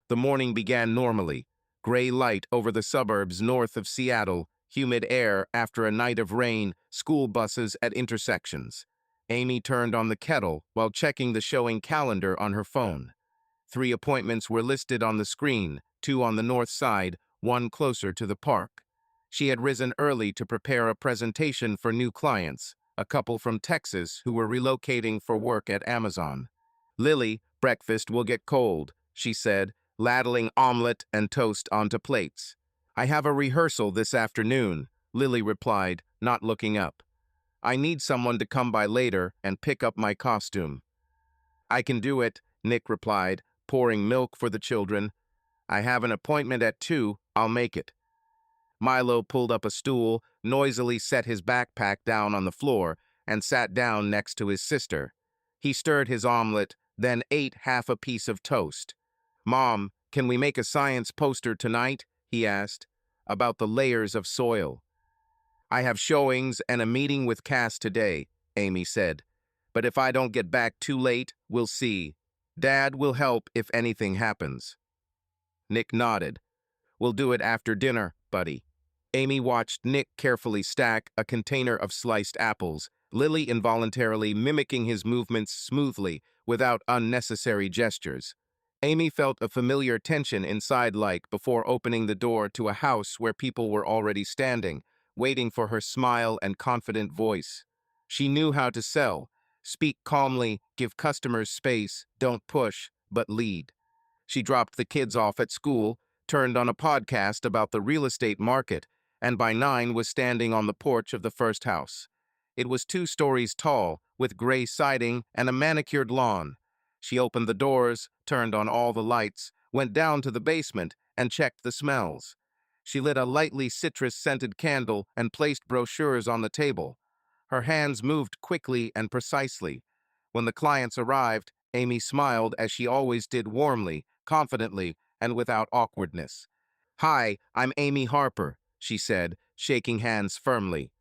The morning began normally. Gray light over the suburbs north of Seattle, humid air after a night of rain, school buses at intersections. Amy turned on the kettle while checking the showing calendar on her phone. 3 appointments were listed on the screen, 2 on the north side, 1 closer to the park. She had risen early to prepare a presentation for new clients, a couple from Texas who were relocating for work at Amazon. "Lily, breakfast will get cold," she said, ladling omelet and toast onto plates. "I have a rehearsal this afternoon," Lily replied, not looking up. "I need someone to come by later and pick up my costume." "I can do it," Nick replied, pouring milk for the children. "I have an appointment at 2, I'll make it." Milo pulled up a stool, noisily set his backpack down on the floor, and sat down next to his sister. He stirred his omelet, then ate half a piece of toast. "Mom, can we make a science poster tonight?" he asked. "About the layers of soil." "I have showings and a meeting with Cass today," Amy said. "But if I don't get back too late, we'll see. Dad will help if anything happens." Nick nodded. "We'll do it after dinner, buddy." Amy watched Nick carefully stack a container of sliced apples, Lily involuntarily mimicking his movements smoothly, without unnecessary gestures. Amy felt a familiar tension inside like before opening the door to a house where people were already standing, waiting for her smile and confident voice. She knew how to sell. Speak calmly, give customers space, don't push, but lead. She dropped the kids off at school, turned on a podcast about the real estate market, and by 9 was standing on the porch of the first house. It was 2 stories tall, with gray siding and a manicured lawn. She opened the doors, turned on all the lights, went down to the basement, and checked the smells. She lit a lightly citrus-scented candle and placed brochures on the table. Her hands moved quickly and precisely. When the clients arrived, Amy smiled as she always did, warmly, confidently, and without awkwardness. "Hi, I'm Amy Harper," she said, shaking hands firmly.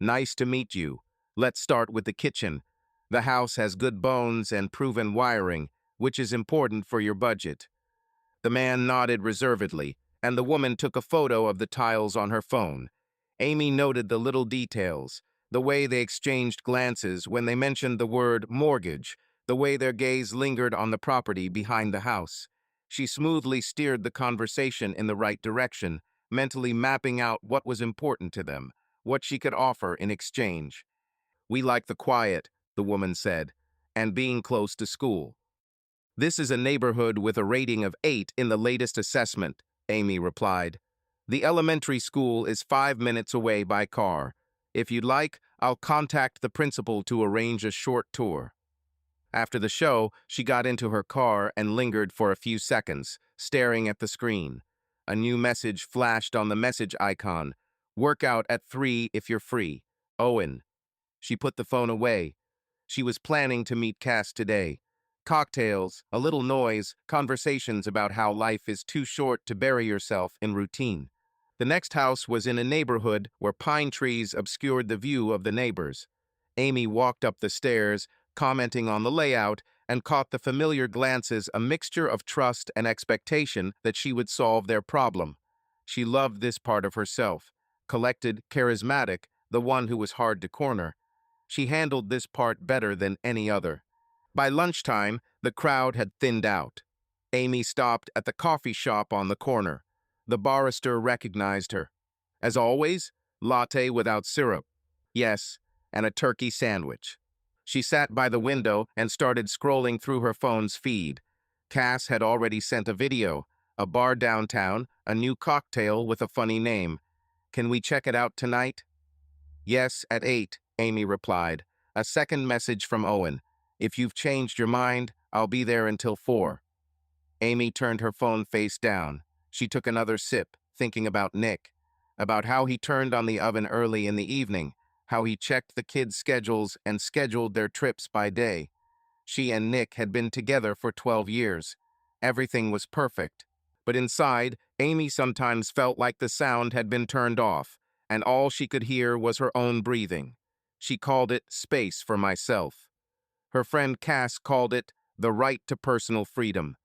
"Nice to meet you. Let's start with the kitchen. The house has good bones and proven wiring, which is important for your budget." The man nodded reservedly, and the woman took a photo of the tiles on her phone. Amy noted the little details, the way they exchanged glances when they mentioned the word mortgage, the way their gaze lingered on the property behind the house. She smoothly steered the conversation in the right direction, mentally mapping out what was important to them, what she could offer in exchange. "We like the quiet," the woman said, "and being close to school." "This is a neighborhood with a rating of 8 in the latest assessment," Amy replied. "The elementary school is 5 minutes away by car. If you'd like, I'll contact the principal to arrange a short tour." After the show, she got into her car and lingered for a few seconds, staring at the screen. A new message flashed on the message icon. "Workout at 3 if you're free. Owen." She put the phone away. She was planning to meet Cass today. Cocktails, a little noise, conversations about how life is too short to bury yourself in routine. The next house was in a neighborhood where pine trees obscured the view of the neighbors. Amy walked up the stairs, commenting on the layout, and caught the familiar glances, a mixture of trust and expectation that she would solve their problem. She loved this part of herself. Collected, charismatic, the one who was hard to corner. She handled this part better than any other. By lunchtime, the crowd had thinned out. Amy stopped at the coffee shop on the corner. The barrister recognized her. "As always, latte without syrup." "Yes, and a turkey sandwich." She sat by the window and started scrolling through her phone's feed. Cass had already sent a video, a bar downtown, a new cocktail with a funny name. "Can we check it out tonight?" "Yes, at 8, Amy replied. A second message from Owen. "If you've changed your mind, I'll be there until 4. Amy turned her phone face down. She took another sip, thinking about Nick, about how he turned on the oven early in the evening, how he checked the kids' schedules and scheduled their trips by day. She and Nick had been together for 12 years. Everything was perfect. But inside, Amy sometimes felt like the sound had been turned off, and all she could hear was her own breathing. She called it space for myself. Her friend Cass called it the right to personal freedom.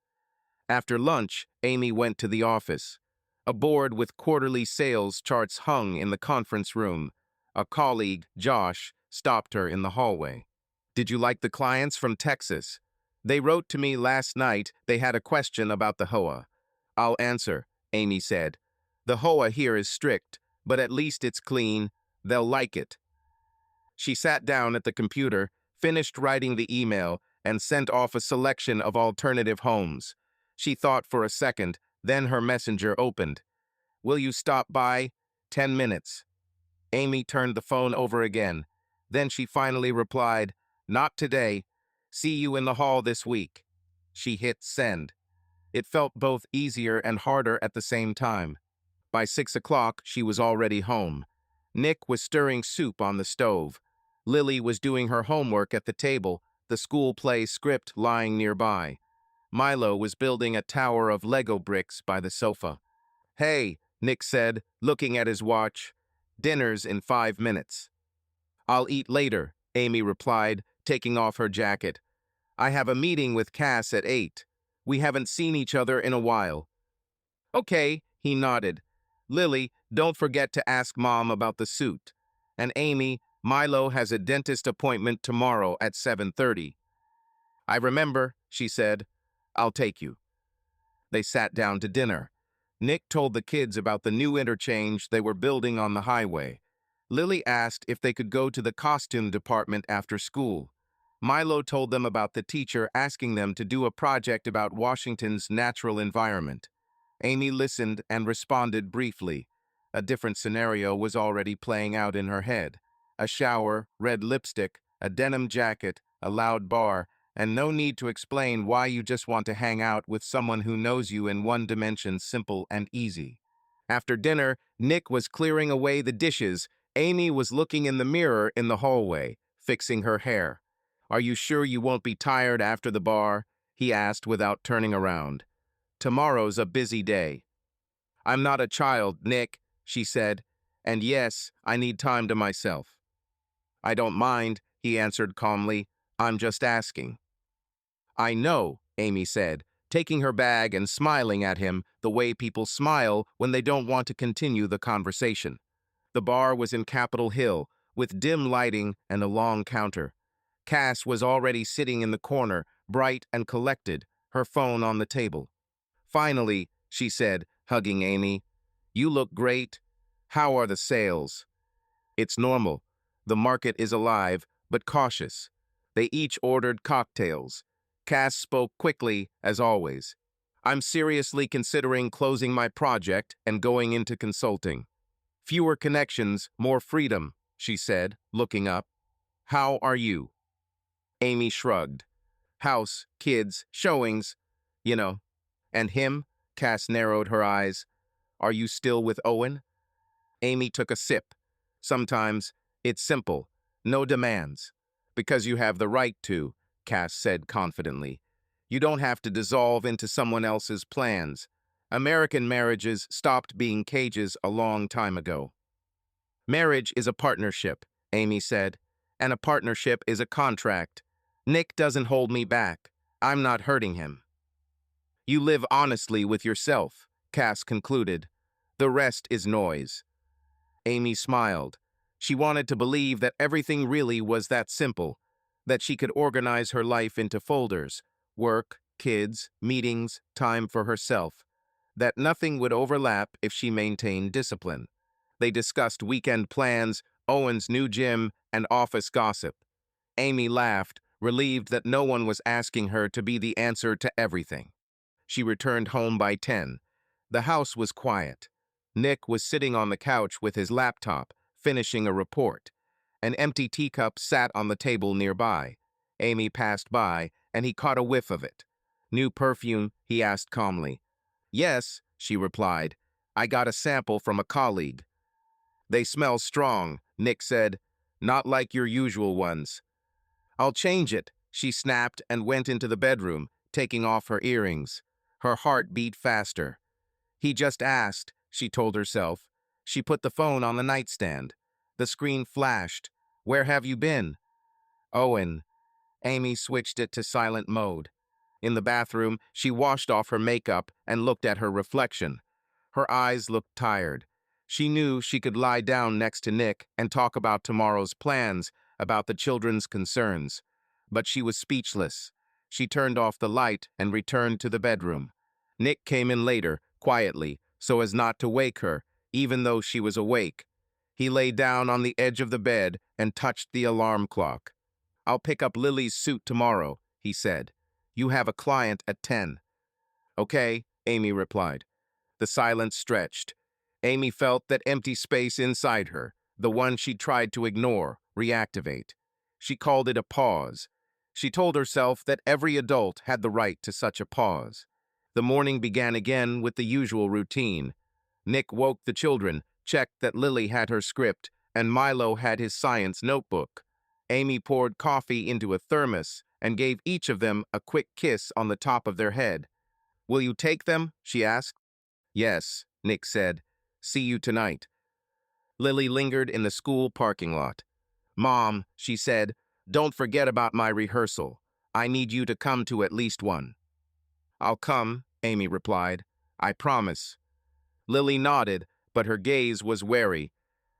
After lunch, Amy went to the office. A board with quarterly sales charts hung in the conference room. A colleague, Josh, stopped her in the hallway. "Did you like the clients from Texas? They wrote to me last night they had a question about the HOA." "I'll answer," Amy said. "The HOA here is strict, but at least it's clean. They'll like it." She sat down at the computer, finished writing the email, and sent off a selection of alternative homes. She thought for a second, then her messenger opened. "Will you stop by? 10 minutes." Amy turned the phone over again. Then she finally replied, "Not today. See you in the hall this week." She hit send. It felt both easier and harder at the same time. By 6 o'clock, she was already home. Nick was stirring soup on the stove. Lily was doing her homework at the table, the school play script lying nearby. Milo was building a tower of Lego bricks by the sofa. "Hey," Nick said, looking at his watch. "Dinner's in 5 minutes." "I'll eat later," Amy replied, taking off her jacket. "I have a meeting with Cass at 8. We haven't seen each other in a while." "Okay," he nodded. "Lily, don't forget to ask Mom about the suit. And Amy, Milo has a dentist appointment tomorrow at 7:30. "I remember," she said. "I'll take you." They sat down to dinner. Nick told the kids about the new interchange they were building on the highway. Lily asked if they could go to the costume department after school. Milo told them about the teacher asking them to do a project about Washington's natural environment. Amy listened and responded briefly. A different scenario was already playing out in her head. A shower, red lipstick, a denim jacket, a loud bar, and no need to explain why you just want to hang out with someone who knows you in one dimension, simple and easy. After dinner, Nick was clearing away the dishes. Amy was looking in the mirror in the hallway, fixing her hair. "Are you sure you won't be tired after the bar?" he asked without turning around. "Tomorrow's a busy day." "I'm not a child, Nick," she said. "And yes, I need time to myself." "I don't mind," he answered calmly. "I'm just asking." "I know," Amy said, taking her bag and smiling at him the way people smile when they don't want to continue the conversation. The bar was in Capitol Hill, with dim lighting and a long counter. Cass was already sitting in the corner, bright and collected, her phone on the table. "Finally," she said, hugging Amy. "You look great. How are the sales?" "It's normal. The market is alive, but cautious." They each ordered cocktails. Cass spoke quickly, as always. "I'm seriously considering closing my project and going into consulting." "Fewer connections, more freedom," she said, looking up. "How are you?" Amy shrugged. "House, kids, showings, you know." "And him?" Cass narrowed her eyes. "Are you still with Owen?" Amy took a sip. "Sometimes it's simple, no demands." "Because you have the right to," Cass said confidently. "You don't have to dissolve into someone else's plans. American marriages stopped being cages a long time ago." "Marriage is a partnership," Amy said, "and a partnership is a contract. Nick doesn't hold me back. I'm not hurting him." "You live honestly with yourself," Cass concluded. "The rest is noise." Amy smiled. She wanted to believe that everything really was that simple, that she could organize her life into folders, work, kids, meetings, time for herself, that nothing would overlap if she maintained discipline. They discussed weekend plans, Owen's new gym, and office gossip. Amy laughed, relieved that no one was asking her to be the answer to everything. She returned home by 10. The house was quiet. Nick was sitting on the couch with his laptop, finishing a report. An empty teacup sat on the table nearby. Amy passed by, and he caught a whiff of it. "New perfume?" he asked calmly. "Yes," she replied. "I got a sample from a colleague." "They smell strong," Nick said. "Not like your usual ones." "I'll change it," she snapped and went into the bedroom, taking off her earrings. Her heart beat faster. "He just asked," she told herself. She put the phone on the nightstand. The screen flashed. "Where have you been?" "Owen." Amy switched it to silent mode. In the bathroom, she washed off her makeup and looked at her reflection. Her eyes looked tired. She knew she could lie down next to Nick and talk about tomorrow's plans, about the children's concerns. But she was speechless. She turned off the light and returned to the bedroom. Nick came in later, quietly, so as not to wake her, even though she was awake. He lay down on the edge of the bed and touched the alarm clock. "I'll pick up Lily's suit tomorrow," he said. "You have a client at 10. "Okay," Amy replied. The silence stretched. Amy felt that empty space inside her, the one she tried to ignore, reactivate. She called it a pause. She told herself that every adult had the right to such a pause. The morning began again with the usual routine. Nick woke the children, checked that Lily had her script, and Milo had his science notebook. Amy poured coffee into a thermos and gave each of them a quick kiss on the top of their head. "Will you take them?" she asked. "Yes," Nick said. "See you tonight." Lily lingered in the school parking lot. "Mom," she said, "don't forget about my rehearsal. I need you to come to at least one." "I'll come," Amy replied. "I promise." Lily nodded, but her gaze was wary.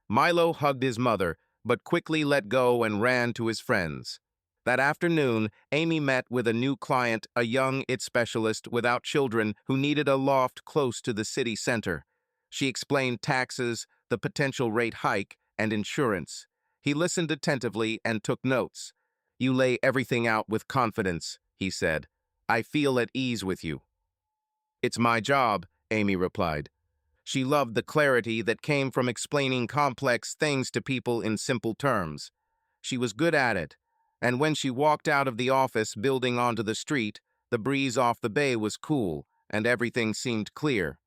Milo hugged his mother, but quickly let go and ran to his friends. That afternoon, Amy met with a new client, a young IT specialist without children who needed a loft close to the city center. She explained taxes, the potential rate hike, and insurance. He listened attentively and took notes. "You lay everything out with confidence," he said. "I feel at ease with you." "It's my job," Amy replied. She loved the clarity that came from explaining complex things to people in simple terms. She was good at it, and when she walked out of the office building onto the street, the breeze off the bay was cool, and everything seemed clear.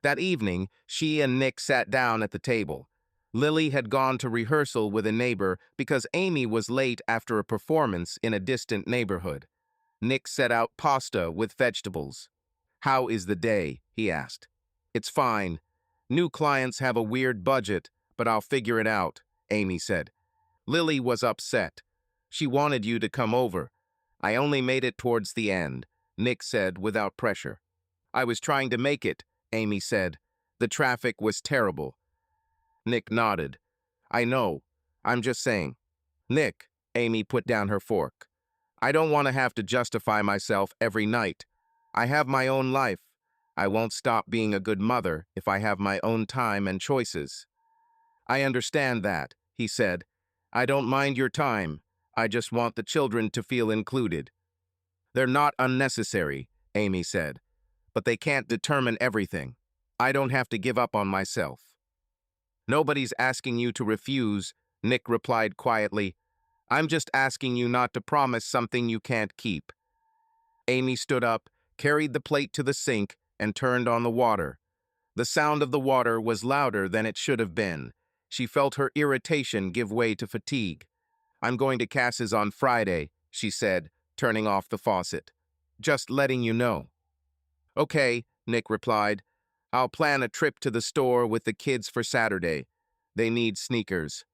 That evening, she and Nick sat down at the table. Lily had gone to rehearsal with a neighbor because Amy was late after a performance in a distant neighborhood. Nick set out pasta with vegetables. "How is the day?" he asked. "It's fine. New clients have a weird budget, but I'll figure it out," Amy said. Lily was upset. "She wanted you to come over. I only made it towards the end," Nick said without pressure. "I was trying to make it," Amy said. "The traffic was terrible." Nick nodded. "I know. I'm just saying." "Nick," Amy put down her fork. "I don't want to have to justify myself every night. I have my own life. I won't stop being a good mother if I have my own time and choices." "I understand that," he said. "I don't mind your time. I just want the children to feel included." "They're not unnecessary," Amy said, "but they can't determine everything. I don't have to give up on myself." "Nobody's asking you to refuse," Nick replied quietly. "I'm just asking you not to promise something you can't keep." Amy stood up, carried the plate to the sink, and turned on the water. The sound of the water was louder than it should have been. She felt her irritation give way to fatigue. "I'm going to Cass's on Friday," she said, turning off the faucet. "Just letting you know." "Okay," Nick replied. "I'll plan a trip to the store with the kids for Saturday. They need sneakers."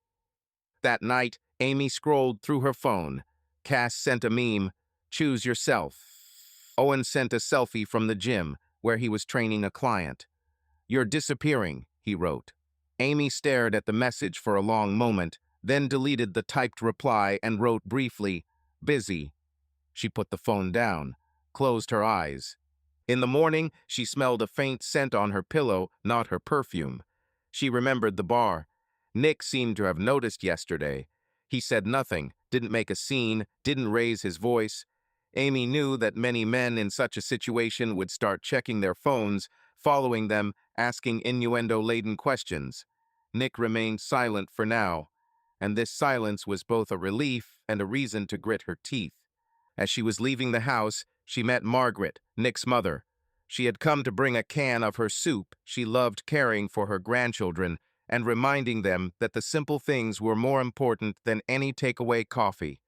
That night, Amy scrolled through her phone. Cass sent a meme, "Choose yourself." Owen sent a selfie from the gym, where he was training a client. "You're disappearing," he wrote. Amy stared at the message for a long moment, then deleted the typed reply and wrote briefly, "Busy." She put the phone down, closed her eyes. In the morning, she smelled a faint scent on her pillow, not her perfume. She remembered the bar. Nick seemed to have noticed yesterday. He said nothing, didn't make a scene, didn't raise his voice. Amy knew that many men in such a situation would start checking their phones, following them, asking innuendo-laden questions. Nick remained silent for now, and this silence was both a relief and a reason to grit her teeth. As she was leaving the house, she met Margaret, Nick's mother. She had come to bring a can of her soup she loved caring for her grandchildren and reminding them that the simple things were more important than any takeaway coffee.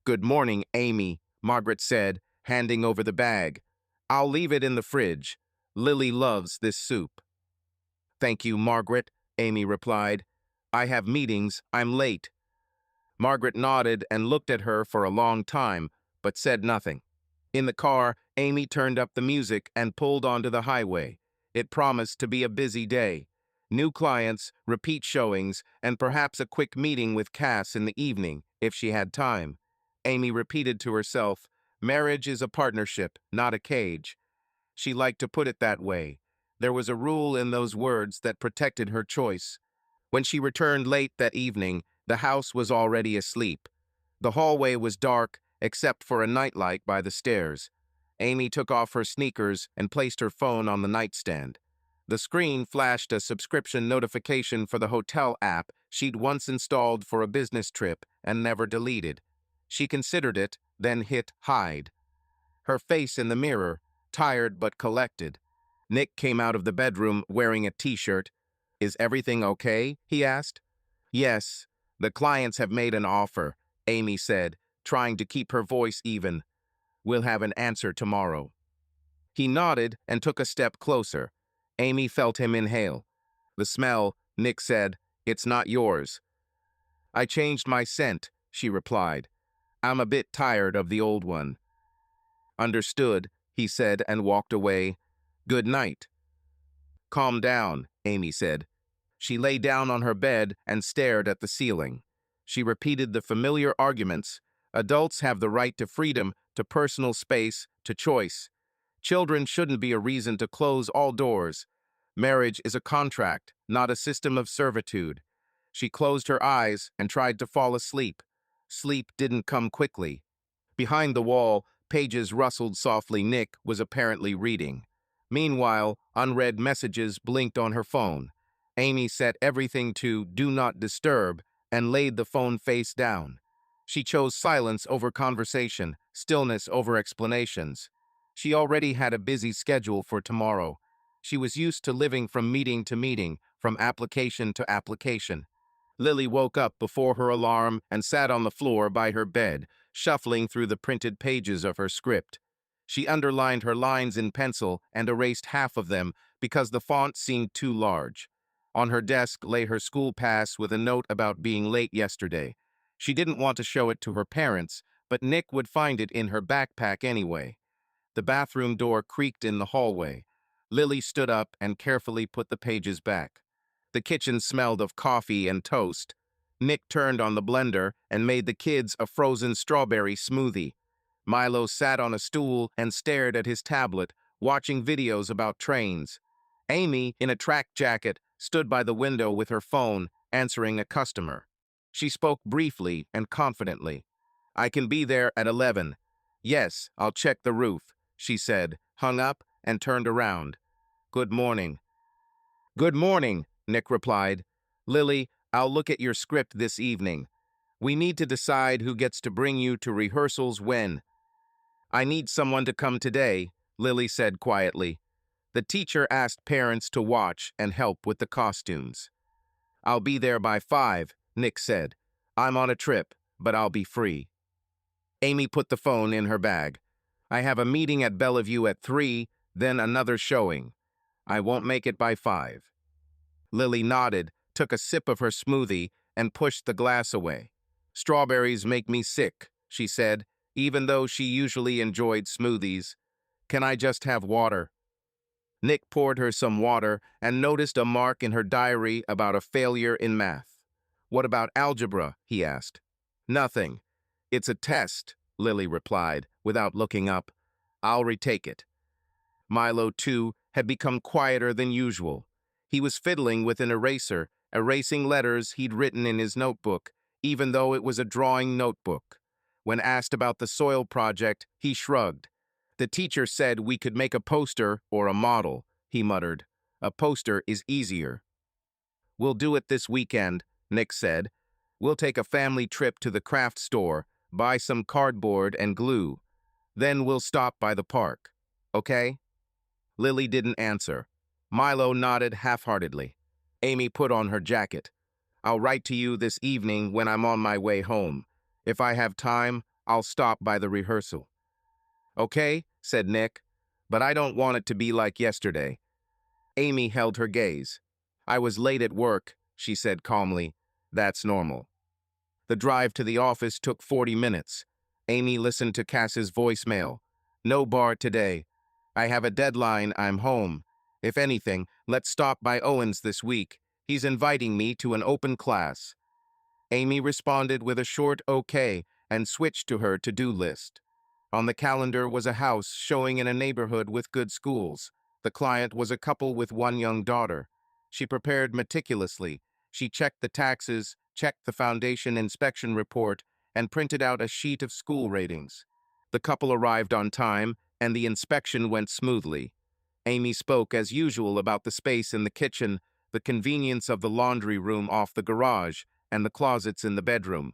"Good morning, Amy," Margaret said, handing over the bag. "I'll leave it in the fridge. Lily loves this soup." "Thank you, Margaret," Amy replied. "I have meetings. I'm late." Margaret nodded and looked at her for a long time, but said nothing. In the car, Amy turned up the music and pulled onto the highway. It promised to be a busy day. New clients, repeat showings, and perhaps a quick meeting with Cass in the evening, if she had time. Amy repeated to herself, "Marriage is a partnership, not a cage." She liked to put it that way. There was a rule in those words that protected her choice. When she returned late that evening, the house was already asleep. The hallway was dark, except for a nightlight by the stairs. Amy took off her sneakers and placed her phone on the nightstand. The screen flashed a subscription notification for the hotel app she'd once installed for a business trip and never deleted. She considered it, then hit hide. Her face in the mirror, tired but collected. Nick came out of the bedroom wearing a t-shirt. "Is everything okay?" he asked. "Yes, the clients have made an offer," Amy said, trying to keep her voice even. "We'll have an answer tomorrow." He nodded and took a step closer. Amy felt him inhale. "The smell," Nick said, "it's not yours." "I changed my scent," she replied. "I'm a bit tired of the old one." "Understood," he said and walked away. "Good night." "Calm down," Amy said. She lay down on her bed and stared at the ceiling. She repeated the familiar arguments. Adults have the right to freedom, to personal space, to choice. Children shouldn't be a reason to close all doors. Marriage is a contract, not a system of servitude. She closed her eyes and tried to fall asleep. Sleep didn't come quickly. Behind the wall, pages rustled softly. Nick was apparently reading. Meanwhile, unread messages blinked on her phone. Amy set everything to Do Not Disturb and laid the phone face down. She chose silence over conversation, stillness over explanations. She already had a busy schedule for tomorrow. She was used to living from meeting to meeting, from application to application. Lily woke up before her alarm and sat on the floor by her bed, shuffling through the printed pages of her script. She underlined her lines in pencil and erased half of them because the font seemed too large. On her desk lay her school pass with a note about being late yesterday. She didn't want to show it to her parents, but Nick would find it in her backpack anyway. The bathroom door creaked in the hallway. Lily stood up and carefully put the pages back. The kitchen smelled of coffee and toast. Nick turned on the blender and made the kids a frozen strawberry smoothie. Milo sat on a stool and stared at his tablet, watching videos about trains. Amy, in a track jacket, stood by the window with her phone, answering a customer. She spoke briefly and confidently. "I can be there at 11. "Yes, I'll check the roof," she said, hung up, and turned around. "Good morning." "Good morning," Nick replied. "Lily, I'll look at your script this evening. We need to decide who gets to bring you to rehearsals when." "I need someone to come today," Lily said quietly. The teacher asked parents to watch and help with the costumes. "I'll be there by 5, Nick said. "I'm on a trip, but I'll be free." Amy put the phone in her bag. "I have a meeting at Bellevue at 3, then another showing. I won't make it by 5. Lily nodded, took a sip of her smoothie, and pushed the glass away. "Strawberries make me sick," she said, even though she usually enjoyed smoothies. "Can I just have water?" Nick poured her some water and noticed a mark in her diary about a failure in math. "What about algebra?" he asked. "Nothing. It's a test," Lily replied, without looking up. "I'll retake it." Milo, too, had become quieter than usual. He was fiddling with an eraser, erasing letters he'd written in his notebook, even though it was a drawing notebook. When asked about the soil project, he shrugged. "The teacher said we could make a poster or a model," he muttered. "A poster is easier." "We'll do it this weekend," Nick said. "We'll take a family trip to the craft store, buy some cardboard and glue. Then we'll stop by the park. Okay?" Lily didn't answer. Milo nodded half-heartedly. Amy put on her jacket. "I'll write to you this evening when I'm on my way home. If I have time, I'll stop by the rehearsal." "Okay," said Nick, "but I don't want it to be like yesterday." Amy held her gaze. "I was late at work," she said calmly. "That's normal." The drive to the office took 40 minutes. Amy listened to Cass's voicemail. No bar today. I have a deadline, I'm home. If anything, let's stop by Owen's this week. He's inviting me to an open class. Amy responded with a short okay and switched to her to-do list. On the calendar was a house showing in a neighborhood with good schools. The client was a couple with one young daughter. She prepared meticulously. She checked the taxes, checked the foundation inspection report, and printed out a sheet of school ratings. The couple arrived on time, and the inspection went smoothly. Amy spoke as usual about the space in the kitchen, the convenience of the laundry room off the garage, and the closets in the bedroom.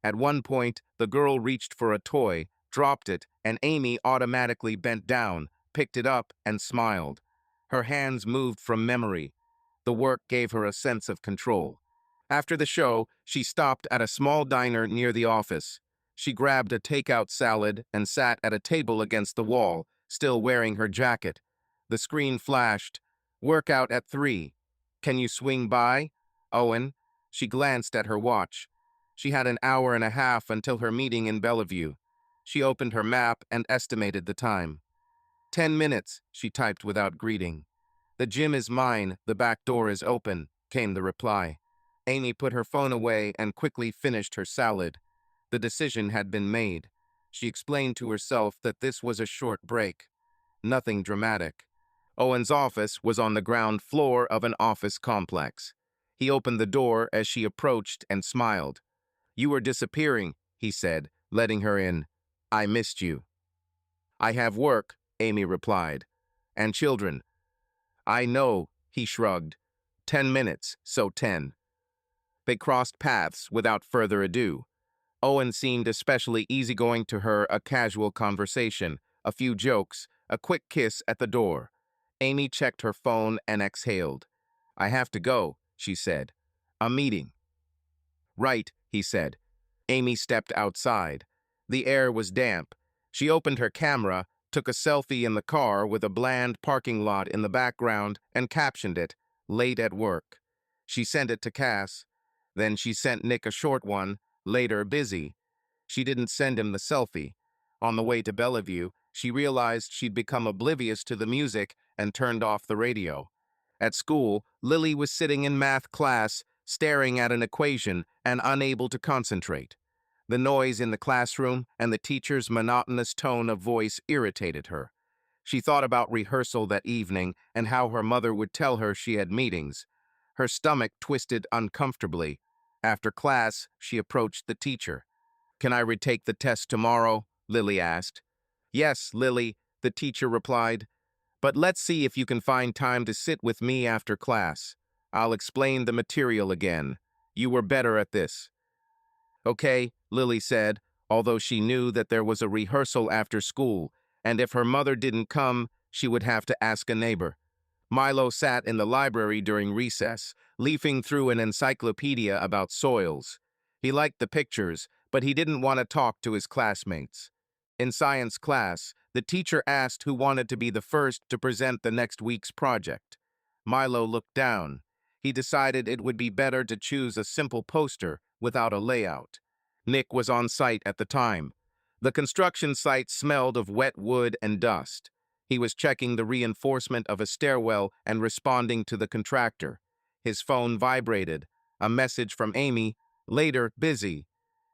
At one point, the girl reached for a toy, dropped it, and Amy automatically bent down, picked it up, and smiled. Her hands moved from memory. The work gave her a sense of control. After the show, she stopped at a small diner near the office. She grabbed a takeout salad and sat at a table against the wall, still wearing her jacket. The screen flashed. "Workout at 3. Can you swing by? Owen?" She glanced at her watch. She had an hour and a half until her meeting in Bellevue. She opened her map and estimated the time. 10 minutes, she typed without greeting. "The gym is mine, the back door is open," came the reply. Amy put her phone away and quickly finished her salad. The decision had been made. She explained to herself that this was a short break. Nothing dramatic. Owen's office was on the ground floor of an office complex. He opened the door as she approached and smiled. "You were disappearing," he said, letting her in. "I missed you." "I have work," Amy replied. "And children." "I know," he shrugged. 10 minutes, so 10. They crossed paths without further ado. Owen seemed especially easygoing to her, a casual conversation, a few jokes, a quick kiss at the door. Amy checked her phone and exhaled. "I have to go," she said. "A meeting." "Right," he said. Amy stepped outside. The air was damp. She opened her camera, took a selfie in the car with a bland parking lot in the background, and captioned it, "Late at work." She sent it to Cass. Then she sent Nick a short one, later busy. She didn't send him the selfie. On the way to Bellevue, she realized she'd become oblivious to the music and turned off the radio. At school, Lily was sitting in math class, staring at an equation and unable to concentrate. The noise in the classroom and the teacher's monotonous tone of voice irritated her. She thought about rehearsal that evening and how her mother would tell her she had meetings. Her stomach twisted uncomfortably. After class, she approached the teacher. "Can I retake the test tomorrow?" Lily asked. "Yes, Lily," the teacher replied. "But let's see if you can find time to sit with me after class. I'll explain the material again. You were better at this." "Okay," Lily said, although she knew that there was a rehearsal after school, and if her mother didn't come, she would have to ask a neighbor. Milo sat in the library during recess, leafing through an encyclopedia about soils. He liked the pictures, but he didn't want to talk to his classmates. In science class, the teacher asked who wanted to be the first to present the next week's project. Milo looked down. He decided it would be better to choose a simple poster without a layout. Nick was on site at the time. The construction site smelled of wet wood and dust. He was checking the reinforcement of a stairwell and responding to the contractor. His phone vibrated. A message from Amy, later busy.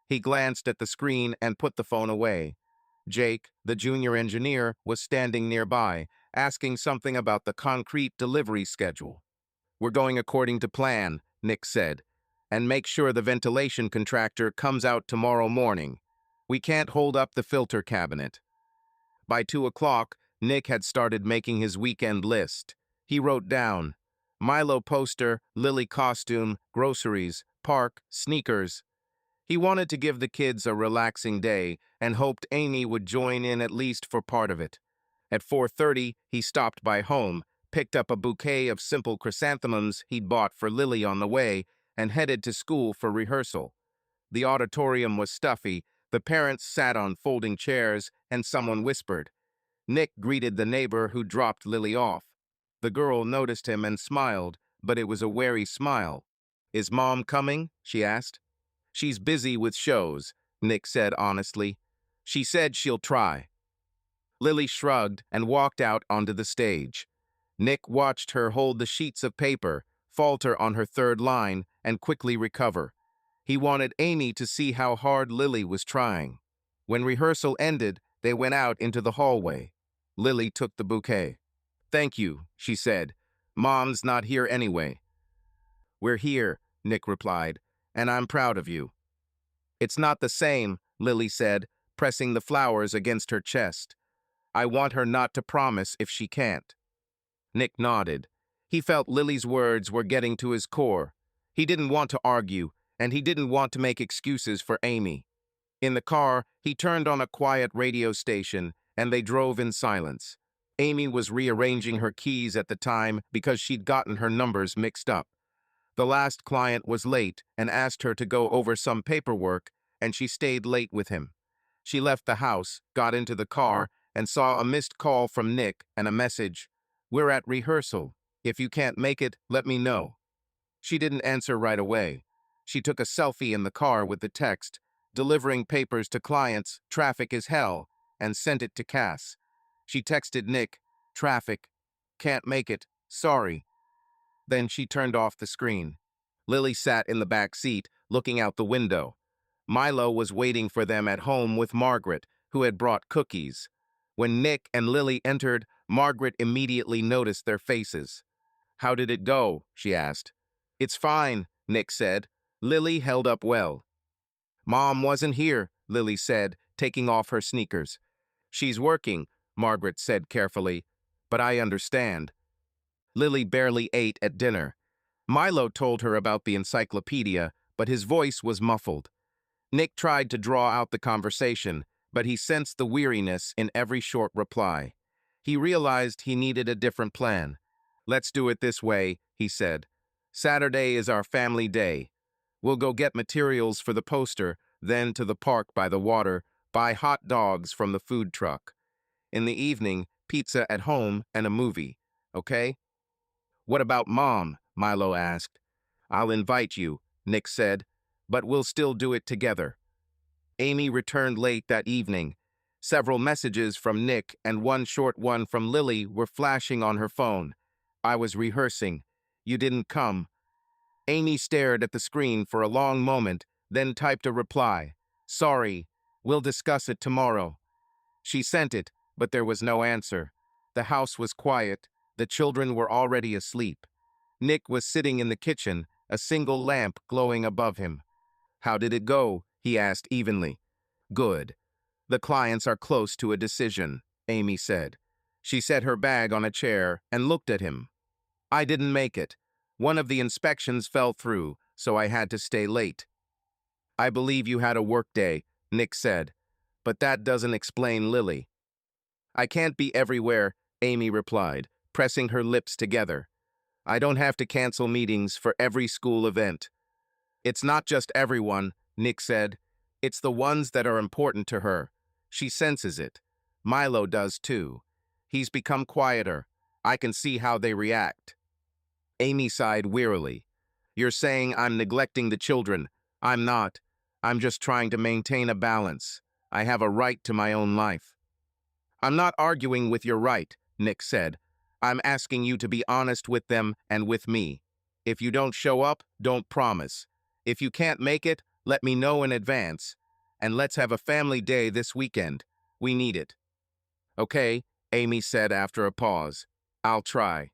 He glanced at the screen and put the phone away. Jake, the junior engineer, was standing nearby, asking something about the concrete delivery schedule. "We're going according to plan," Nick said. "And make sure the ventilation contractor comes out tomorrow morning. We can't hold up the filter cabinet." By 2 o'clock, Nick had started making his weekend list. He wrote down, Milo poster, Lily costume, groceries, park, sneakers. He wanted to give the kids a relaxing day and hoped Amy would join in at least for part of it. At 4:30, he stopped by home, picked up a bouquet of simple chrysanthemums he'd bought for Lily on the way, and headed to school for rehearsal. The auditorium was stuffy, the parents sat on folding chairs, and someone whispered. Nick greeted the neighbor who dropped Lily off. The girl noticed him and smiled, but it was a wary smile. "Is Mom coming?" she asked. "She's busy with shows," Nick said honestly. "She said she'll try." Lily shrugged and walked out onto the stage. Nick watched her hold the sheets of paper, falter on her third line, and quickly recover. He wanted Amy to see how hard Lily was trying. When rehearsal ended, they went out into the hallway. Lily took the bouquet. "Thank you," she said. "Mom's not here anyway." "We're here," Nick replied, "and I'm proud of you." "It's not the same," Lily said, pressing the flowers against her chest. "I want her not to promise if she can't." Nick nodded. He felt Lily's words were getting to his core. He didn't want to argue, and he didn't want to make excuses for Amy. In the car, he turned on a quiet radio station, and they drove in silence. Amy was rearranging her keys at the time because she'd gotten her numbers mixed up. The last client was late and asked her to go over some paperwork, and she stayed late with him. She left the house, got into the car, and saw a missed call from Nick and a message, "We're at rehearsal. If you can't make it, let me know." She didn't answer right away. She took a selfie in the car with the text, "Delivering papers to clients, traffic is hell," and sent it to Cass. She texted Nick, "Traffic. Can't make it. Sorry." Then she turned off the screen. Lily sat in the back seat, looking out the window. Milo was waiting for them at home with Margaret, who had brought cookies. When Nick and Lily entered, Margaret immediately noticed their faces. "How did it go?" she asked. "It's fine," Nick said. "Lily held up well." "Mom wasn't here," Lily said, taking off her sneakers. "She's working," Margaret said carefully, "but I understand." Lily barely ate at dinner. Milo told her about the encyclopedia, but his voice was muffled. Nick tried to draw out the conversation, but he sensed the weariness in every short reply. He realized he needed a different plan. "Let's do it this way," he said. "Saturday is our family day. We'll go get materials for the poster, then to the park by the water, buy hot dogs from the food truck. In the evening, pizza at home and a movie, okay?" "What about Mom?" Milo asked. "I'll invite you," Nick said, "but we'll still do it together." Amy returned late that evening. Several messages from Nick and one short one from Lily were flashing on her phone. "I was rehearsing. You didn't come." Amy stared at the screen for a long moment, then typed a reply. "Sorry. We'll discuss it tomorrow." She sent it, but there was no answer. The house was quiet. The children were already asleep. Nick was sitting in the kitchen, a single lamp glowing above him. "How did it go?" he asked evenly. "Good. The clients are close to a decision," Amy said. She set her bag on a chair and looked at him. "I didn't make it. One of the inspections fell through, so I had to stay late." "I believe you had a work day," Nick said, "but that doesn't explain Lily." "I can't be everywhere," Amy replied, pressing her lips together. "I don't have to cancel meetings for every school event." "It's not just everyone," Nick said. "It's the ones that are important to her. She senses it. Milo does too. He's become quieter. I can see how they react." Amy sighed wearily. "You're saying I'm neglecting the children. I'm not. I'm just trying to maintain a balance. I have a right to my own life." "I'm not arguing with your right," Nick said. "I'm asking you to be honest with them and with me. If you don't show up, don't promise. If you can't make it, let me know in advance. And let's have a family day this weekend. We need it." "Okay," Amy said after a pause. "I'll try."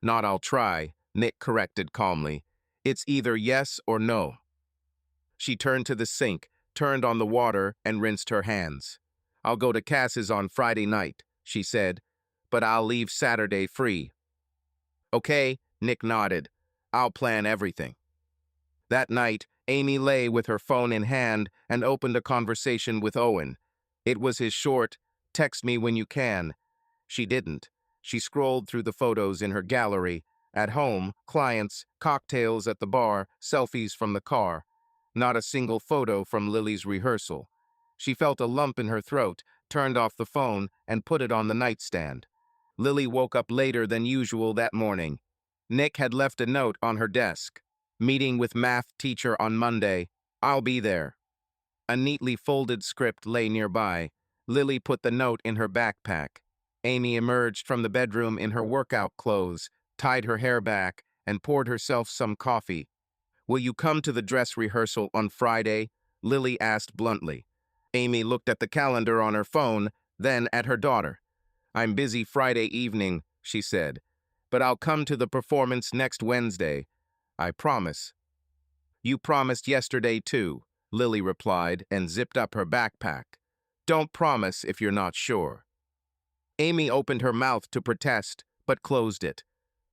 "Not I'll try," Nick corrected calmly. "It's either yes or no." She turned to the sink, turned on the water, and rinsed her hands. "I'll go to Cass's on Friday night," she said, "but I'll leave Saturday free." "Okay," Nick nodded. "I'll plan everything." That night, Amy lay with her phone in hand and opened a conversation with Owen. It was his short, "Text me when you can." She didn't. She scrolled through the photos in her gallery. At home, clients, cocktails at the bar, selfies from the car. Not a single photo from Lily's rehearsal. She felt a lump in her throat, turned off the phone, and put it on the nightstand. Lily woke up later than usual that morning. Nick had left a note on her desk. "Meeting with math teacher on Monday. I'll be there." A neatly folded script lay nearby. Lily put the note in her backpack. Amy emerged from the bedroom in her workout clothes, tied her hair back, and poured herself some coffee. "Will you come to the dress rehearsal on Friday?" Lily asked bluntly. Amy looked at the calendar on her phone, then at her daughter. "I'm busy Friday evening," she said, "but I'll come to the performance next Wednesday. I promise." "You promised yesterday too," Lily replied and zipped up her backpack. "Don't promise if you're not sure." Amy opened her mouth to protest, but closed it.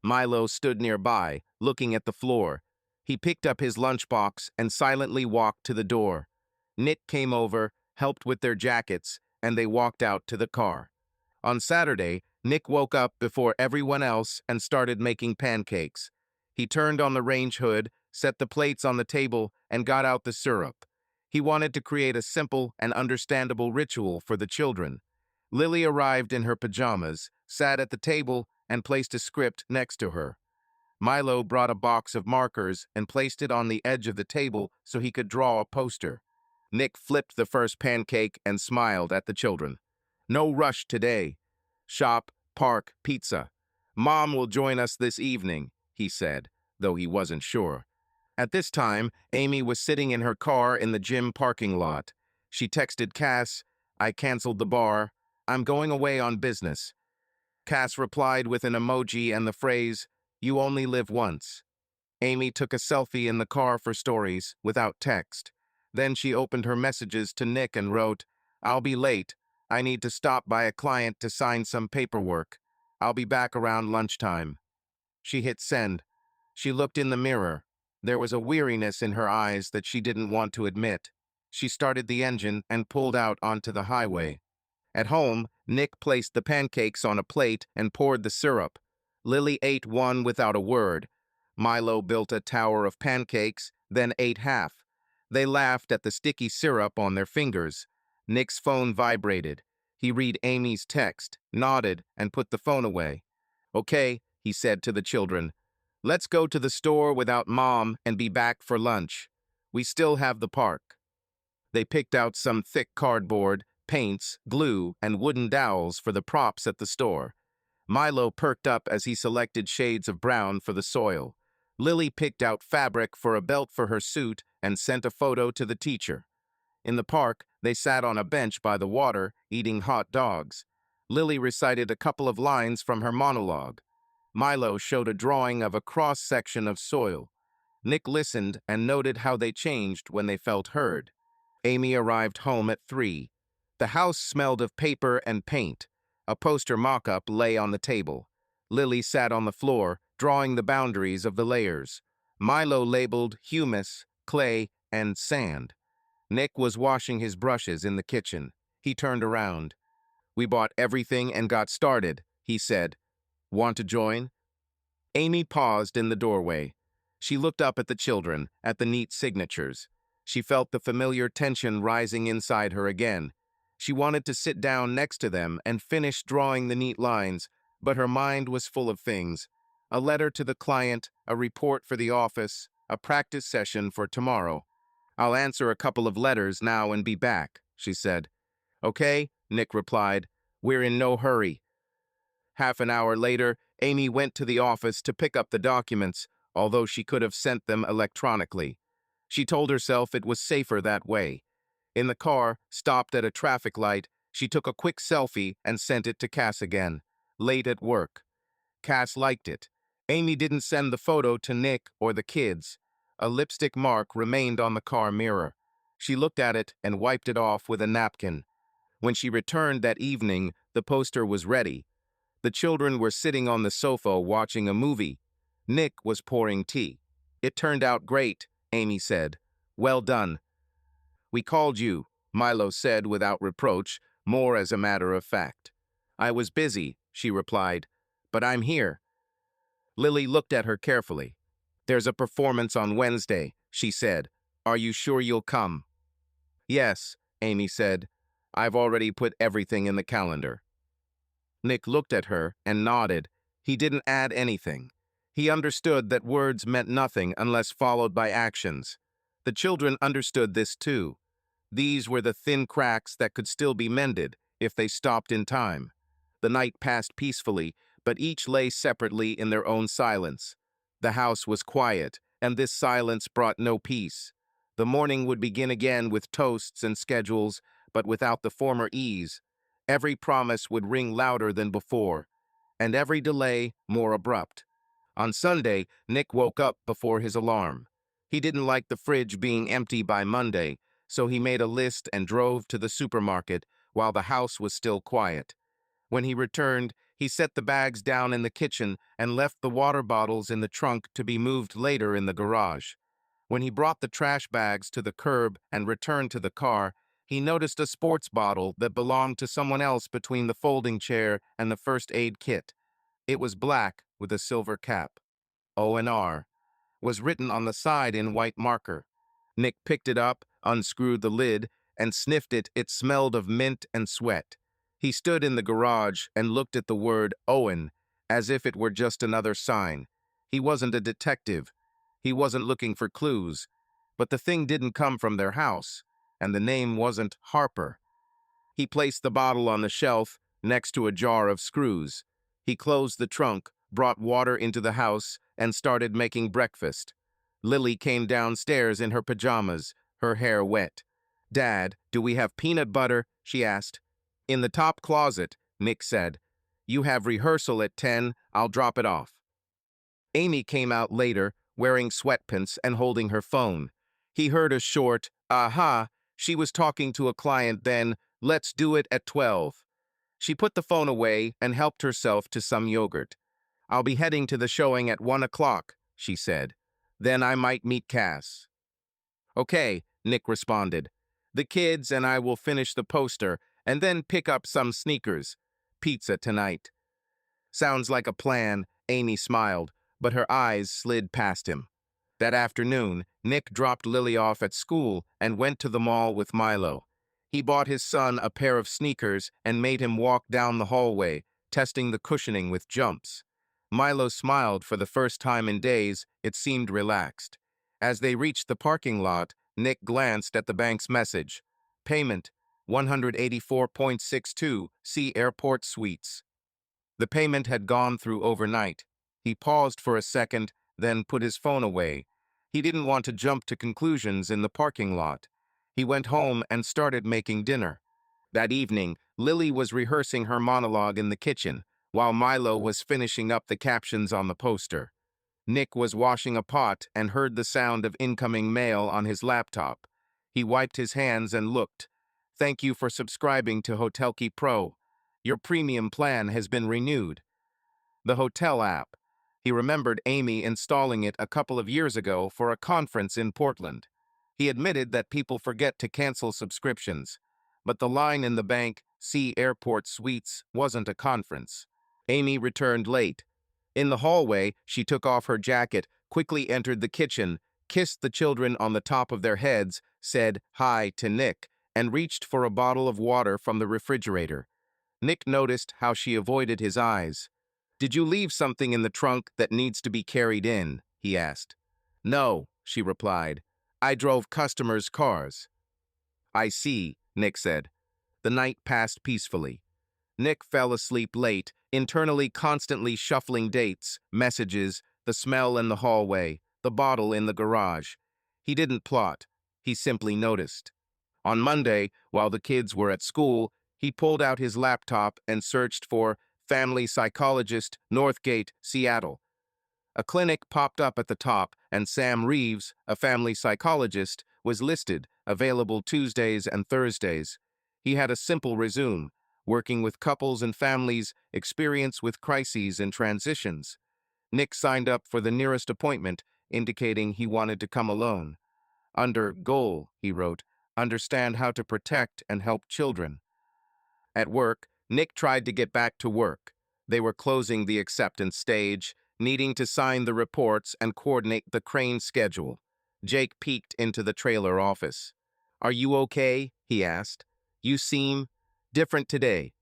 Milo stood nearby, looking at the floor. He picked up his lunchbox and silently walked to the door. Nick came over, helped with their jackets, and they walked out to the car. On Saturday, Nick woke up before everyone else and started making pancakes. He turned on the range hood, set the plates on the table, and got out the syrup. He wanted to create a simple and understandable ritual for the children. Lily arrived in her pajamas, sat at the table, and placed a script next to her. Milo brought a box of markers and placed it on the edge of the table so he could draw a poster. Nick flipped the first pancake and smiled at the children. "No rush today. Shop, park, pizza. Mom will join us this evening," he said, though he wasn't sure. At this time, Amy was sitting in her car in the gym parking lot. She texted Cass, "I canceled the bar. I'm going away on business." Cass replied with an emoji and the phrase, "You only live once." Amy took a selfie in the car for stories, without text. Then she opened her messages to Nick and wrote, "I'll be late. I need to stop by a client to sign some paperwork. I'll be back around lunchtime." She hit send. She looked in the mirror. There was a weariness in her eyes that she didn't want to admit. She started the engine and pulled out onto the highway. At home, Nick placed the pancakes on a plate and poured the syrup. Lily ate one without a word. Milo built a tower of pancakes, then ate half. They laughed at the sticky syrup on their fingers. Nick's phone vibrated. He read Amy's text, nodded, and put the phone away. "Okay," he said to the children. "Let's go to the store without Mom and be back for lunch. We still have the park." They picked out some thick cardboard, paints, glue, and wooden dowels for the props at the store. Milo perked up as he selected shades of brown for the soil. Lily picked out fabric for a belt for her suit and sent a photo to the teacher. In the park, they sat on a bench by the water, eating hot dogs. Lily recited a couple of lines from her monologue. Milo showed a drawing of a cross-section of soil. Nick listened and noted how they changed when they felt heard. Amy arrived home at 3. The house smelled of paper and paint. A poster mock-up lay on the table. Lily sat on the floor, drawing the boundaries of the layers. Milo labeled humus, clay, and sand. Nick was washing his brushes in the kitchen. He turned around. "We bought everything and got started," he said. "Want to join?" Amy paused in the doorway. She looked up at the children, at the neat signatures. She felt the familiar tension rising inside her again. She wanted to sit down next to them and finish drawing the neat lines, but her mind was full of things. A letter to the client, a report for the office, a practice session for tomorrow. "I'll answer a couple of letters now and be back," she said. "Okay," Nick replied. "We're in no hurry." Half an hour later, Amy went to the office to pick up the documents, although she could have sent them electronically. She told herself it was safer that way. In the car, stopped at a traffic light, she took a quick selfie and sent it to Cass again, late at work. Cass liked it. Amy didn't send the photo to Nick or the kids. A lipstick mark remained on the car mirror. She looked at it and wiped it off with a napkin. When she returned that evening, the poster was ready. The children were sitting on the sofa watching a movie. Nick was pouring tea. "It turned out great," Amy said. "Well done." "We called you," Milo said without reproach, more as a matter of fact. "I was busy," she replied, "but I'm here." Lily looked at her carefully. "There's a performance on Wednesday," she said. "Are you sure you'll come?" "Yes," Amy said. "I've already put everything in the calendar." Nick looked at her and nodded. He didn't add anything. He understood that words meant nothing unless followed by actions. The children understood this too. These were the thin cracks that could still be mended, if they stopped in time. The night passed peacefully, but each lay separately in their own silence. The house was quiet, and this silence brought no peace. The morning would begin again with toasts and schedules, but without the former ease. Every promise would ring louder than before, and every delay more abrupt. On Sunday, Nick woke up before his alarm. He didn't like the fridge being empty by Monday, so he made a list and drove to the supermarket while the house was still quiet. When he returned, he set the bags down in the kitchen and left the water bottles in the trunk to be moved later in the garage. When he brought the trash bags to the curb and returned to the car, he noticed a sports bottle that belonged to someone else between the folding chair and the first aid kit. It was black with a silver cap. O&R was written on the side in white marker. Nick picked it up, unscrewed the lid, and sniffed it. It smelled of mint and sweat. He stood in the garage and looked at the word Owen as if it were just another sign. He wasn't a detective. He wasn't looking for clues. But the thing didn't come from their house, and the name wasn't Harper. He placed the bottle on the shelf next to a jar of screws. He closed the trunk, brought water into the house, and started making breakfast. Lily came downstairs in her pajamas, her hair wet. "Dad, do we have peanut butter?" she asked. "In the top closet," Nick said. "You have rehearsal at 10, I'll drop it off." Amy came out later, wearing sweatpants and holding her phone. He heard a short, "Aha." She was talking to a client then. "Let's do it at 12. She put the phone away and helped herself to some yogurt. "I'll be heading to the showing at 1 o'clock, she said. "Then I might meet Cass." "Okay," Nick responded. "The kids and I will finish the poster and then pick up some sneakers. Pizza tonight." "Sounds like a plan," Amy smiled, but her eyes slid past him. That afternoon, Nick dropped Lily off at school and went to the mall with Milo. He bought his son a pair of sneakers and made him walk down the hallway, testing the cushioning with jumps. Milo smiled for the first time in days. It seemed relaxed. As they reached the parking lot, Nick glanced at the bank's message. "Payment, 184.62, see Airport Suites." The payment had gone through overnight. He paused for a second, then put his phone away. He didn't want to jump to conclusions in the parking lot. He went home and started making dinner. That evening, Lily was rehearsing her monologue in the kitchen, while Milo was finishing up the captions on the poster. Nick was washing a pot and heard the sound of incoming mail on his laptop. He wiped his hands and looked. "Thank you for subscribing to Hotelkey Pro. Your premium plan has been renewed." The hotel app. He remembered Amy installing it a couple of years ago for a conference in Portland. He admitted that people forget to cancel subscriptions, but the line in the bank, "See Airport Suites," wasn't a conference. Amy returned late. In the hallway, she took off her jacket, quickly entered the kitchen, kissed the children on the top of their heads, said hi to Nick, and reached for a bottle of water from the refrigerator. Nick noticed how she avoided his eyes. "Did you leave something in the trunk that needs to be carried in?" he asked. "No," she replied. "I drove customers' cars." "I see," Nick said. The night passed peacefully. Nick fell asleep late, internally constantly shuffling dates, messages, the smell in the hallway, the bottle in the garage. He didn't plot. He simply noticed. On Monday, while the kids were at school, he pulled out his laptop and searched for Family Psychologist, Northgate, Seattle. A clinic popped up at the top, and Sam Reeves, a family psychologist, was listed, available Tuesdays and Thursdays. He had a simple resume, working with couples and families, experience with crises and transitions. Nick signed up for the nearest appointment, indicating he wanted to come alone. Under goal, he wrote, understand how to protect and help children. At work, Nick tried to get back to work. They were closing the acceptance stage, needing to sign the reports and coordinate the crane schedule. Jake peeked into the trailer office. "Are you okay?" he asked. "You seem different today."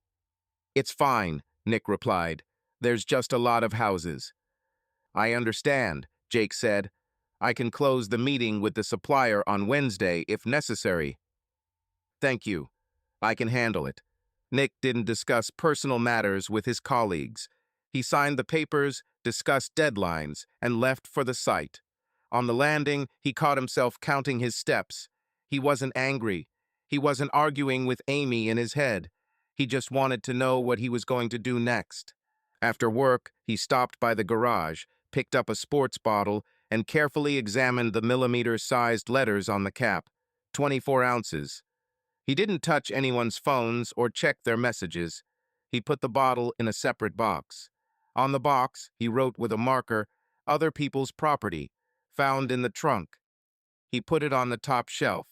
"It's fine," Nick replied. "There's just a lot of houses." "I understand," Jake said. "I can close the meeting with the supplier on Wednesday if necessary." "Thank you. I can handle it." Nick didn't discuss personal matters with his colleagues. He signed the papers, discussed deadlines, and left for the site. On the landing, he caught himself counting his steps. He wasn't angry. He wasn't arguing with Amy in his head. He just wanted to know what he was going to do next. After work, he stopped by the garage, picked up a sports bottle, and carefully examined the millimeter-sized letters on the cap. 24 ounces. He didn't touch anyone's phones or check their messages. He put the bottle in a separate box. On the box, he wrote with a marker, "Other people's property, found in the trunk." He put it on the top shelf.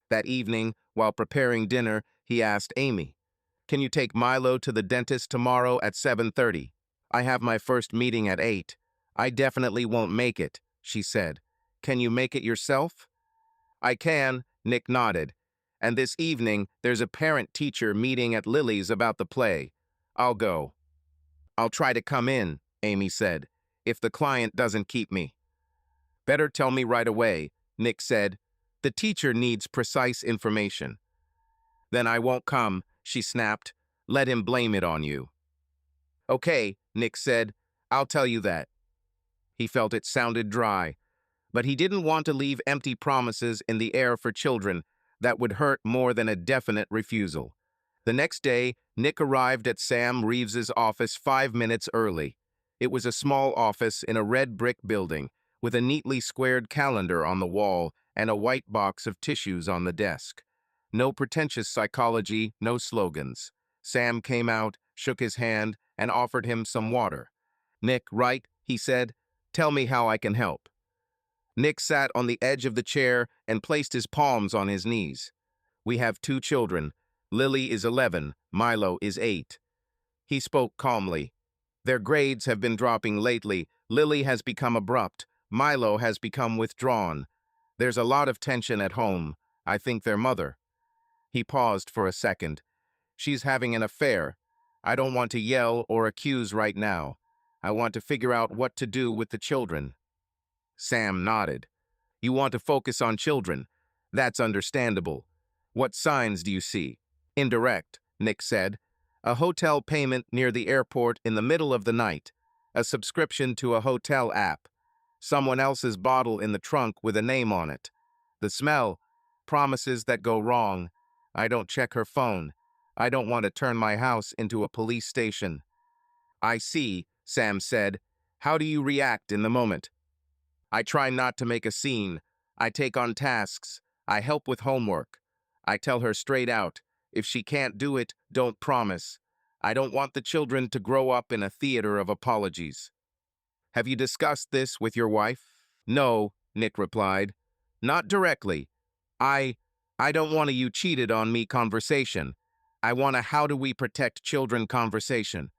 That evening, while preparing dinner, he asked Amy, "Can you take Milo to the dentist tomorrow at 7:30? I have my first meeting at 8. I definitely won't make it," she said. "Can you make it yourself?" "I can," Nick nodded. "And this evening, there's a parent-teacher meeting at Lily's about the play. I'll go." "I'll try to come in," Amy said, "if the client doesn't keep me." "Better tell me right away," Nick said. "The teacher needs precise information." "Then I won't come," she snapped. "Let him blame it on you." "Okay," Nick said. "I'll tell you that." He felt it sounded dry, but he didn't want to leave empty promises in the air for children that would hurt more than a definite refusal. The next day, Nick arrived at Sam Reeves's office 5 minutes early. It was a small office in a red brick building, with a neatly squared calendar on the wall and a white box of tissues on the desk. No pretentious psychology, no slogans. Sam came out, shook his hand, and offered him some water. "Nick, right?" he said. "Tell me how I can help." Nick sat on the edge of the chair and placed his palms on his knees. "We have 2 children. Lily is 11, Milo is 8. He spoke calmly. "Their grades have been dropping lately. Lily has become abrupt. Milo has become withdrawn. There's a lot of tension at home. I think their mother." He paused for a second. "She's having an affair. I don't want to yell or accuse right now. I want to figure out what to do with the children." Sam nodded. "You want to focus on children. That's understandable. What signs do you see?" "Indirect," Nick said. "A hotel payment near the airport in the middle of the night. A subscription to a hotel app. Someone else's bottle in the trunk with a name on it. The smell. Promises that go wrong. I don't check her phone. I don't want to turn my house into a police station." "I see," Sam said. "How do you react in the moment?" "I try not to make a scene. I take on tasks. I help with homework. I tell her straight out, if she can't do it, don't promise. I don't want the children to grow up in a theater of apologies." "Have you discussed this with your wife?" "No," Nick replied. "Not directly. I don't want a you cheated on me conversation. I want a how do we protect children conversation."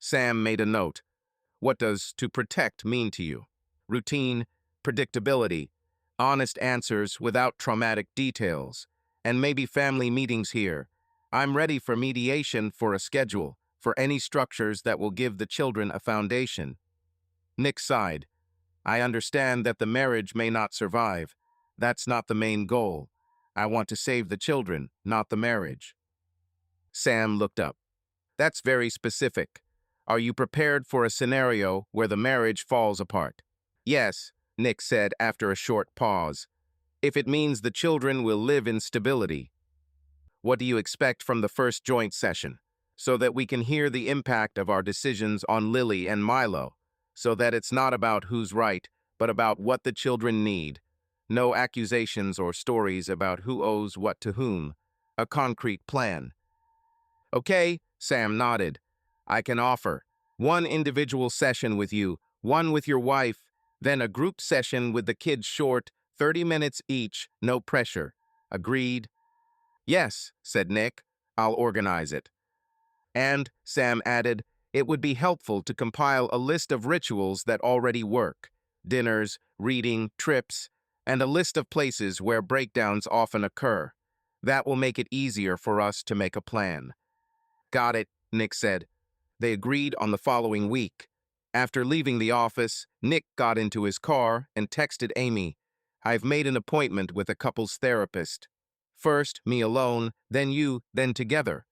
Sam made a note. "What does to protect mean to you?" "Routine, predictability, honest answers without traumatic details, and maybe family meetings here. I'm ready for mediation, for a schedule, for any structures that will give the children a foundation." Nick sighed. "I understand that the marriage may not survive. That's not the main goal. I want to save the children, not the marriage." Sam looked up. "That's very specific. Are you prepared for a scenario where the marriage falls apart?" "Yes," Nick said after a short pause. "If it means the children will live in stability." "What do you expect from the first joint session? So that we can hear the impact of our decisions on Lily and Milo, so that it's not about who's right, but about what the children need. No accusations or stories about who owes what to whom. A concrete plan." "Okay," Sam nodded. "I can offer 1 individual session with you, 1 with your wife, then a group session with the kids short, 30 minutes each, no pressure. Agreed?" "Yes," said Nick. "I'll organize it." And, Sam added, "it would be helpful to compile a list of rituals that already work. Dinners, reading, trips, and a list of places where breakdowns often occur. That will make it easier for us to make a plan." "Got it," Nick said. They agreed on the following week. After leaving the office, Nick got into his car and texted Amy, "I've made an appointment with a couples therapist. First, me alone, then you, then together.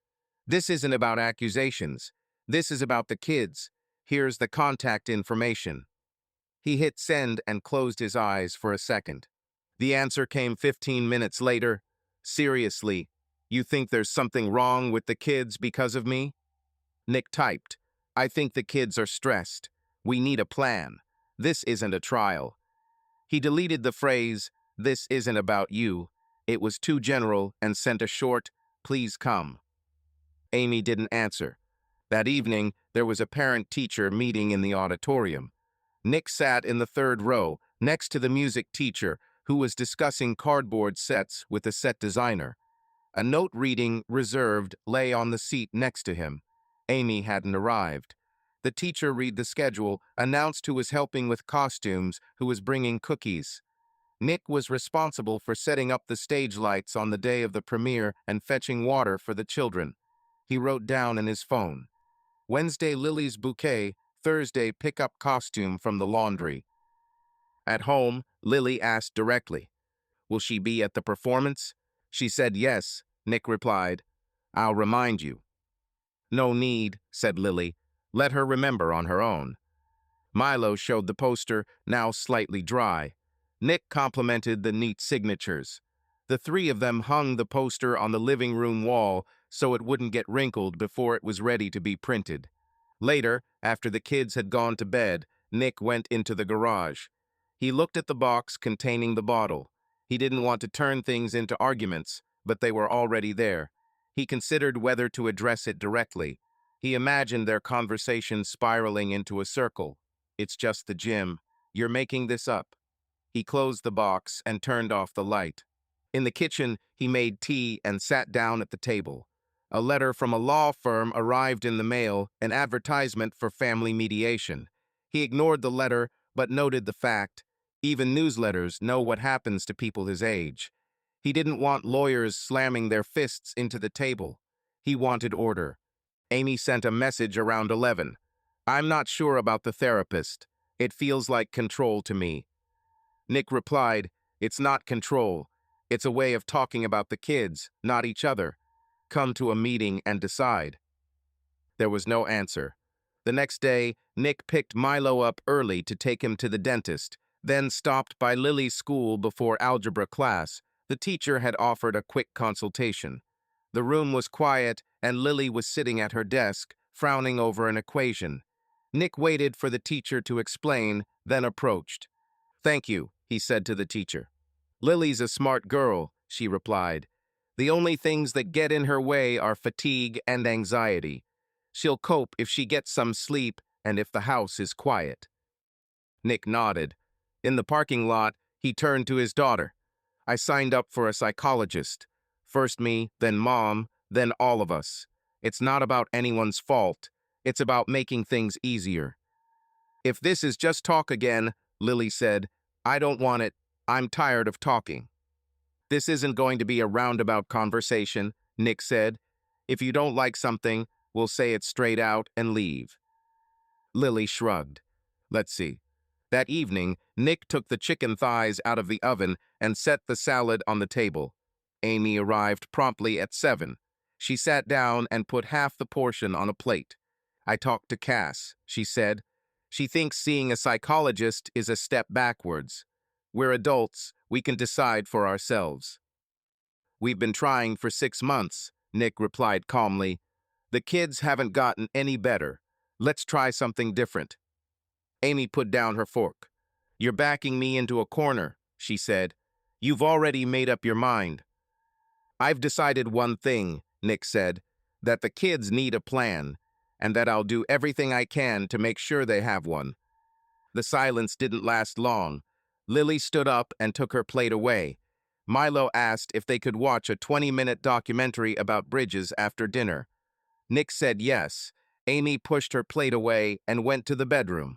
This isn't about accusations. This is about the kids. Here's the contact information. He hit send and closed his eyes for a second. The answer came 15 minutes later. Seriously, you think there's something wrong with the kids because of me? Nick typed, I think the kids are stressed. We need a plan. This isn't a trial. He deleted the phrase, this isn't about you. It was too general and sent a short, please come. Amy didn't answer. That evening, there was a parent-teacher meeting in the auditorium. Nick sat in the third row, next to the music teacher, who was discussing cardboard sets with the set designer. A note reading reserved lay on the seat next to him. Amy hadn't arrived. The teacher read the schedule, announced who was helping with costumes, who was bringing cookies. Nick was responsible for setting up the stage lights on the day of the premiere and fetching water for the children. He wrote down in his phone, Wednesday Lily's bouquet, Thursday pick-up costume from the laundry. At home, Lily asked directly, will she be at the performance? She said yes, Nick replied. I'll remind you. No need, said Lily. Let her remember on her own. Milo showed the poster, now slightly dry. Nick complimented the neat signatures. The three of them hung the poster on the living room wall so it wouldn't get wrinkled before it was ready to be printed. Later, after the kids had gone to bed, Nick went into the garage. He looked at the box containing the bottle. He didn't want to turn things into arguments, but they were already there. He considered whether to address it directly. He imagined their conversation spiraling into a circle. It's just the gym. You're making this up. He closed the box and turned off the light. In the kitchen, he made tea and sat down at the table. A letter from a law firm arrived in the mail, an advertisement for family mediation. He ignored the letter, but noted the fact, even newsletters know what happens to people his age. He didn't want lawyers slamming their fists into the table. He wanted order. Amy sent a message around 11. I'm not sure about the therapist. It feels like control to me. Nick replied, it's not control. It's a way of talking about the kids, not each other. Come to a meeting and decide. There was no answer. The next day, Nick picked Milo up early to take him to the dentist, then stopped by Lily's school before algebra class. The teacher had offered a quick consultation. The room was quiet, and Lily was sitting at her desk, frowning over an equation. Nick waited for the teacher to explain, then approached. Thank you, he said to the teacher. Lily's a smart girl, she replied. The only things that get in her way are fatigue and anxiety. She'll cope if she gets some sleep and if the house is quiet. Nick nodded. In the parking lot, he turned to his daughter. I signed up for a psychologist. First me, then Mom, then all of us. It's not about anyone's fault. It's about making things easier. If this is just talk again, Lily said, I don't want it. I'm tired of talking. This isn't going to be a roundabout conversation, Nick said. If you don't like something, we'll say it straight out and leave. Lily shrugged. Let's see. That evening, Nick took the chicken thighs out of the oven and set the salad on the table. Amy arrived promptly at 7. She sat down and put half the portion on a plate. I talked to Cass, she said. She thinks seeing a psychologist is a step backwards. We're adults, we can decide for ourselves. We've been trying for 6 months, Nick replied calmly. The kids haven't gotten any better. Let's try something different. Amy put down her fork. You're backing me into a corner, she said. You've already made up your mind. I've decided one thing, Nick said, that the kids need a plan, and that I'll do everything I can to make sure they have one. The silence didn't last long. Lily stood up and took her plate away. Milo asked if they could watch a 20-minute documentary about bridges after dinner. Nick said yes. Amy pushed her plate away and went to the bedroom.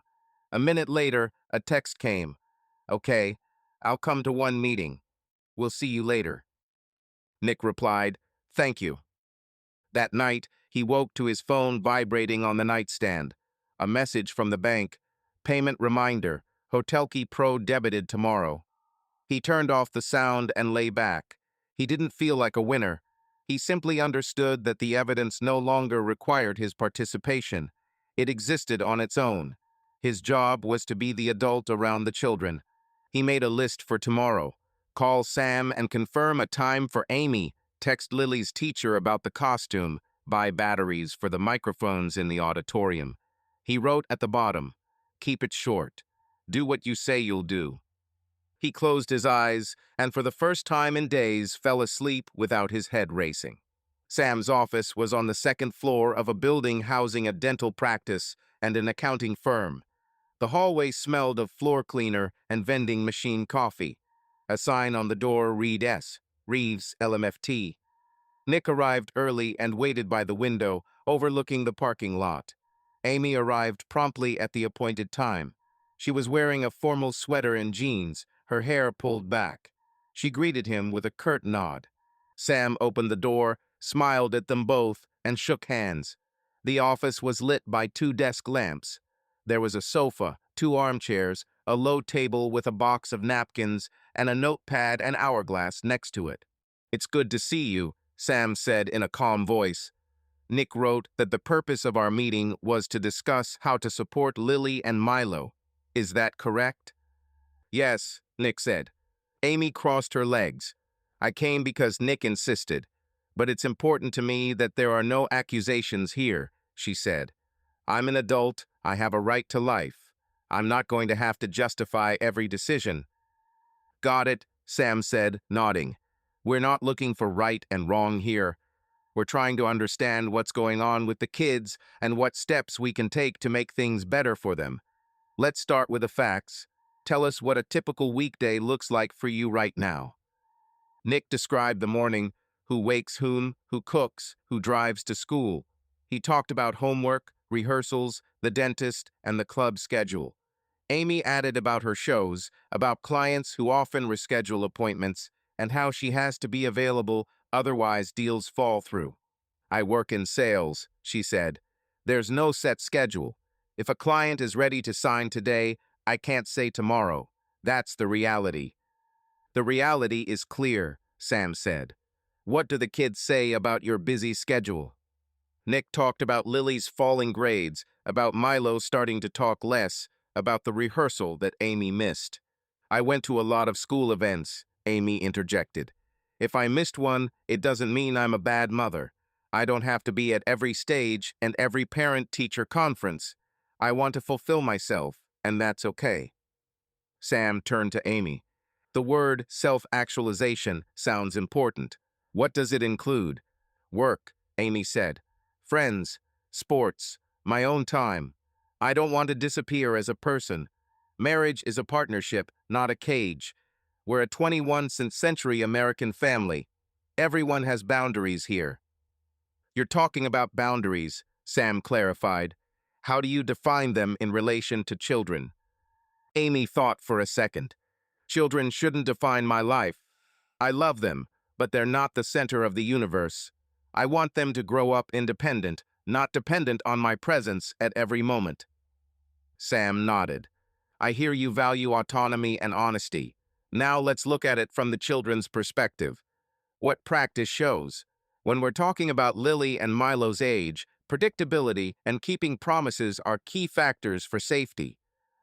A minute later, a text came. Okay, I'll come to one meeting. We'll see you later. Nick replied, thank you. That night, he woke to his phone vibrating on the nightstand. A message from the bank. Payment reminder. Hotel key pro debited tomorrow. He turned off the sound and lay back. He didn't feel like a winner. He simply understood that the evidence no longer required his participation. It existed on its own. His job was to be the adult around the children. He made a list for tomorrow. Call Sam and confirm a time for Amy. Text Lily's teacher about the costume. Buy batteries for the microphones in the auditorium. He wrote at the bottom, keep it short. Do what you say you'll do. He closed his eyes and for the first time in days fell asleep without his head racing. Sam's office was on the second floor of a building housing a dental practice and an accounting firm. The hallway smelled of floor cleaner and vending machine coffee. A sign on the door read S. Reeves, LMFT. Nick arrived early and waited by the window, overlooking the parking lot. Amy arrived promptly at the appointed time. She was wearing a formal sweater and jeans, her hair pulled back. She greeted him with a curt nod. Sam opened the door, smiled at them both, and shook hands. The office was lit by 2 desk lamps. There was a sofa, 2 armchairs, a low table with a box of napkins, and a notepad and hourglass next to it. "It's good to see you," Sam said in a calm voice. Nick wrote that the purpose of our meeting was to discuss how to support Lily and Milo. Is that correct? Yes, Nick said. Amy crossed her legs. I came because Nick insisted. But it's important to me that there are no accusations here, she said. I'm an adult. I have a right to life. I'm not going to have to justify every decision. Got it, Sam said, nodding. We're not looking for right and wrong here. We're trying to understand what's going on with the kids and what steps we can take to make things better for them. Let's start with the facts. Tell us what a typical weekday looks like for you right now. Nick described the morning, who wakes whom, who cooks, who drives to school. He talked about homework, rehearsals, the dentist, and the club schedule. Amy added about her shows, about clients who often reschedule appointments, and how she has to be available, otherwise deals fall through. I work in sales, she said. There's no set schedule. If a client is ready to sign today, I can't say tomorrow. That's the reality. The reality is clear, Sam said. What do the kids say about your busy schedule? Nick talked about Lily's falling grades, about Milo starting to talk less, about the rehearsal that Amy missed. I went to a lot of school events, Amy interjected. If I missed one, it doesn't mean I'm a bad mother. I don't have to be at every stage and every parent-teacher conference. I want to fulfill myself, and that's okay. Sam turned to Amy. The word self-actualization sounds important. What does it include? Work, Amy said. Friends, sports, my own time. I don't want to disappear as a person. Marriage is a partnership, not a cage. We're a 21st century American family. Everyone has boundaries here. You're talking about boundaries, Sam clarified. How do you define them in relation to children? Amy thought for a second. Children shouldn't define my life. I love them, but they're not the center of the universe. I want them to grow up independent, not dependent on my presence at every moment. Sam nodded. I hear you value autonomy and honesty. Now let's look at it from the children's perspective. What practice shows? When we're talking about Lily and Milo's age, predictability and keeping promises are key factors for safety.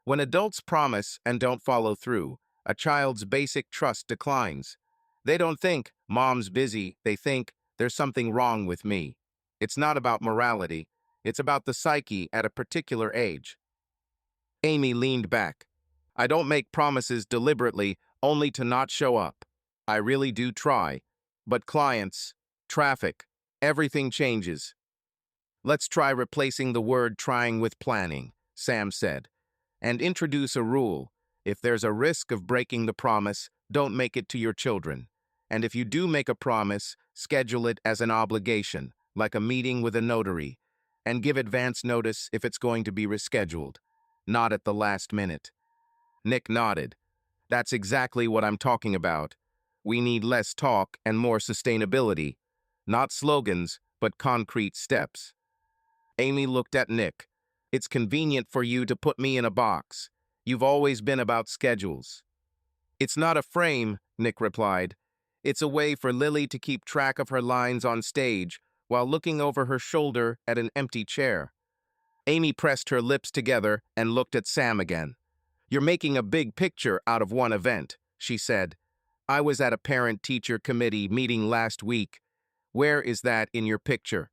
When adults promise and don't follow through, a child's basic trust declines. They don't think, Mom's busy, they think, there's something wrong with me. It's not about morality, it's about the psyche at a particular age. Amy leaned back. I don't make promises deliberately only to not show up. I really do try. But clients, traffic, everything changes. Let's try replacing the word trying with planning, Sam said, and introduce a rule. If there's a risk of breaking the promise, don't make it to your children. And if you do make a promise, schedule it as an obligation, like a meeting with a notary, and give advance notice if it's going to be rescheduled, not at the last minute. Nick nodded. That's exactly what I'm talking about. We need less talk and more sustainability. Not slogans, but concrete steps. Amy looked at Nick. It's convenient for you to put me in a box. You've always been about schedules. It's not a frame, Nick replied. It's a way for Lily to keep track of her lines on stage while looking over her shoulder at an empty chair. Amy pressed her lips together and looked at Sam again. "You're making a big picture out of one event," she said. "I was at a parent-teacher committee meeting last week. Where is that in your picture?"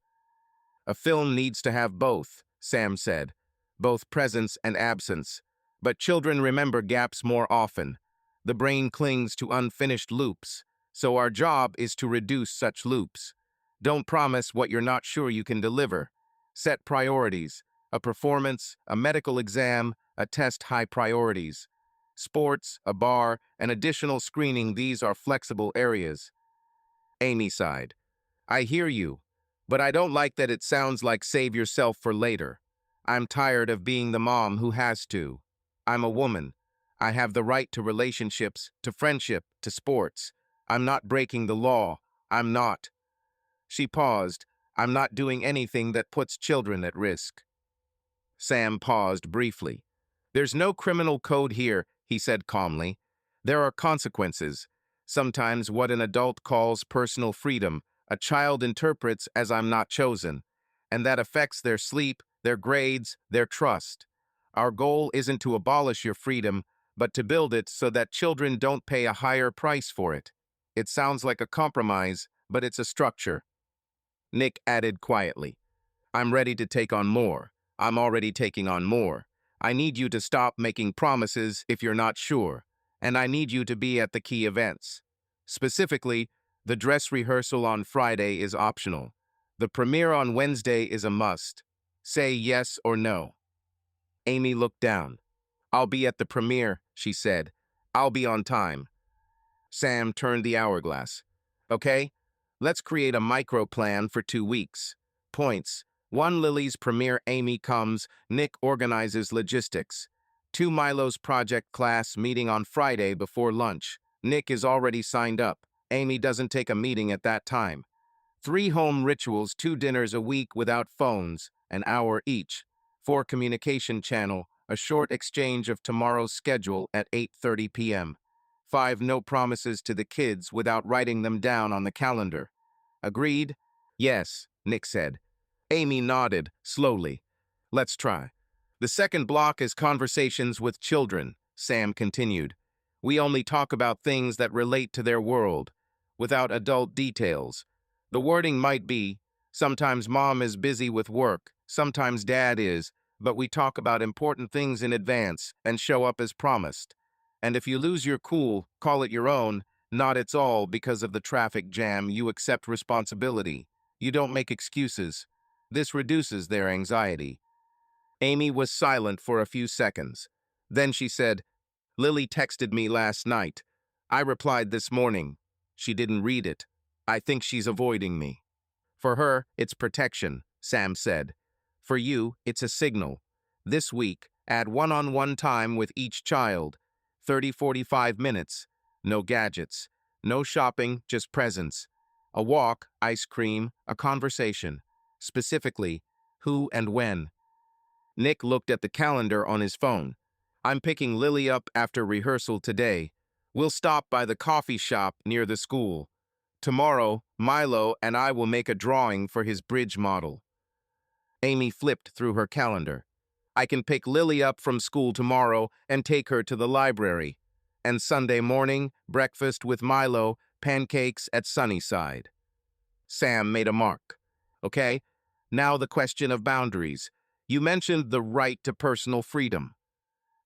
"A film needs to have both," Sam said. "Both presence and absence. But children remember gaps more often. The brain clings to unfinished loops, so our job is to reduce such loops. Don't promise what you're not sure you can deliver. Set priorities. A performance, a medical exam, a test high priorities. Sports, a bar, an additional screening, these are flexible areas." Amy sighed. "I hear you, but I don't like that it sounds like save yourself for later. I'm tired of being the mom who has to. I'm a woman. I have the right to relationships, to friendship, to sports. I'm not breaking the law. I'm not." She paused. "I'm not doing anything that puts children at risk." Sam paused briefly. "There's no criminal code here," he said calmly. "There are consequences. Sometimes what an adult calls personal freedom, a child interprets as I'm not chosen, and that affects their sleep, their grades, their trust. Our goal isn't to abolish your freedom, but to build it so that children don't pay a higher price for it. It sounds like a compromise, but it's a structure." Nick added quietly, "I'm ready to take on more. I'm already taking on more. I need you to stop making promises if you're not sure, and I need you to be at the key events. Specifically, the dress rehearsal on Friday is optional. The premiere on Wednesday is a must. Say yes or no." Amy looked down. "I'll be at the premiere," she said. "I'll be on time." Sam turned the hourglass. "Okay, let's create a micro plan for 2 weeks. Points: 1 Lily's premiere, Amy comes, Nick organizes logistics. 2 Milo's project class meeting on Friday before lunch. Nick is already signed up. Amy doesn't take a meeting at that time. 3 home rituals, 2 dinners a week without phones, an hour each. 4 communication channel, a short exchange of tomorrow's schedule at 8:30 p.m. 5 no promises to the kids without writing them down on the calendar. Agreed?" "Yes," Nick said. Amy nodded, slowly. "Let's try." "The second block is conversations with children," Sam continued. "We only talk about things that relate to their world, without adult details. The wording might be, sometimes mom is busy with work, sometimes dad is, but we talk about important things in advance and show up as promised. And if you lose your cool, call it your own, not its all because of the traffic jam, you accept responsibility. You don't make excuses. This reduces their anxiety." Amy was silent for a few seconds. Then she said, "Lily texted me last night. I replied this morning. She didn't read it. I think she's avoiding me." "For her, it's protection," Sam said. "For you, it's a signal. This week, add one-on-one time with each child. 30-45 minutes. No gadgets. No shopping, just presence. A walk, ice cream, a conversation. Specifically, who and when." Nick looked at the calendar on his phone. "I'm picking Lily up after rehearsal today. We'll stop by the coffee shop near the school. Tomorrow, Milo and I will make a drawing for his bridge model." Amy flipped through her calendar. "I can pick Lily up from school tomorrow and take her to the library. And Sunday morning, breakfast with Milo, pancakes at Sunnyside." Sam made a mark. "Okay, now the question of boundaries. You mentioned the right to personal freedom.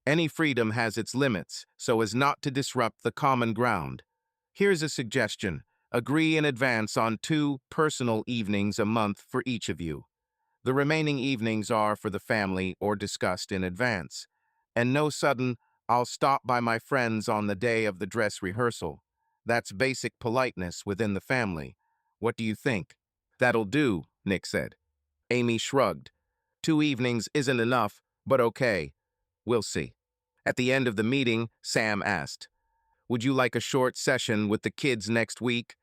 Any freedom has its limits, so as not to disrupt the common ground. Here's a suggestion. Agree in advance on 2 personal evenings a month for each of you. The remaining evenings are for the family or discussed in advance. And no sudden, 'I'll stop by my friends on the day of the dress rehearsal.' That's basic politeness within the family. What do you think?" "That'll do," Nick said. Amy shrugged. 2 evenings isn't enough, but okay. We'll see." At the end of the meeting, Sam asked, "Would you like a short session with the kids next week?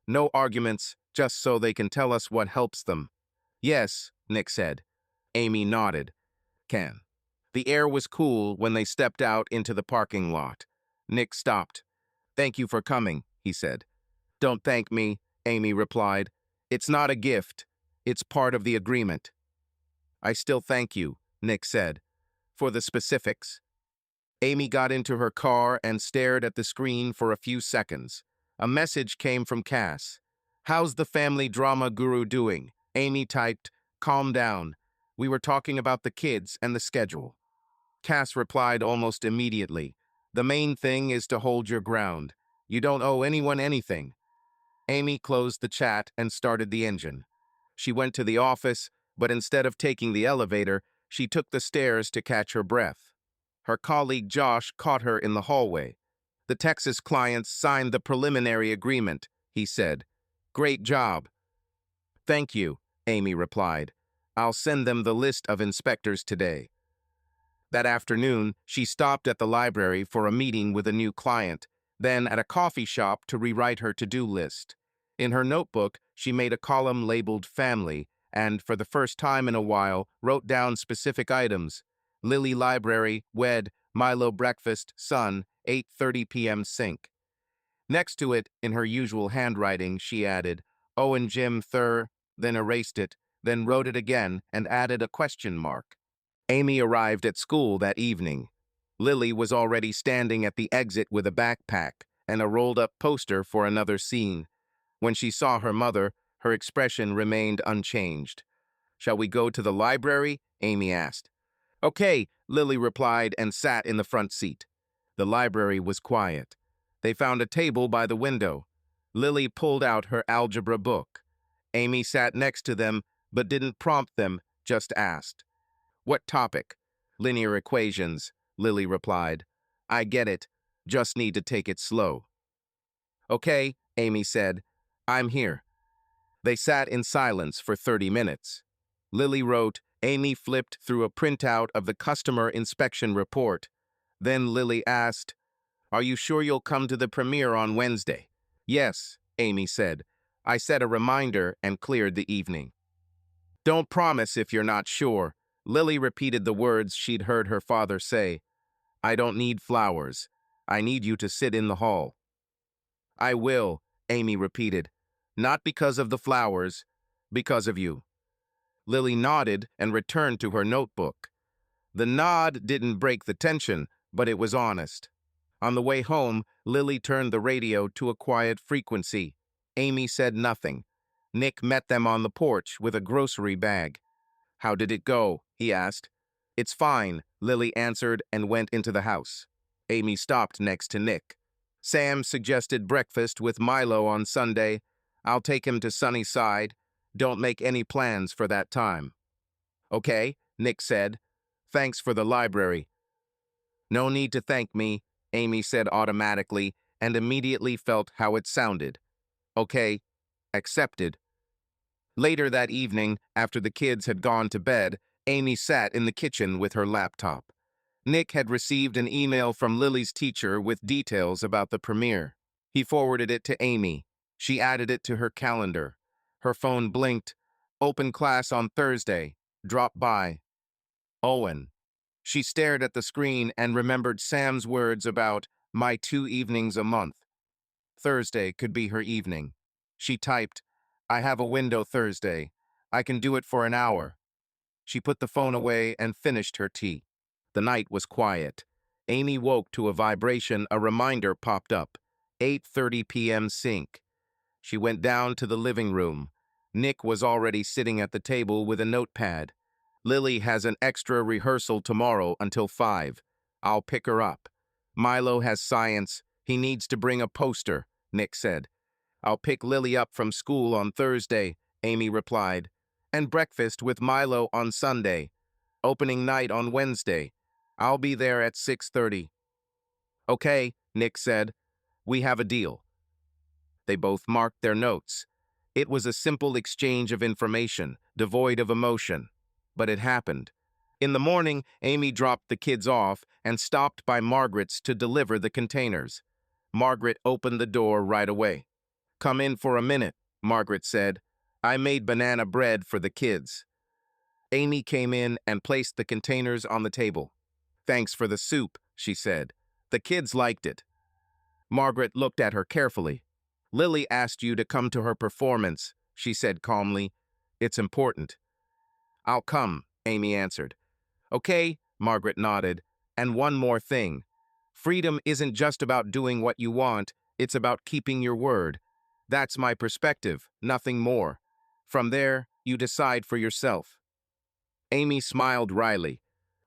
No arguments, just so they can tell us what helps them." "Yes," Nick said. Amy nodded. "Can." The air was cool when they stepped out into the parking lot. Nick stopped. "Thank you for coming," he said. Don't thank me, Amy replied. It's not a gift. It's part of the agreement. I still thank you, Nick said. For the specifics. Amy got into her car and stared at the screen for a few seconds. A message came from Cass. How's the family drama guru doing? Amy typed, calm down. We were talking about the kids and the schedule. Cass replied almost immediately. The main thing is to hold your ground. You don't owe anyone anything. Amy closed the chat and started the engine. She went to the office, but instead of taking the elevator, she took the stairs to catch her breath. Her colleague Josh caught her in the hallway. The Texas clients signed the preliminary agreement, he said. Great job. Thank you, Amy replied. I'll send them the list of inspectors today. That afternoon, she stopped at the library for a meeting with a new client, then at a coffee shop to rewrite her to-do list. In her notebook, she made a column labeled Family and, for the first time in a while, wrote down specific items. Lily Library, Wed, Milo Breakfast, Son, 8:30 p.m. Sink. Next to it, in her usual handwriting, she added, Owen Jim Thur, then erased it, then wrote it again and added a question mark. Amy arrived at school that evening. Lily was already standing at the exit with a backpack and a rolled-up poster for another scene. When she saw her mother, her expression remained unchanged. Shall we go to the library? Amy asked. Okay, Lily replied and sat in the front seat. The library was quiet. They found a table by the window. Lily pulled out her algebra book. Amy sat next to them, but didn't prompt them, just asked. What topic? Linear equations, Lily replied. I get it. Just need to take it slow. Okay, Amy said. I'm here. They sat in silence for 30 minutes. Lily wrote, Amy flipped through a printout of the customer inspection report. Then Lily asked, Are you sure you'll come to the premiere on Wednesday? Yes, Amy said. I set a reminder and cleared the evening. Don't promise if you're not sure. Lily repeated the words she'd heard her father say. I don't need flowers. I need you to sit in the hall. I will, Amy repeated. Not because of the flowers, because of you. Lily nodded and returned to her notebook. The nod didn't break the tension, but it was honest. On the way home, Lily turned the radio to a quiet frequency. Amy said nothing. Nick met them on the porch with a grocery bag. How did it go? He asked. It's fine, Lily answered and went into the house. Amy stopped next to Nick. Sam suggested breakfast with Milo on Sunday. I'll take him to Sunnyside. Don't make any plans for that time. Okay, Nick said. Thanks for the library. No need to thank me, Amy said automatically, and immediately felt how it sounded. Okay, accepted. Later that evening, after the kids had gone to bed, Amy sat in the kitchen with her laptop. Nick had received an email from Lily's teacher with details about the premiere. He forwarded it to Amy. She added it to her calendar. Her phone blinked. Open class on Thursday. Drop by. Owen. She stared at the screen and remembered Sam's words about my 2 evenings a month. Thursday could be her evening. She typed, I have a window Thursday. I can do it for an hour. She put the phone away and finished her tea. The night was quiet. Amy woke to a vibration. A reminder popped up. 8:30 p.m. Sync. She went down to the living room. Nick was already sitting at the table with a notepad. Lily has an extra rehearsal tomorrow until 5. I'll pick her up. Milo has science. He needs to bring a poster, Nick said. I'll pick Lily up from school on Thursday, Amy replied. And breakfast with Milo on Sunday. Opening night on Wednesday. I'll be there at 6:30. Okay, Nick said. We have a deal. They both marked their notes. It was a simple exchange of information, devoid of emotion. But it happened. In the morning, Amy dropped the kids off and stopped by Margaret's to deliver the containers. Margaret opened the door right away. Come in for a minute, Margaret said. I made banana bread for the kids. Amy came in and placed the containers on the table. Thanks for the soup, she said. The kids liked it. Margaret looked at her carefully. Lily asked you to come to her performance, she said calmly. It's important. I'll come, Amy answered. Okay, Margaret nodded. And one more thing. Freedom isn't just about doing what you want, it's about keeping your word. That's my perspective, nothing more. From there, you decide for yourself. Amy smiled wryly.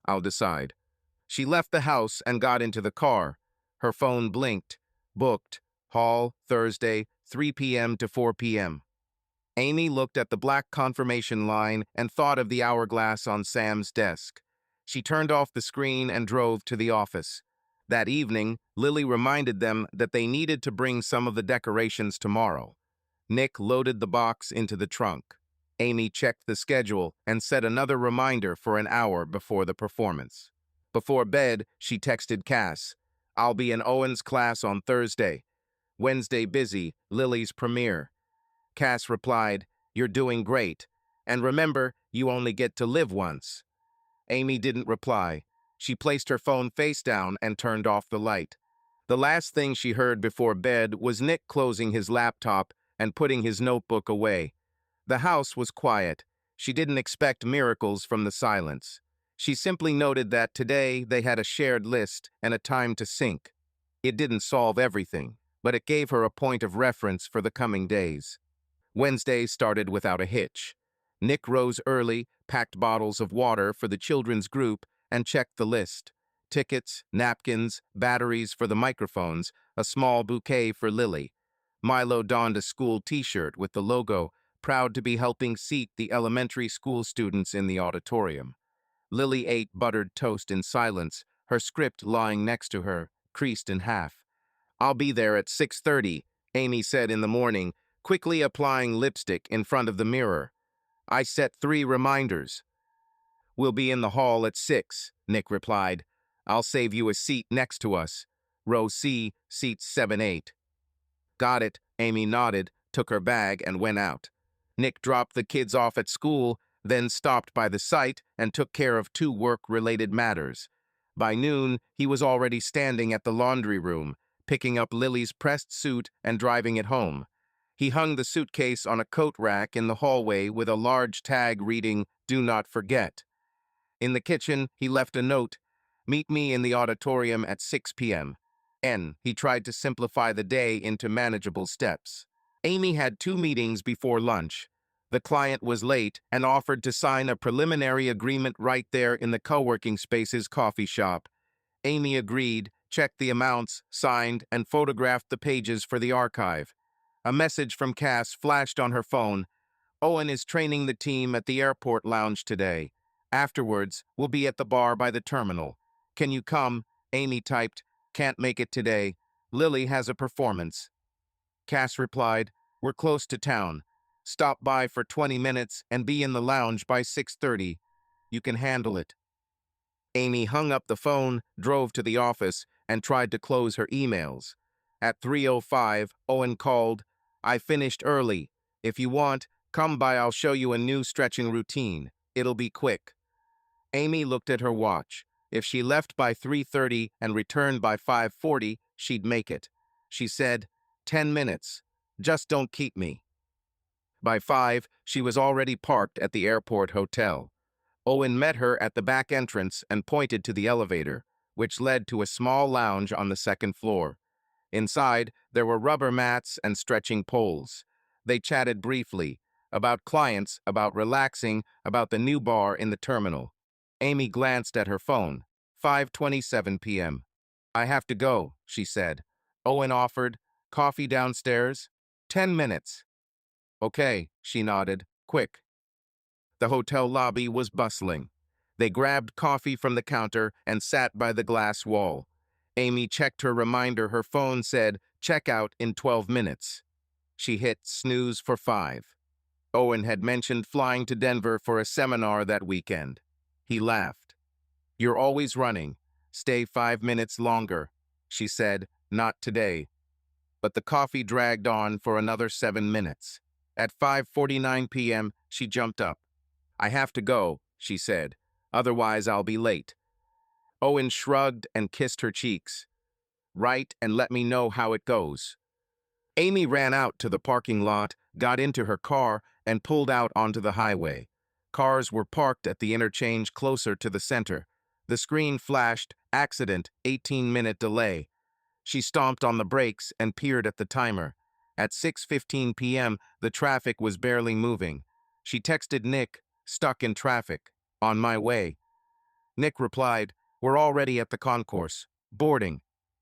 I'll decide. She left the house and got into the car. Her phone blinked. Booked. Hall, Thursday, 3 p.m. to 4 p.m. Amy looked at the black confirmation line and thought of the hourglass on Sam's desk. She turned off the screen and drove to the office. That evening, Lily reminded them that they needed to bring some of the decorations tomorrow. Nick loaded the box into the trunk. Amy checked the schedule and set another reminder for an hour before the performance. Before bed, she texted Cass, I'll be in Owen's class on Thursday. Wednesday busy, Lily's premiere. Cass replied, You're doing great. And remember, you only get to live once. Amy didn't reply. She placed her phone face down and turned off the light. The last thing she heard before bed was Nick closing his laptop and putting his notebook away. The house was quiet. She didn't expect miracles from the silence. She simply noted that today they had a shared list and a time to sync. It didn't solve everything, but it gave her a point of reference for the coming days. Wednesday started without a hitch. Nick rose early, packed bottles of water for the children's group, and checked the list. Tickets, napkins, batteries for the microphones, a small bouquet for Lily. Milo donned a school t-shirt with the logo, proud to be helping seat the elementary school students in the auditorium. Lily ate buttered toast in silence, her script lying next to her, creased in half. I'll be there at 6:30, Amy said in the morning, quickly applying lipstick in front of the mirror. I set 3 reminders. We'll be in the hall at 6, Nick replied. I'll save you a seat next to us. Row C, seats 7-8. Got it, Amy nodded, took her bag and went out. Nick dropped the kids off at school, then stopped by the site and took care of 2 work-related matters. By noon, he was already standing at the laundry room, picking up Lily's pressed suit and driving it home. He hung the suitcase on a coat rack in the hallway with a large tag reading, Do Not Forget. In the kitchen, he left a note, Meet me in the auditorium at 6 p.m. He tried to simplify the day into manageable steps. Amy had 2 meetings before lunch. The client was late and offered to sign a preliminary agreement right there in the co-working space's coffee shop. Amy agreed, checked the amounts, signed, and photographed the pages for the archive. A message from Cass flashed on her phone. Owen is training the team at the airport lounge today. Afterwards, we'll be at the bar by the terminal. Can you come? Amy typed, Can't make it today. Lily has a performance. Cass replied, We're close to town. Stop by for 20 minutes and be in the lounge by 6:30. You can handle it. Amy hung up the phone, drove to the office, and tried to close her emails. At 3:05, Owen called, I finished early. If you want, come by, I'll show you a new stretching routine. It'll be quick. Amy looked at her watch. If she left by 3:30 and returned by 5:40, she'd make it. She said, 10 minutes. Just don't keep me. By 5, she was already parked at the airport hotel. Owen met her at the back entrance and pointed to the elevator, which led to a small lounge on the 2nd floor. Inside, there were rubber mats and stretching poles. They chatted briefly, about clients, about relaxing, about the new bar in the terminal. Amy glanced at her phone. 5:27 p.m. I have to go, she said. Owen offered, Coffee downstairs? 10 minutes. Okay, she nodded. Quick. The hotel lobby was bustling. They grabbed coffee from the counter and sat by the glass wall. Amy checked her reminder. Her phone said, check out in 12 minutes. She hit snooze for 5. Owen had mentioned flying to Denver for a seminar that weekend. He laughed. You're always running. Stay 5 minutes longer, she said, not today. But the coffee dragged on for another 7 minutes. At 5:49 p.m., she jumped up. I have to go, she said. Otherwise, I'll be late. Owen shrugged and kissed her cheeks. Write and let me know how it goes. Amy ran out to the parking lot, got into her car, and pulled out onto the highway. Cars were parked at the interchange closer to the center. The screen flashed, "Accident, 18-minute delay." She stomped on the brakes and peered at the timer. At 6:15 p.m., the traffic was barely moving. She texted Nick, "Stuck in traffic. On my way." Nick replied, "We're already at the concourse. Boarding.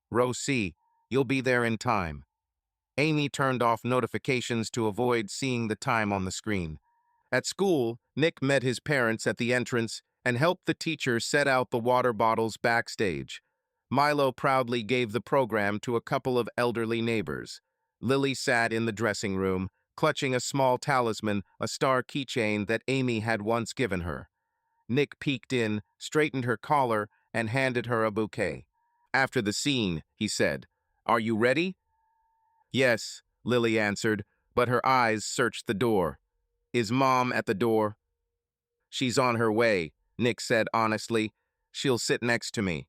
Row C. You'll be there in time." Amy turned off notifications to avoid seeing the time on the screen. At school, Nick met his parents at the entrance and helped the teacher set out the water bottles backstage. Milo proudly gave the program to a couple of elderly neighbors. Lily sat in the dressing room, clutching a small talisman, a star keychain that Amy had once given her. Nick peeked in, straightened her collar, and handed her a bouquet. After the scene, he said, "Are you ready?" "Yes," Lily answered, but her eyes searched the door. "Is Mom at the door?" "She's on her way," Nick said honestly. "She'll sit next to me."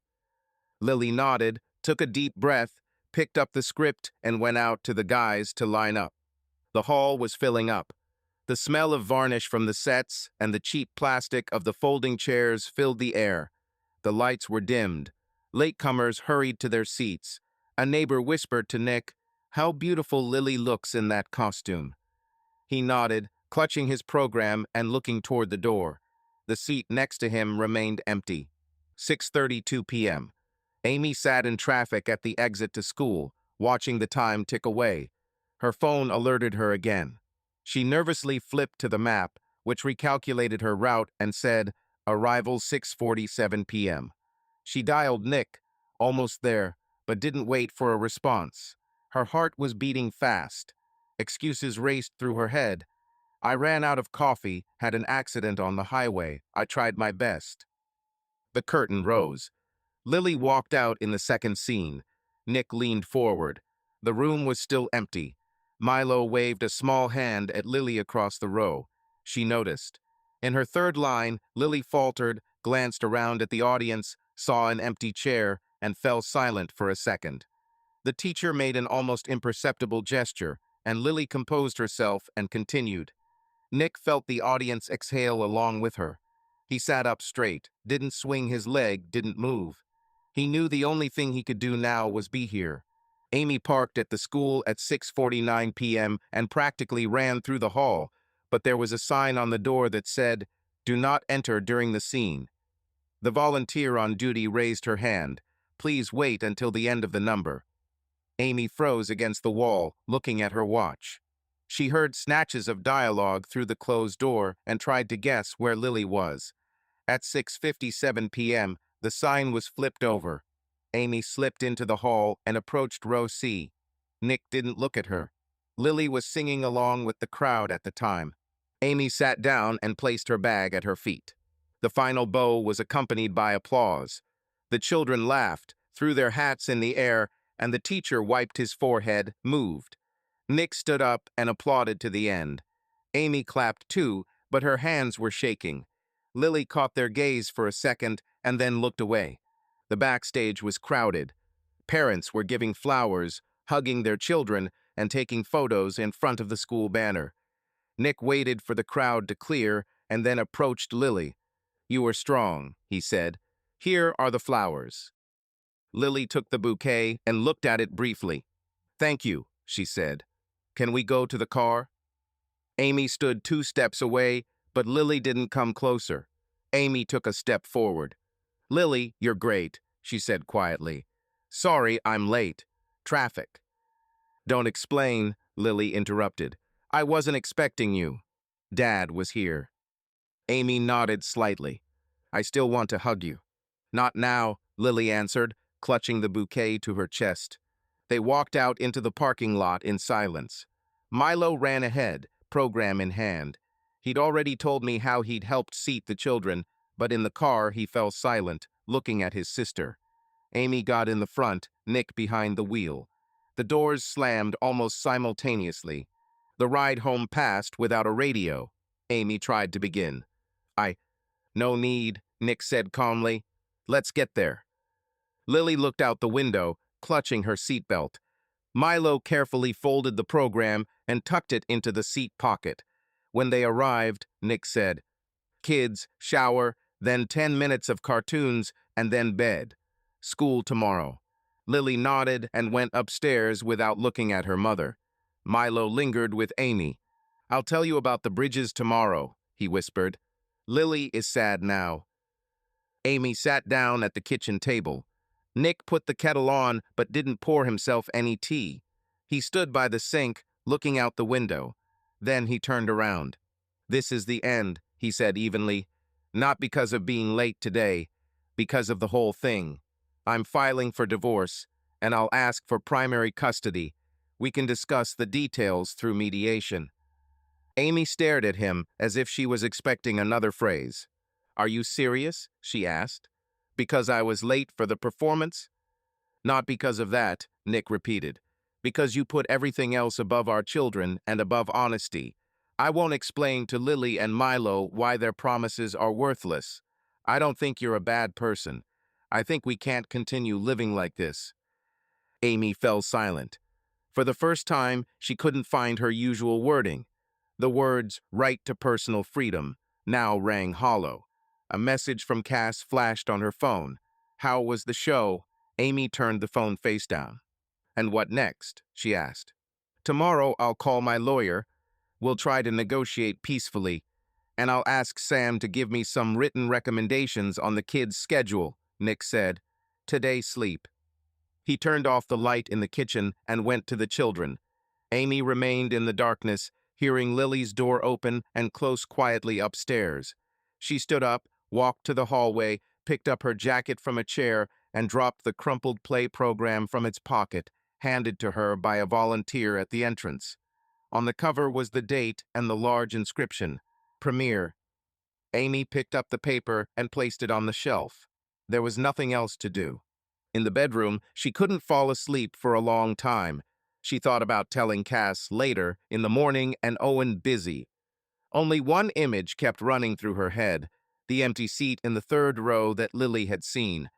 Lily nodded, took a deep breath, picked up the script, and went out to the guys to line up. The hall was filling up. The smell of varnish from the sets and the cheap plastic of the folding chairs filled the air. The lights were dimmed. Latecomers hurried to their seats. A neighbor whispered to Nick, "How beautiful Lily looks in that costume." He nodded, clutching his program and looking toward the door. The seat next to him remained empty. 6:32 p.m. Amy sat in traffic at the exit to school, watching the time tick away. Her phone alerted her again. She nervously flipped to the map, which recalculated her route and said, "Arrival 6:47 p.m." She dialed Nick, almost there, but didn't wait for a response. Her heart was beating fast. Excuses raced through her head. "I ran out of coffee, had an accident on the highway. I tried my best." The curtain rose. Lily walked out in the second scene. Nick leaned forward. The room was still empty. Milo waved a small hand at Lily across the row. She noticed. In her third line, Lily faltered, glanced around at the audience, saw an empty chair, and fell silent for a second. The teacher made an almost imperceptible gesture, and Lily composed herself and continued. Nick felt the audience exhale along with her. He sat up straight, didn't swing his leg, didn't move. He knew the only thing he could do now was be here. Amy parked at the school at 6:49 p.m. and practically ran through the hall, but there was a sign on the door that said, "Do not enter during the scene." The volunteer on duty raised her hand. "Please wait until the end of the number." Amy froze against the wall, looking at her watch. She heard snatches of dialogue through the closed door and tried to guess where Lily was. At 6:57 p.m., the sign was flipped over. Amy slipped into the hall and approached row C. Nick didn't look at her. Lily was singing along with the crowd at the time. Amy sat down and placed her bag at her feet. The final bow was accompanied by applause. The children laughed, threw their hats in the air, and the teacher wiped his forehead, moved. Nick stood up and applauded to the end. Amy clapped too, but her hands were shaking. Lily caught their gaze for a second and then looked away. The backstage was crowded. Parents were giving flowers, hugging their children, and taking photos in front of the school banner. Nick waited for the crowd to clear and then approached Lily. "You were strong," he said. "Here are the flowers." Lily took the bouquet and looked at it briefly. "Thank you," she said. "Can we go to the car?" Amy stood 2 steps away, but Lily didn't come closer. Amy took a step forward. "Lily, you're great," she said quietly. "Sorry, I'm late. Traffic." "Don't explain," Lily interrupted. "I wasn't expecting you. Dad was here." Amy nodded slightly. "I still want to hug you." "Not now," Lily answered, clutching the bouquet to her chest. They walked out into the parking lot in silence. Milo ran ahead, program in hand. He'd already told me how he'd helped seat the children, but in the car he fell silent, looking at his sister. Amy got in the front, Nick behind the wheel. The doors slammed almost simultaneously. The ride home passed without a radio. Amy tried to begin. "No need," Nick said calmly. "Let's get there." Lily looked out the window, clutching her seatbelt. Milo carefully folded the program and tucked it into the seat pocket. When they arrived, Nick said, "Kids, shower, then 10 minutes of cartoons, and then bed. School tomorrow." Lily nodded and went upstairs without looking at her mother. Milo lingered with Amy. "I'll tell you about the bridges tomorrow," he whispered. "Lily is sad now." Amy sat down at the kitchen table. Nick put the kettle on but didn't pour himself any tea. He stood by the sink, looking out the window. Then he turned around. "This is the end," he said evenly. "Not because of being late today, because of the whole thing. I'm filing for divorce, and I'll ask for primary custody. We can discuss the details through mediation." Amy stared at him as if she was expecting another phrase. "Are you serious?" she asked. "Because I was late for the performance?" "Not because of that," Nick repeated. "Because you put everything else above our children and above honesty. I won't explain to Lily and Milo why their promises are worthless. I don't think you're a bad person. I think we can't continue living like this." Amy fell silent. For the first time, she couldn't find her usual wording. The words "right to personal freedom" now rang hollow. A message from Cass flashed on her phone. "How was the show?" Amy turned the phone face down. "And what next?" she asked. "Tomorrow I'll call my lawyer. We'll try to negotiate peacefully. And I'll ask Sam to give me some written recommendations on the kids' schedule," Nick said. "Today sleep." He turned off the light in the kitchen and went to the children. Amy remained in the darkness, hearing Lily's door open and close quietly upstairs. She stood up, walked to the hallway, picked up her jacket from a chair, and dropped the crumpled play program from its pocket, handed to her by a volunteer at the entrance. On the cover was the date and the large inscription, "Premiere." Amy picked up the paper and placed it on the shelf. There was nothing else to do. In the bedroom, she couldn't fall asleep for a long time. She thought about telling Cass later, in the morning, and Owen busy. Only one image kept running through her head, the empty seat in the third row that Lily had seen.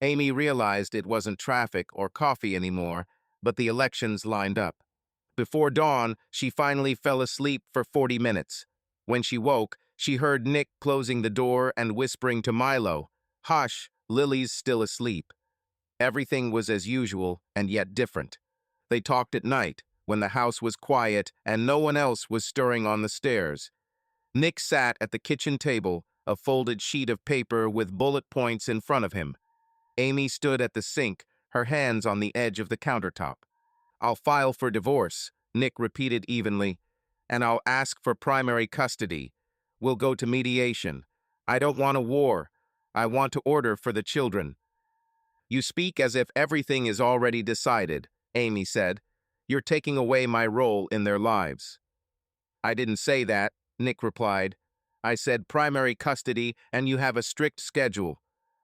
Amy realized it wasn't traffic or coffee anymore, but the elections lined up. Before dawn, she finally fell asleep for 40 minutes. When she woke, she heard Nick closing the door and whispering to Milo, "Hush, Lily's still asleep." Everything was as usual and yet different. They talked at night, when the house was quiet and no one else was stirring on the stairs. Nick sat at the kitchen table, a folded sheet of paper with bullet points in front of him. Amy stood at the sink, her hands on the edge of the countertop. "I'll file for divorce," Nick repeated evenly, "and I'll ask for primary custody. We'll go to mediation. I don't want a war. I want to order for the children." "You speak as if everything is already decided," Amy said. "You're taking away my role in their lives." "I didn't say that," Nick replied. "I said primary custody and you have a strict schedule,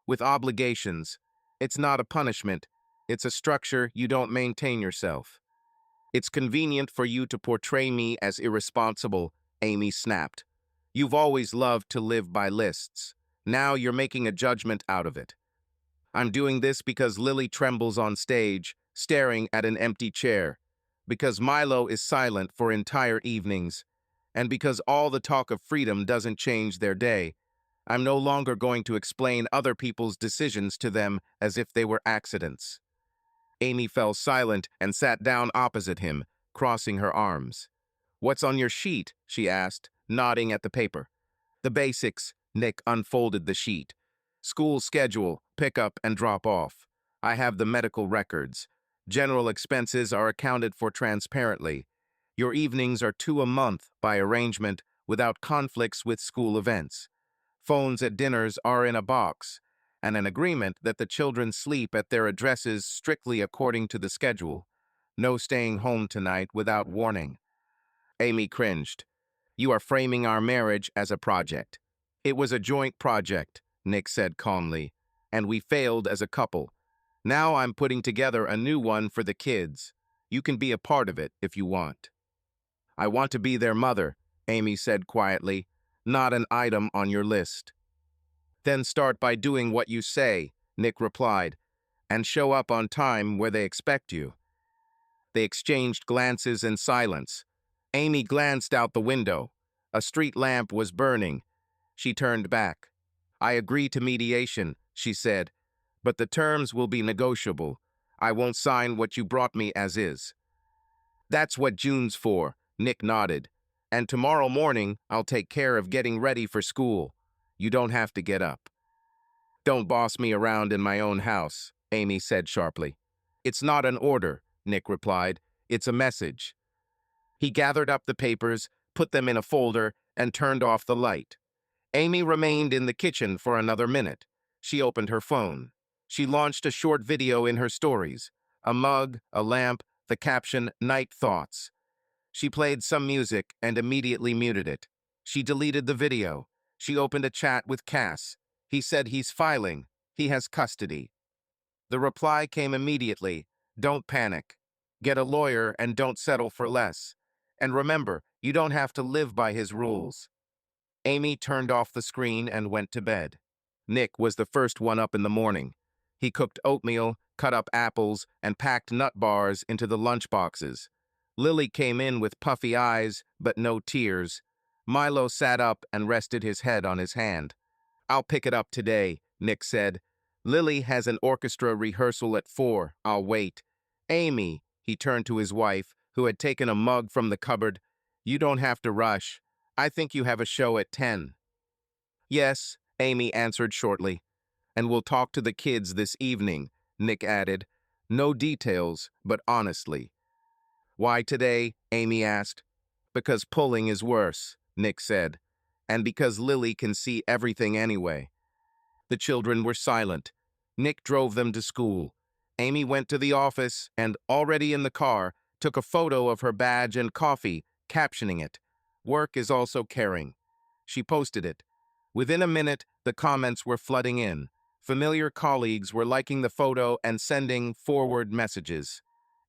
with obligations. It's not a punishment. It's a structure you don't maintain yourself." "It's convenient for you to portray me as irresponsible," Amy snapped. "You've always loved to live by lists. Now you're making a judgment out of it." "I'm doing this because Lily trembles on stage, staring at an empty chair, because Milo is silent for entire evenings, and because all the talk of freedom doesn't change their day. I'm no longer going to explain other people's decisions to them as if they were accidents." Amy fell silent and sat down opposite him, crossing her arms. "What's on your sheet?" she asked, nodding at the paper. "The basics." Nick unfolded the sheet. "School schedule, pick up and drop off. I have the medical records. General expenses are accounted for transparently. Your evenings are 2 a month by arrangement without conflicts with school events. Phones at dinners are in a box, and an agreement that the children sleep at their addresses strictly according to the schedule. No staying home tonight without warning." Amy cringed. "You are framing our marriage as a project." "It was a joint project," Nick said calmly, "and we failed as a couple. Now I'm putting together a new one for the kids. You can be a part of it if you want." "I want to be their mother," Amy said quietly, "not an item on your list." "Then start by doing what you say," Nick replied, "and show up on time where they expect you." They exchanged glances in silence. Amy glanced out the window. A street lamp was burning. She turned back. "I agree to mediation," she said, "but the terms will be negotiable. I won't sign what you brought me as is." "That's what June's for," Nick nodded. "And tomorrow morning, I'll take care of getting ready for school. You don't have to get up." "Don't boss me around in my own house," Amy said sharply. "It's not an order," Nick replied. "It's a message." He gathered up the papers, put them in a folder, and turned off the light. Amy remained in the kitchen for another minute. She opened her phone. She launched a short video in her stories. A mug, a lamp, the caption, "Night Thoughts." She played some music and immediately muted it. She deleted the video. She opened a chat with Cass. He said he's filing. He has custody. The reply came immediately. "Don't panic. Get a lawyer and don't settle for less. And remember, you don't have to live by his rules." Amy turned off the screen and went to bed. Nick was the first one up in the morning. He cooked oatmeal, cut up apples, and packed nut bars into the lunch boxes. Lily came in with puffy eyes, but no tears. Milo sat up and rested his head on his hand. "I'll pick it up today," Nick said. "Lily has an orchestra rehearsal at 4. I'll wait." "Amy," he turned to his wife, who had taken a mug from the cupboard, "you don't have to rush. I think you have a show at 10. "Yes," Amy answered shortly. "And we'll talk to the kids this evening," Nick added. "No details, but honestly." "Why today?" Amy asked. "Because pulling is worse," Nick said. "And because Lily can see everything anyway." The children were silent. Nick drove them to school. Amy went to the office and, already in the car, took a photo of her badge and coffee, captioning it, "Work is also caring." She posted it. Within a minute, the comments were flooding in. Familiar colleagues were liking the photo and sending forward messages.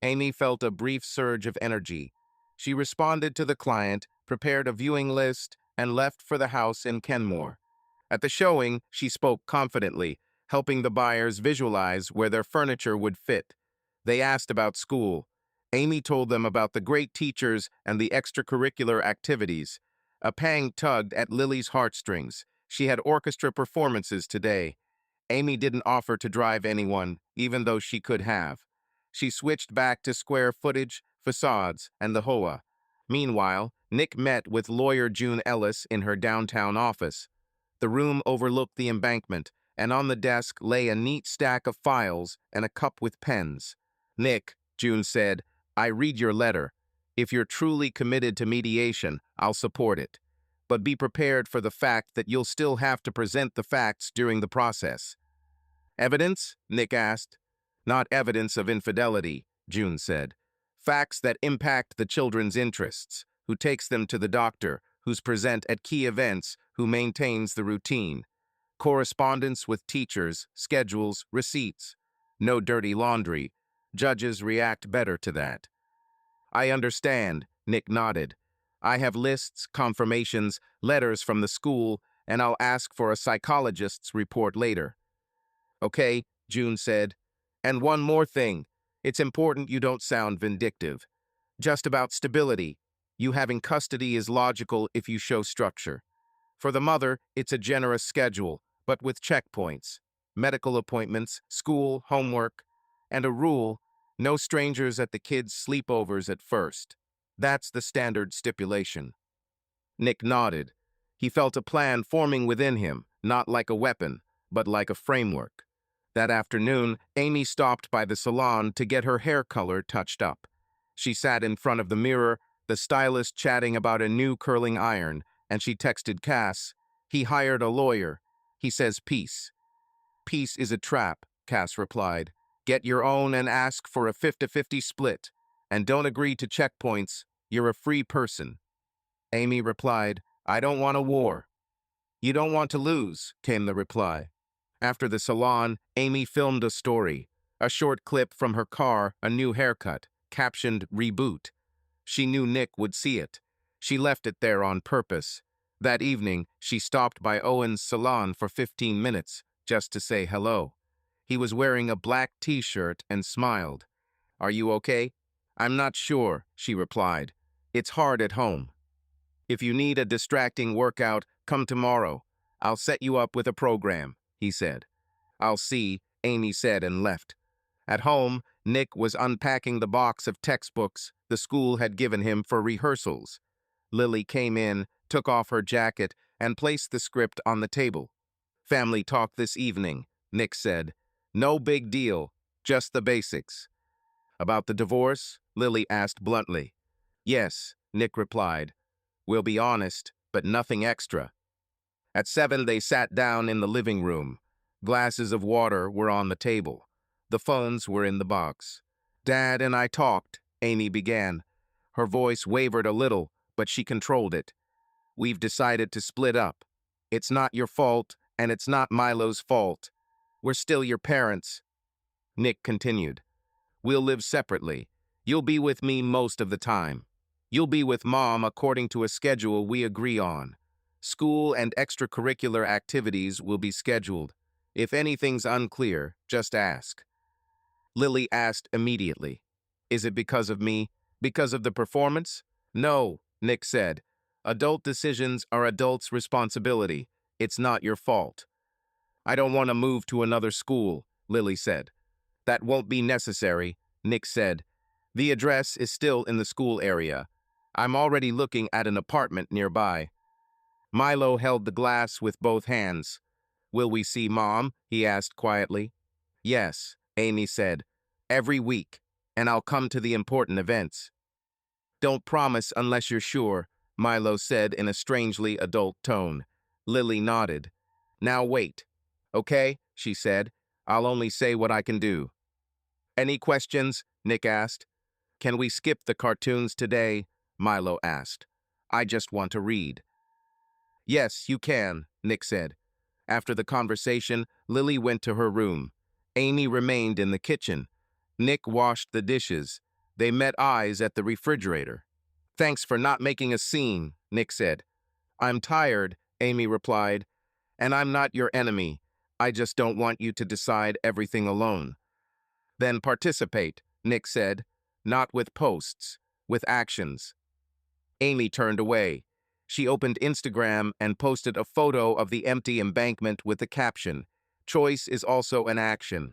Amy felt a brief surge of energy. She responded to the client, prepared a viewing list, and left for the house in Kenmore. At the showing, she spoke confidently, helping the buyers visualize where their furniture would fit. They asked about school. Amy told them about the great teachers and the extracurricular activities. A pang tugged at Lily's heartstrings. She had orchestra performances today. Amy didn't offer to drive anyone, even though she could have. She switched back to square footage, facades, and the hoa. Meanwhile, Nick met with lawyer June Ellis in her downtown office. The room overlooked the embankment, and on the desk lay a neat stack of files and a cup with pens. "Nick," June said, "I read your letter. If you're truly committed to mediation, I'll support it. But be prepared for the fact that you'll still have to present the facts during the process." "Evidence?" Nick asked. "Not evidence of infidelity," June said. "Facts that impact the children's interests, who takes them to the doctor, who's present at key events, who maintains the routine. Correspondence with teachers, schedules, receipts. No dirty laundry. Judges react better to that." "I understand," Nick nodded. "I have lists, confirmations, letters from the school, and I'll ask for a psychologist's report later." "Okay," June said. "And one more thing. It's important you don't sound vindictive. Just about stability. You having custody is logical if you show structure. For the mother, it's a generous schedule, but with checkpoints. Medical appointments, school, homework, and a rule, no strangers at the kids' sleepovers at first. That's the standard stipulation." Nick nodded. He felt a plan forming within him, not like a weapon, but like a framework. That afternoon, Amy stopped by the salon to get her hair color touched up. She sat in front of the mirror, the stylist chatting about a new curling iron, and she texted Cass. "He hired a lawyer. He says peace." "Peace is a trap," Cass replied. "Get your own and ask for a 50-50 split. And don't agree to checkpoints. You're a free person." Amy replied, "I don't want a war." "You don't want to lose," came the reply. After the salon, Amy filmed a story, a short clip from her car, a new haircut, captioned "Reboot." She knew Nick would see it. She left it there on purpose. That evening, she stopped by Owen's salon for 15 minutes, just to say hello. He was wearing a black t-shirt and smiled. "Are you okay?" I'm not sure, she replied. It's hard at home. If you need a distracting workout, come tomorrow. I'll set you up with a program, he said. I'll see, Amy said and left. At home, Nick was unpacking the box of textbooks the school had given him for rehearsals. Lily came in, took off her jacket, and placed the script on the table. Family talk this evening, Nick said. No big deal, just the basics. About the divorce? Lily asked bluntly. Yes, Nick replied. We'll be honest, but nothing extra. At 7, they sat down in the living room. Glasses of water were on the table. The phones were in the box. Dad and I talked, Amy began. Her voice wavered a little, but she controlled it. We've decided to split up. It's not your fault, and it's not Milo's fault. We're still your parents. Nick continued. We'll live separately. You'll be with me most of the time. You'll be with Mom according to a schedule we agree on. School and extracurricular activities will be scheduled. If anything's unclear, just ask. Lily asked immediately. Is it because of me? Because of the performance? No, Nick said. Adult decisions are adults' responsibility. It's not your fault. I don't want to move to another school, Lily said. That won't be necessary, Nick said. The address is still in the school area. I'm already looking at an apartment nearby. Milo held the glass with both hands. Will we see Mom? He asked quietly. Yes, Amy said. Every week, and I'll come to the important events. Don't promise unless you're sure, Milo said in a strangely adult tone. Lily nodded. Now wait. Okay, she said. I'll only say what I can do. Any questions? Nick asked. Can we skip the cartoons today? Milo asked. I just want to read. Yes, you can, Nick said. After the conversation, Lily went to her room. Amy remained in the kitchen. Nick washed the dishes. They met eyes at the refrigerator. Thanks for not making a scene, Nick said. I'm tired, Amy replied. And I'm not your enemy. I just don't want you to decide everything alone. Then participate, Nick said. Not with posts, with actions. Amy turned away. She opened Instagram and posted a photo of the empty embankment with the caption, Choice is also an action.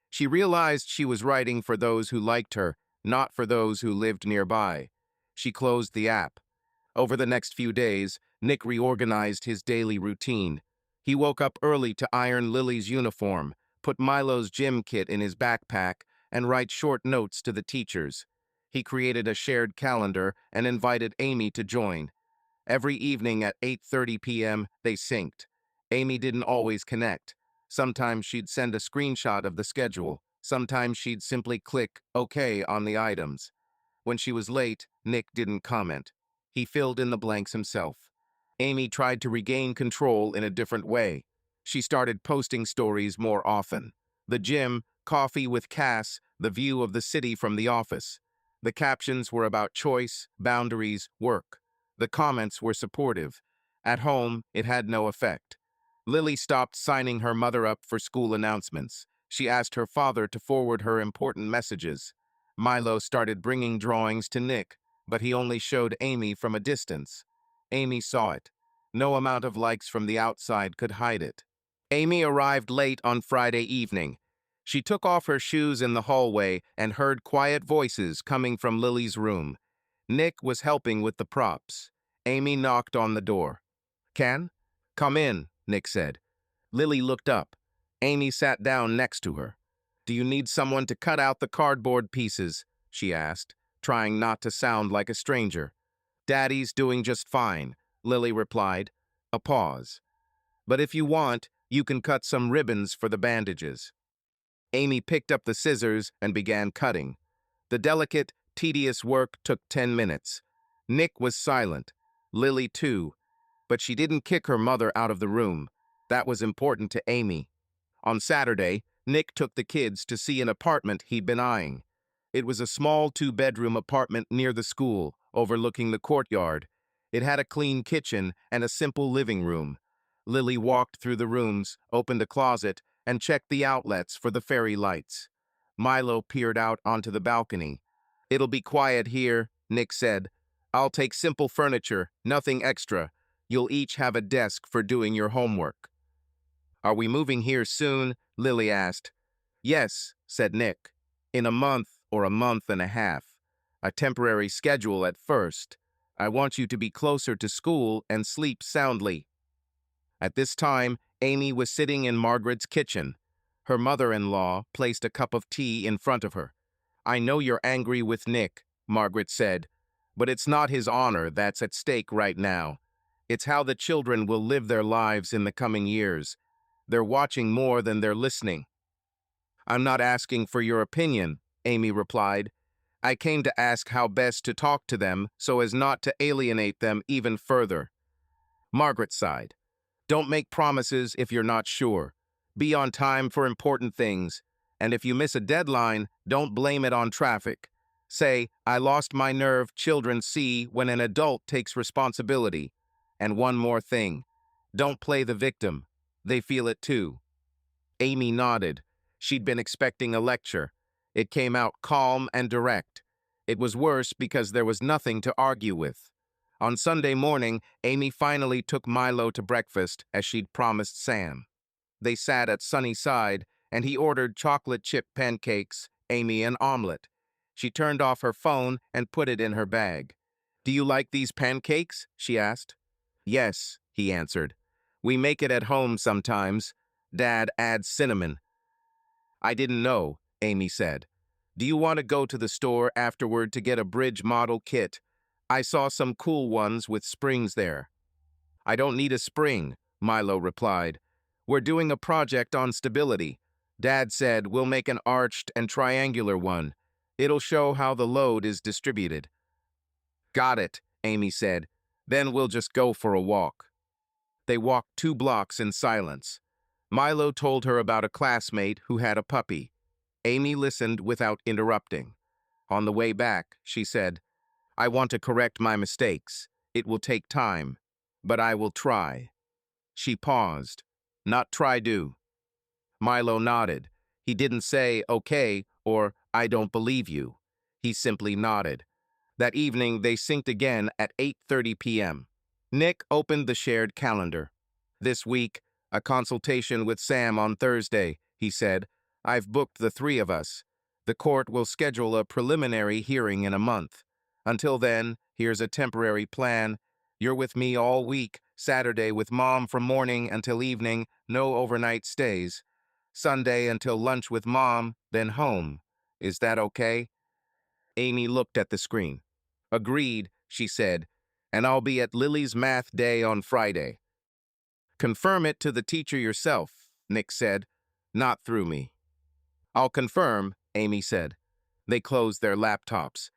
She realized she was writing for those who liked her, not for those who lived nearby. She closed the app. Over the next few days, Nick reorganized his daily routine. He woke up early to iron Lily's uniform, put Milo's gym kit in his backpack, and write short notes to the teachers. He created a shared calendar and invited Amy to join. Every evening at 8:30 p.m., they synced. Amy didn't always connect. Sometimes she'd send a screenshot of the schedule. Sometimes she'd simply click OK on the items. When she was late, Nick didn't comment. He filled in the blanks himself. Amy tried to regain control in a different way. She started posting stories more often. The gym, coffee with Cass, the view of the city from the office. The captions were about choice, boundaries, work. The comments were supportive. At home, it had no effect. Lily stopped signing her mother up for school announcements. She asked her father to forward her important messages. Milo started bringing drawings to Nick, but he only showed Amy from a distance. Amy saw it. No amount of likes from the outside could hide it. Amy arrived late on Friday evening. She took off her shoes in the hallway and heard quiet voices coming from Lily's room. Nick was helping with the props. Amy knocked on the door. Can? Come in, Nick said. Lily looked up. Amy sat down next to her. Do you need someone to cut out the cardboard pieces? She asked, trying not to sound like a stranger. Daddy's doing just fine, Lily replied. A pause. But if you want, you can cut some ribbons for the bandages. Amy picked up the scissors and began cutting. The delicate, tedious work took 10 minutes. Nick was silent. Lily too. But she didn't kick her mother out of the room. That was important to Amy. On Saturday, Nick took the kids to see an apartment he'd been eyeing. It was a small 2-bedroom apartment near the school, overlooking the courtyard. It had a clean kitchen and a simple living room. Lily walked through the rooms, opened a closet, and checked the outlets for the fairy lights. Milo peered out onto the balcony. It'll be quiet here, Nick said. I'll take simple furniture, nothing extra. You'll each have a desk for doing your homework. Are we moving here soon? Lily asked. Yes, said Nick. In a month or a month and a half. A temporary schedule at first. I want you to be closer to school and sleep soundly. At this time, Amy was sitting in Margaret's kitchen. Her mother-in-law placed a cup of tea in front of her. I know you're angry with Nick, Margaret said, but it's not his honor that's at stake right now. It's how the children will live their lives in the coming years. They're watching more than they're listening. I'm not asking for your opinion, Amy replied. I came to ask how best to talk to them so as not to alienate them even further. Margaret sighed. Don't make promises if you're not sure. Be on time for important things. And if you miss a deadline, don't blame it on traffic. Say, I lost my nerve, children see when an adult takes responsibility. And one more thing. Don't play the victim. They feel it too. Amy nodded. She'd been expecting a lecture. It came out calm and direct. It was worse because there was nothing to argue with. On Sunday morning, Amy finally took Milo to breakfast as she'd promised Sam. They sat at Sunnyside, and he ordered chocolate chip pancakes, Amy an omelet. She turned off her phone and put it in her bag. Do you like these pancakes? She asked. Yes, he answered. We make it at home sometimes. Dad adds cinnamon. I didn't know, Amy said. Do you want to go to the store afterward to get a bridge model kit? I saw some cool ones with springs there. I don't need a spring, Milo replied. We're doing a project on stability. Dad said we'll make an arched and triangular one. It'll show how the load is distributed. Got it, Amy said. Then we'll just go for a walk. They walked 2 blocks in silence. Milo told her about a classmate who had a puppy. Amy listened without interrupting. On the way back, she said, I want to correct my mistakes. It will take time, but I will try. She paused. Not try do. Milo nodded. He didn't say, okay, or I don't believe you. He simply nodded. That evening, they synced again at 8:30 p.m. Nick opened the shared calendar. This week, a consultation with Sam on Thursday, he said. I've booked the 3 of us. The court will schedule a preliminary hearing in a month. Until then, here's a temporary plan. You're with me all week, Saturday with Mom from morning until evening, no overnight stays. Sunday until lunch with Mom, then home. Is that okay? Amy looked at the screen. Agreed, she said, and I'll be at Lily's math day on Friday. Confirm it to the teacher yourself, Nick said, not through me. I'll confirm, Amy said. They closed their laptops.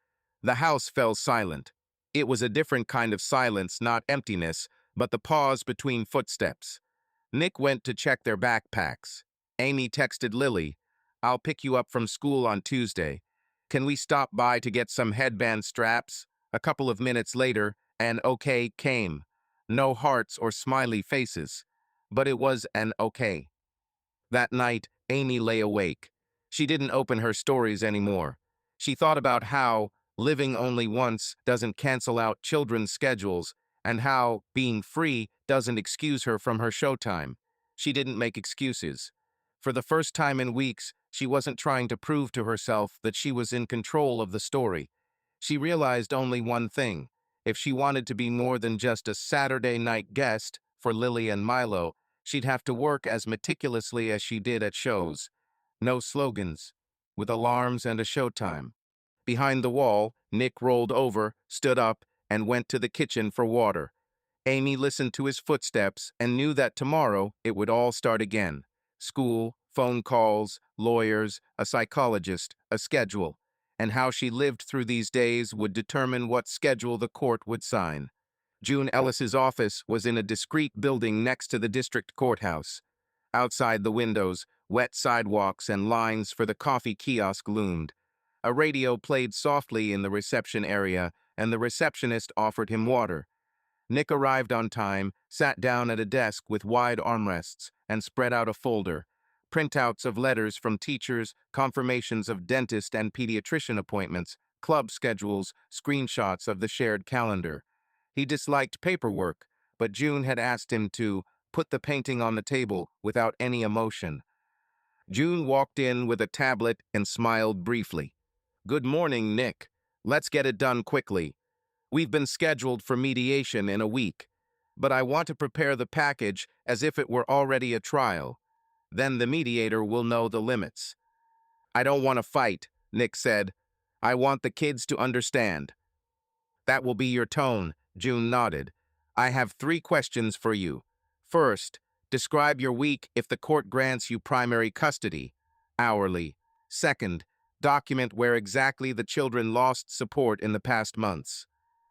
The house fell silent. It was a different kind of silence, not emptiness, but the pause between footsteps. Nick went to check their backpacks. Amy texted Lily, I'll pick you up from school on Tuesday. Can we stop by to get some headband straps? A couple of minutes later, an okay came. No hearts or smiley faces, but it was an okay. That night, Amy lay awake. She didn't open her stories anymore. She thought about how living only once doesn't cancel out children's schedules, and how being free doesn't excuse her from her showtime. She didn't make excuses. For the first time in weeks, she wasn't trying to prove to herself that she was in control of the story. She realized only one thing. If she wanted to be more than just a Saturday night guest for Lily and Milo, she'd have to work as meticulously as she did at shows. No slogans, with alarms and a showtime. Behind the wall, Nick rolled over, stood up, and went to the kitchen for water. Amy listened to his footsteps and knew that tomorrow it would all start again. School, phone calls, lawyers, a psychologist, a schedule. And how she lived through these days would determine what schedule the court would sign. June Ellis's office was in a discreet building next to the district courthouse. Outside the windows, wet sidewalks and lines for the coffee kiosk loomed. A radio played softly in the reception area, and the receptionist offered him water. Nick arrived on time, sat down at a desk with wide armrests, and spread out a folder. Printouts of letters from teachers, confirmations of dentist and pediatrician appointments, club schedules, screenshots of the shared calendar. He disliked paperwork, but June had asked him to put the painting on the table without any emotion. June walked in with a tablet and smiled briefly. "Good morning, Nick. Let's get it done quickly. We've been scheduled for mediation in a week, but I want to prepare the package as if it were already a trial. Then the mediator will know the limits." "I don't want to fight," Nick said. "I want the kids to understand." "That will be your tone," June nodded. "I have 3 questions for you. First, describe your week if the court grants you primary custody, hourly. Second, document where exactly the children lost support in the past months.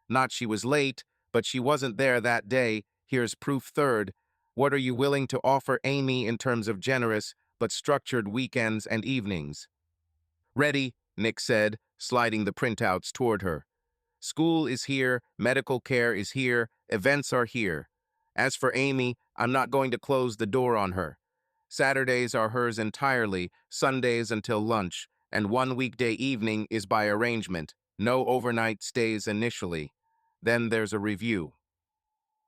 Not she was late, but she wasn't there that day. Here's proof. Third, what are you willing to offer Amy in terms of generous but structured weekends and evenings?" "Ready," Nick said, sliding the printouts toward her. "School is here, medical care is here, events are here. As for Amy, I'm not going to close the door on her. Saturdays are hers entirely, Sundays until lunch, and one weekday evening is by arrangement. No overnight stays initially. Then there's a review."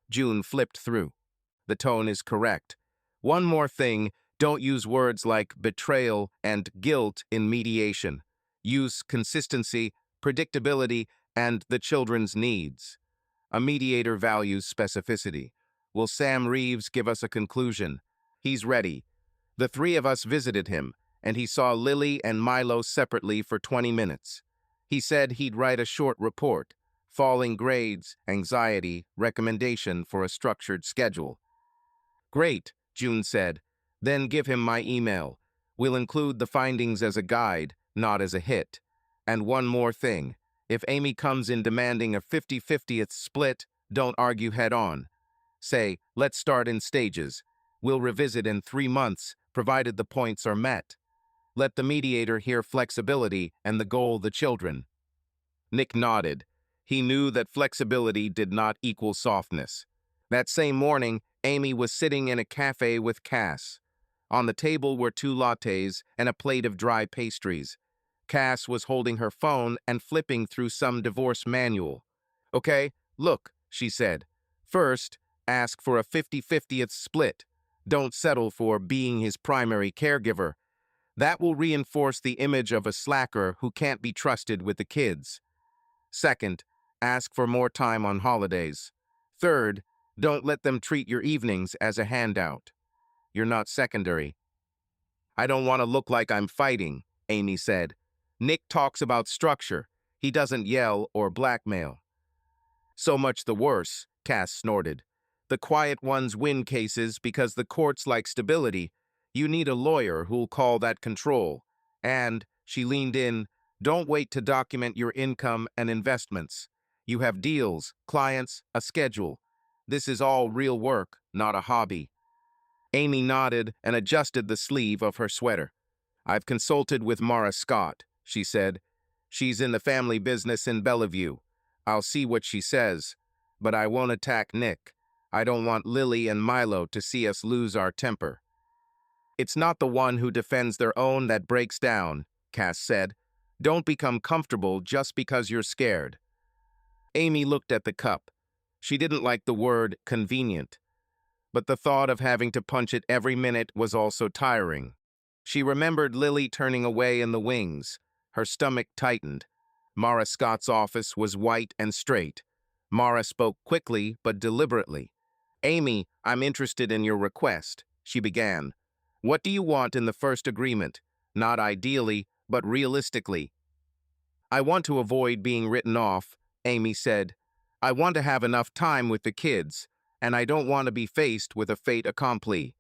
June flipped through. The tone is correct. One more thing, don't use words like betrayal and guilt in mediation. Use consistency, predictability, and the children's needs. A mediator values specificity. Will Sam Reeves give us a conclusion? He's ready. The 3 of us visited him, and he saw Lily and Milo separately for 20 minutes. He said he'd write a short report, falling grades, anxiety, recommendation for a structured schedule. "Great," June said. "Then give him my email. We'll include the findings as a guide, not as a hit. And one more thing. If Amy comes in demanding a 50-50th split, don't argue head-on. Say, let's start in stages. We'll revisit in 3 months, provided the points are met. Let the mediator hear flexibility and the goal the children." Nick nodded. He knew that flexibility did not equal softness. That same morning, Amy was sitting in a cafe with Cass. On the table were 2 lattes and a plate of dry pastries. Cass was holding her phone and flipping through some divorce manual. "Okay, look," she said. "First, ask for a 50-50th split. Don't settle for being his primary caregiver. That will reinforce the image of a slacker who can't be trusted with the kids. Second, ask for more time on holidays. Third, don't let them treat your evenings as a handout. You're not secondary." "I don't want to look like I'm fighting," Amy said. "Nick talks about structure. He doesn't yell or blackmail." "So much the worse," Cass snorted. "The quiet ones win cases because the courts like stability. You need a lawyer who'll call that control. And," she leaned in, "don't wait to document your income and investments. You have deals, clients, a schedule. This is all real work, not a hobby." Amy nodded and adjusted the sleeve of her sweater. "I've consulted with Mara Scott," she said. "She's in the family business in Bellevue. I'll see what she says. But I won't attack Nick. I don't want Lily and Milo to see us lose our temper." "It's not the one who defends their own that breaks down," Cass said. "Don't become comfortable just because you're scared." Amy looked at the cup. She didn't like the word convenient, but the thought of having to punch it every minute was also tiring. She remembered Lily turning away in the wings. Her stomach tightened. Mara Scott's office was white and straight. Mara spoke quickly but deliberately. "Amy, I'm interested in your request," she began. "What do you want in the first agreement? Not ideally, but realistically." "I want to avoid being written off," Amy said. "I want to have enough time with the kids, and I don't want to be faced with a fait accompli."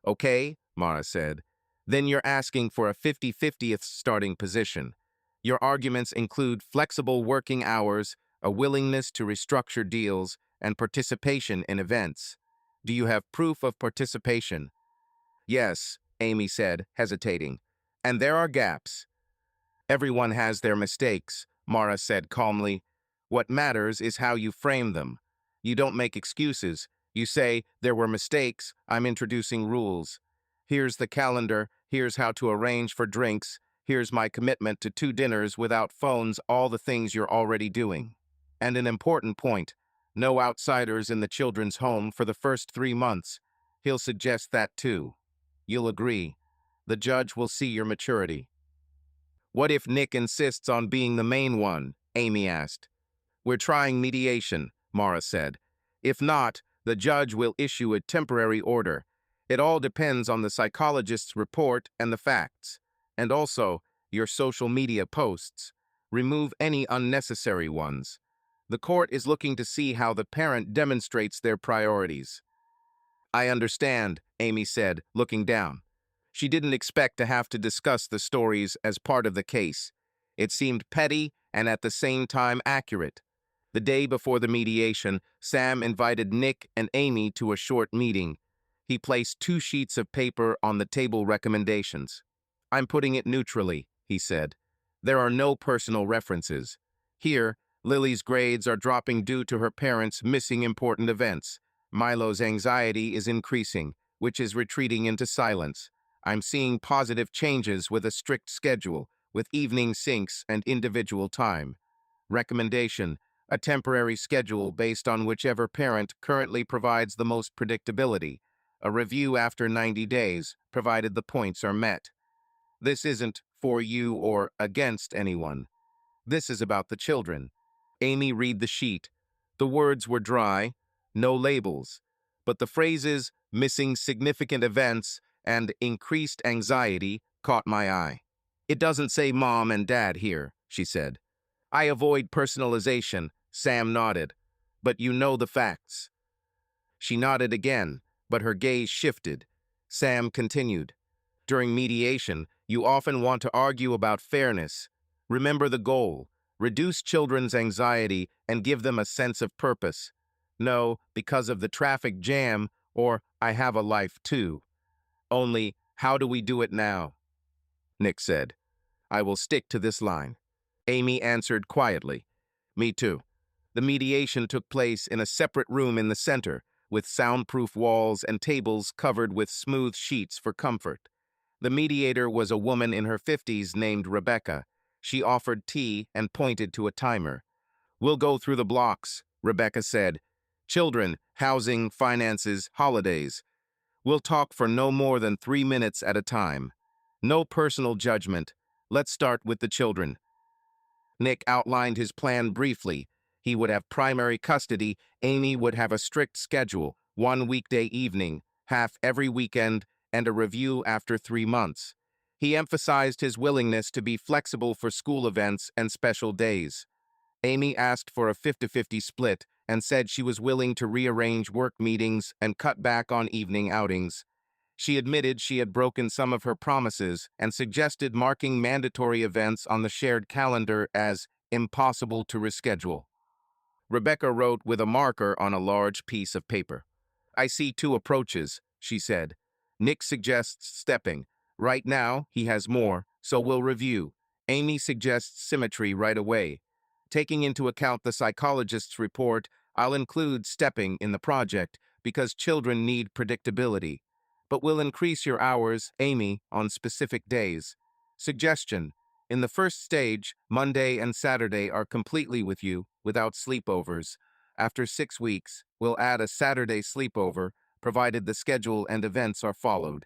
"Okay," Mara said. "Then you're asking for a 50-50th starting position. Your arguments include flexible working hours, a willingness to restructure deals, and participation in events. Do you have proof of participation?" "Yes," Amy said, hesitating. "And there are gaps." "Everyone has their mistakes," Mara said calmly. "What matters is how you frame them. You don't make excuses. You say, there were mistakes, I'm introducing rules. Here's the calendar, here's how to arrange for drinks, Here's my commitment to 2 dinners without phones, all the things you're already doing. And an important point, no outsiders in the children's home for the first 3 months. He'll suggest that too. You'll agree. The judge will see your maturity. What if Nick insists on being the main one? Amy asked. We're trying mediation, Mara said. If not, the judge will issue a temporary order. It all depends on the psychologist's report and the facts. And also, your social media posts. Remove any unnecessary ones. The court is looking to see how the parent demonstrates their priorities. I understand, Amy said, looking down. She didn't expect to have to discuss the stories as part of the case. It seemed petty and at the same time accurate. The day before the mediation, Sam invited Nick and Amy to a short meeting. He placed 2 sheets of paper on the table recommendations. I'm putting it neutrally, he said. There are no personal references. Here, Lily's grades are dropping due to her parents missing important events. Milo's anxiety is increasing, which is retreating into silence. I'm seeing positive changes with a strict schedule, with evening syncs and individual time. Recommendation: a temporary schedule based on whichever parent currently provides the most predictability. A review after 90 days, provided the points are met. This isn't for you or against anyone. This is about the children. Amy read the sheet. The words were dry, no labels, but the phrases missing significant events and increased anxiety caught my eye. It doesn't say mom and dad here, she said. I avoid personalization, Sam nodded. But you know the facts. She nodded again, but her gaze shifted. Sam continued. During mediation, you often want to argue about fairness. Remember the goal. Reduce children's anxiety and give them a sense of purpose. No, because of the traffic jam, or I have a life too. Only, how do we do it now? Nick said. I will stick to this line. Amy answered quietly. Me too. The mediation took place in a separate room in the center, with soundproof walls and tables covered with smooth sheets for comfort. The mediator was a woman in her 50s named Rebecca. She offered tea and pointed to a timer. We'll go through the blocks, Rebecca said. Children, housing, finances, holidays. We'll talk for no more than 3 minutes at a time. No personal judgment. Let's start with the children. Nick outlined his plan briefly. He would have primary custody. Amy would have a strict schedule, 1 weekday evening, half every weekend, and a review after 3 months. He emphasized his willingness to be flexible for school events and special days. Amy asked for a 50-50 split and said she was willing to rearrange work meetings and cut back on evening outings. She admitted she had broken some of her promises and suggested marking mandatory events on the shared calendar as impossible to reschedule. Rebecca wrote with a marker on a large piece of paper. I see 2 approaches, she said. Nick suggests stepping. Right now, he has more, so we'll review. Amy suggests symmetry right away. Taking into account the psychologist's report, I'll include stepping in the project because children need predictability. But we'll increase your hours, Amy, on specific days. Suggestion: in the first stage, Monday and Saturday are completely with you, without sleepovers. After 6 weeks, we'll add a Saturday sleepover, provided the schedule and events are followed.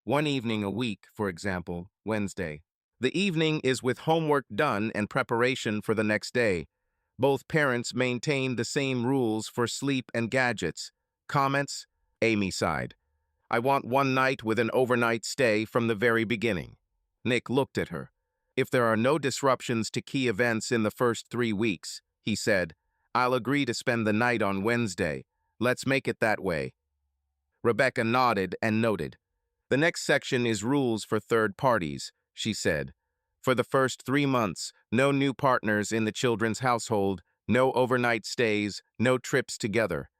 1 evening a week, for example, Wednesday. The evening is with homework done and preparation for the next day. Both parents maintain the same rules for sleep and gadgets. Comments? Amy sighed. I want 1 night with an overnight stay from the very beginning. Nick looked at her. If there are no disruptions to key events in the first 3 weeks, he said, I'll agree to spend the night on Wednesday. Let's make it that way. Rebecca nodded and noted. The next section is rules for third parties, she said. For the first 3 months, no new partners in the children's household, no overnight stays, no trips together.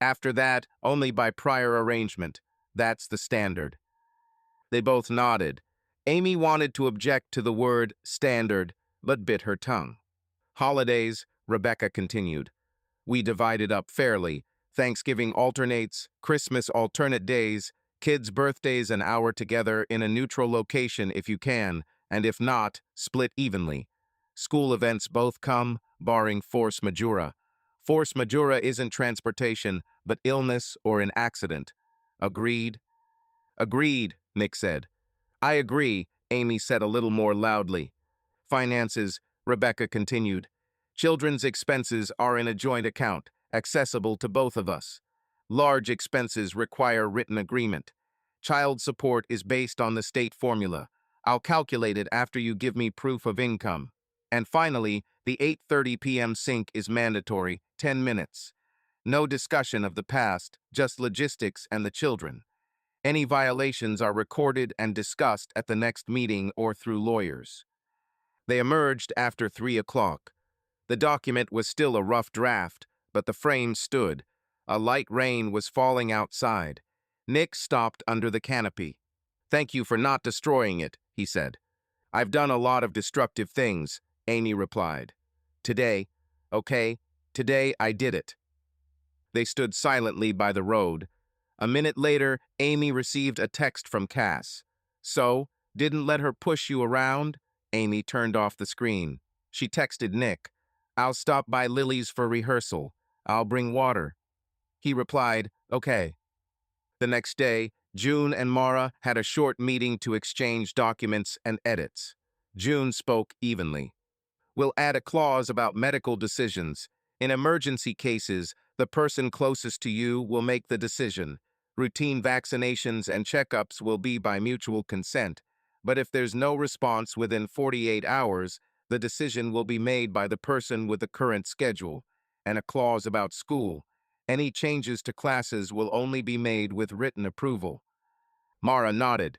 After that, only by prior arrangement. That's the standard. They both nodded. Amy wanted to object to the word standard, but bit her tongue. Holidays, Rebecca continued. We divide it up fairly. Thanksgiving alternates, Christmas alternate days, kids' birthdays an hour together in a neutral location if you can, and if not, split evenly. School events both come, barring force majeure. Force majeure isn't transportation, but illness or an accident. Agreed? Agreed, Nick said. I agree, Amy said a little more loudly. Finances, Rebecca continued. Children's expenses are in a joint account, accessible to both of us. Large expenses require written agreement. Child support is based on the state formula. I'll calculate it after you give me proof of income. And finally, the 8:30 p.m. sync is mandatory, 10 minutes. No discussion of the past, just logistics and the children. Any violations are recorded and discussed at the next meeting or through lawyers. They emerged after 3 o'clock. The document was still a rough draft, but the frame stood. A light rain was falling outside. Nick stopped under the canopy. Thank you for not destroying it, he said. I've done a lot of destructive things, Amy replied. Today, okay, today I did it. They stood silently by the road. A minute later, Amy received a text from Cass. So, didn't let her push you around? Amy turned off the screen. She texted Nick. I'll stop by Lily's for rehearsal. I'll bring water. He replied, okay. The next day, June and Mara had a short meeting to exchange documents and edits. June spoke evenly. We'll add a clause about medical decisions. In emergency cases, the person closest to you will make the decision. Routine vaccinations and checkups will be by mutual consent, but if there's no response within 48 hours, the decision will be made by the person with the current schedule. And a clause about school. Any changes to classes will only be made with written approval. Mara nodded.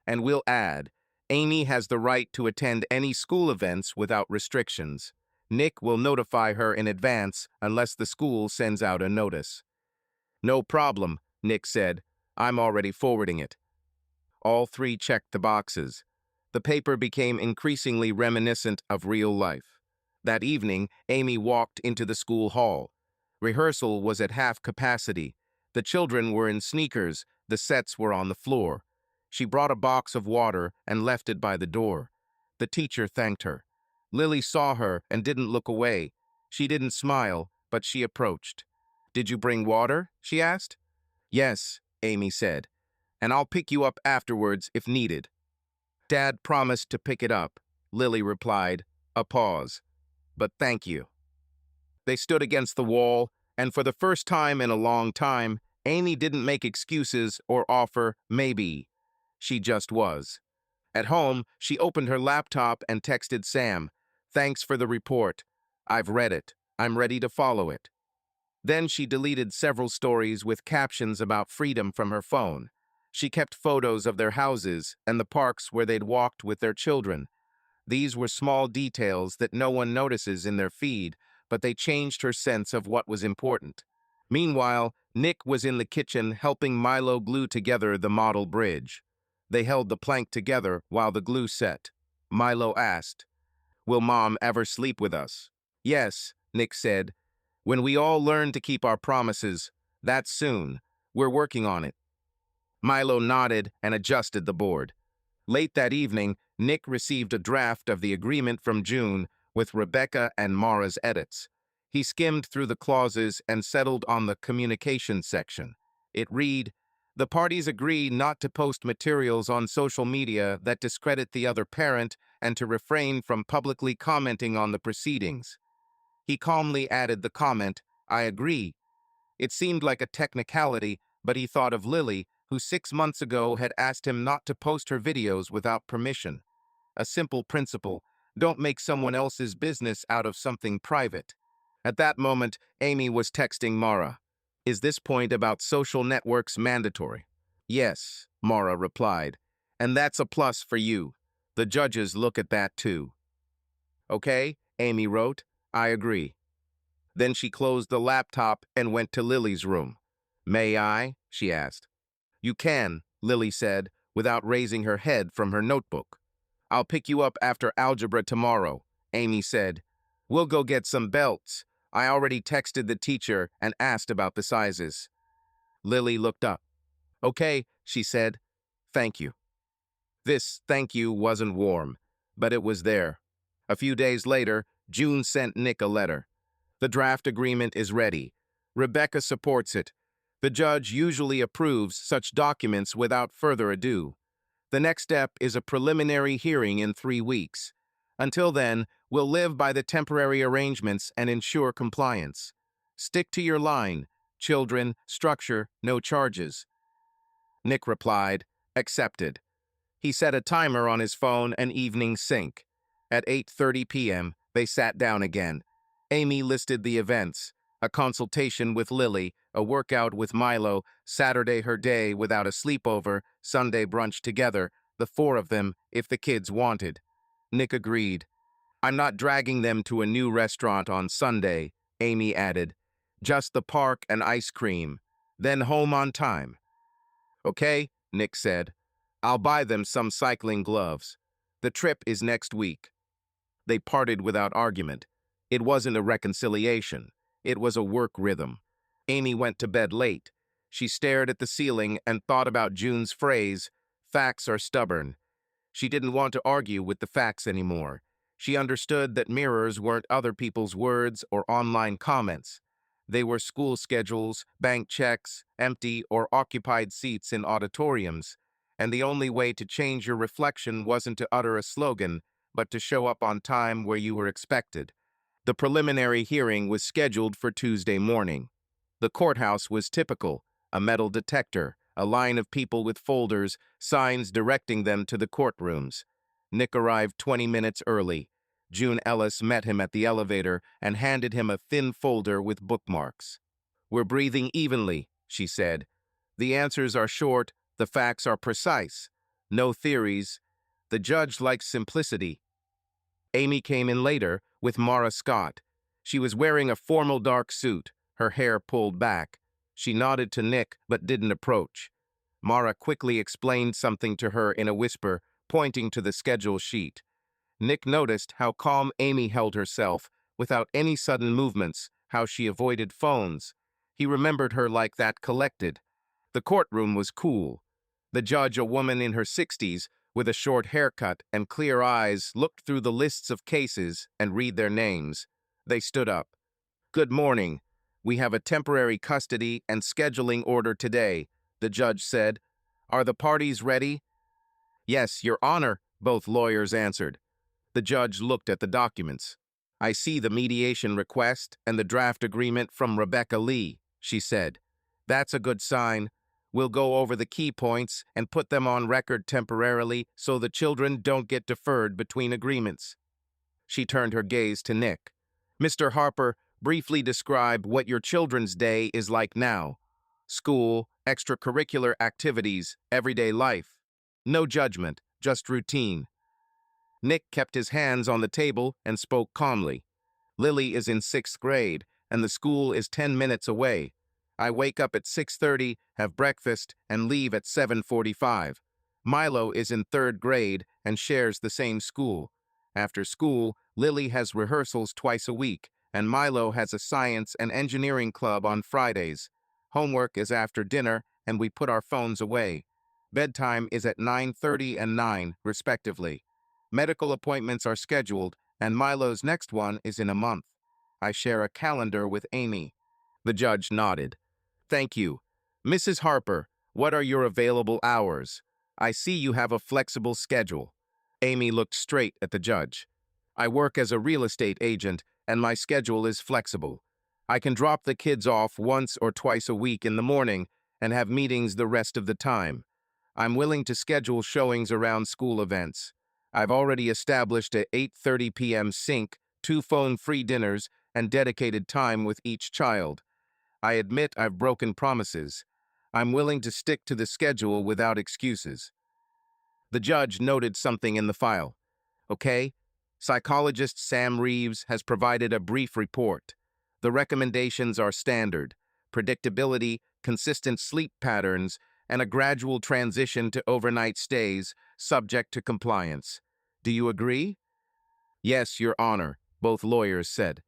And we'll add, Amy has the right to attend any school events without restrictions. Nick will notify her in advance unless the school sends out a notice. No problem, Nick said. I'm already forwarding it. All three checked the boxes. The paper became increasingly reminiscent of real life. That evening, Amy walked into the school hall. Rehearsal was at half capacity. The children were in sneakers, the sets were on the floor. She brought a box of water and left it by the door. The teacher thanked her. Lily saw her and didn't look away. She didn't smile, but she approached. Did you bring water? She asked. Yes, Amy said. And I'll pick you up afterwards if needed. Dad promised to pick it up, Lily replied. A pause. But thank you. They stood against the wall, and for the first time in a long time, Amy didn't make excuses or offer maybe. She just was. At home, she opened her laptop and texted Sam, "Thanks for the report. I've read it. I'm ready to follow it." Then she deleted several stories with captions about freedom from her phone. She kept photos of their houses and the parks where they'd walked with their children. These were small details that no one notices in their feed, but they changed her sense of what was important. Meanwhile, Nick was in the kitchen helping Milo glue together the model bridge. They held the plank together while the glue set. Milo asked, "Will Mom ever sleep with us?" "Yes," Nick said. "When we all learn to keep our promises. That's soon. We're working on it." Milo nodded and adjusted the board. Late that evening, Nick received a draft of the agreement from June with Rebecca and Mara's edits. He skimmed through the clauses and settled on the communications section. It read, "The parties agree not to post materials on social media that discredit the other parent and to refrain from publicly commenting on the proceedings." He calmly added the comment, "I agree." It seemed like a technicality, but he thought of Lily, who 6 months ago had asked him not to post her videos without permission. A simple principle: don't make someone else's business out of something private. At that moment, Amy was texting Mara. "Is this point about social networks mandatory?" "Yes," Mara replied. "And that's a plus for you. The judges look at that too." "Okay," Amy wrote. "I agree." Then she closed the laptop and went to Lily's room. "May I?" she asked. "You can," Lily said, without raising her head from her notebook. "I'll pick you up after algebra tomorrow," Amy said. "We'll go get some belts. I already texted the teacher and asked about the sizes." Lily looked up. "Okay," she said. "Thank you." This thank you wasn't warm. but it was there. A few days later, June sent Nick a letter. The draft agreement is ready. Rebecca supports it. The judge usually approves such documents without further ado. The next step is a preliminary hearing in 3 weeks. Until then, we'll live by the temporary arrangements and ensure compliance. Stick to your line. Children, structure, no charges. Nick replied, accepted. He set a timer on his phone and evening sync. At 8:30 p.m., they sat down again. Amy listed the events: a consultation with Lily, a workout with Milo, Saturday her day without a sleepover, Sunday brunch together, the four of them, if the kids wanted. Nick agreed. I'm not dragging them to a new restaurant on Sunday, Amy added. Just the park and ice cream. Then home on time. Okay, Nick said. I'll buy them some cycling gloves. The trip is next week. They parted without argument. It wasn't a reconciliation. It was a work rhythm. Amy went to bed late. She stared at the ceiling and thought about June's phrase, facts are stubborn. She didn't want to argue with the facts anymore. She understood that mirrors weren't other people's words or online comments. They were school schedules, bank checks, empty or occupied seats in auditoriums. And the only way to change your reflection wasn't to utter a slogan, but to show up on time where you were expected. The preliminary hearing was scheduled for Tuesday morning. The courthouse was typical: a metal detector, a line of people with folders, signs directing them to the courtrooms. Nick arrived 20 minutes early. June Ellis met him at the elevator and handed him a thin folder with bookmarks. We're breathing evenly, she said. The answers are short, the facts are precise. No theories. The judge likes simplicity. Amy came in later with Mara Scott. She was wearing a formal dark suit, her hair pulled back. She nodded to Nick but didn't approach. Mara quickly explained something to her in a whisper, pointing to the schedule sheet. Nick noticed how calm Amy held herself, without any sudden movements, how she avoided phones. He remembered her like that, collected. The courtroom was cool. The judge, a woman in her 60s, with a short haircut and clear eyes, looked through the lists of cases and read their names. They stood up. Good morning. We have a temporary custody and scheduling order today, the judge said. Are the parties ready? Yes, Your Honor, both lawyers answered. The judge looked at the documents. I see the mediation request and the draft agreement from Rebecca Lee, she said. That's a good sign. We'll go over the key points and put them on record temporarily so the children don't get deferred between agreements. She turned her gaze to Nick. Mr. Harper, briefly describe what your children's day is like now. School, extracurricular activities, everyday life. No judgment, just routine. Nick kept his hands on the table and spoke calmly. Lily is in 6th grade, and the school is 10 minutes away. I wake up at 6:30, have breakfast, and leave at 7:45. Milo is in 3rd grade and shares the same school. After school, Lily has rehearsals twice a week, and Milo has a science and engineering club on Fridays. Homework is after dinner, and we put our phones away. Bedtime is at 9:30 and 9, respectively. Medical appointments are scheduled, and Milo's next one is in a month. I share a calendar with Amy. The judge nodded. Thank you. Mrs. Harper, what are your available hours? I see you have a flexible schedule. Amy looked straight at the judge. I work as a real estate agent, and my schedule is flexible. I can drop the kids off once or twice a week in the morning and have meetings the rest of the time. I'm willing to schedule showings around school events. I've already established a 8:30 p.m. sync, 2 phone-free dinners, and dedicated time with each child. I admit I've broken promises. I'm willing to stick to the schedule without excuses. The judge noted something in the file. Okay, psychologist Sam Reeves has provided a brief report. The recommendations are standard: predictability, consistent sleep patterns, and a gradual transition to overnight stays, subject to compliance. Do you agree? Yes, Your Honor, both lawyers said.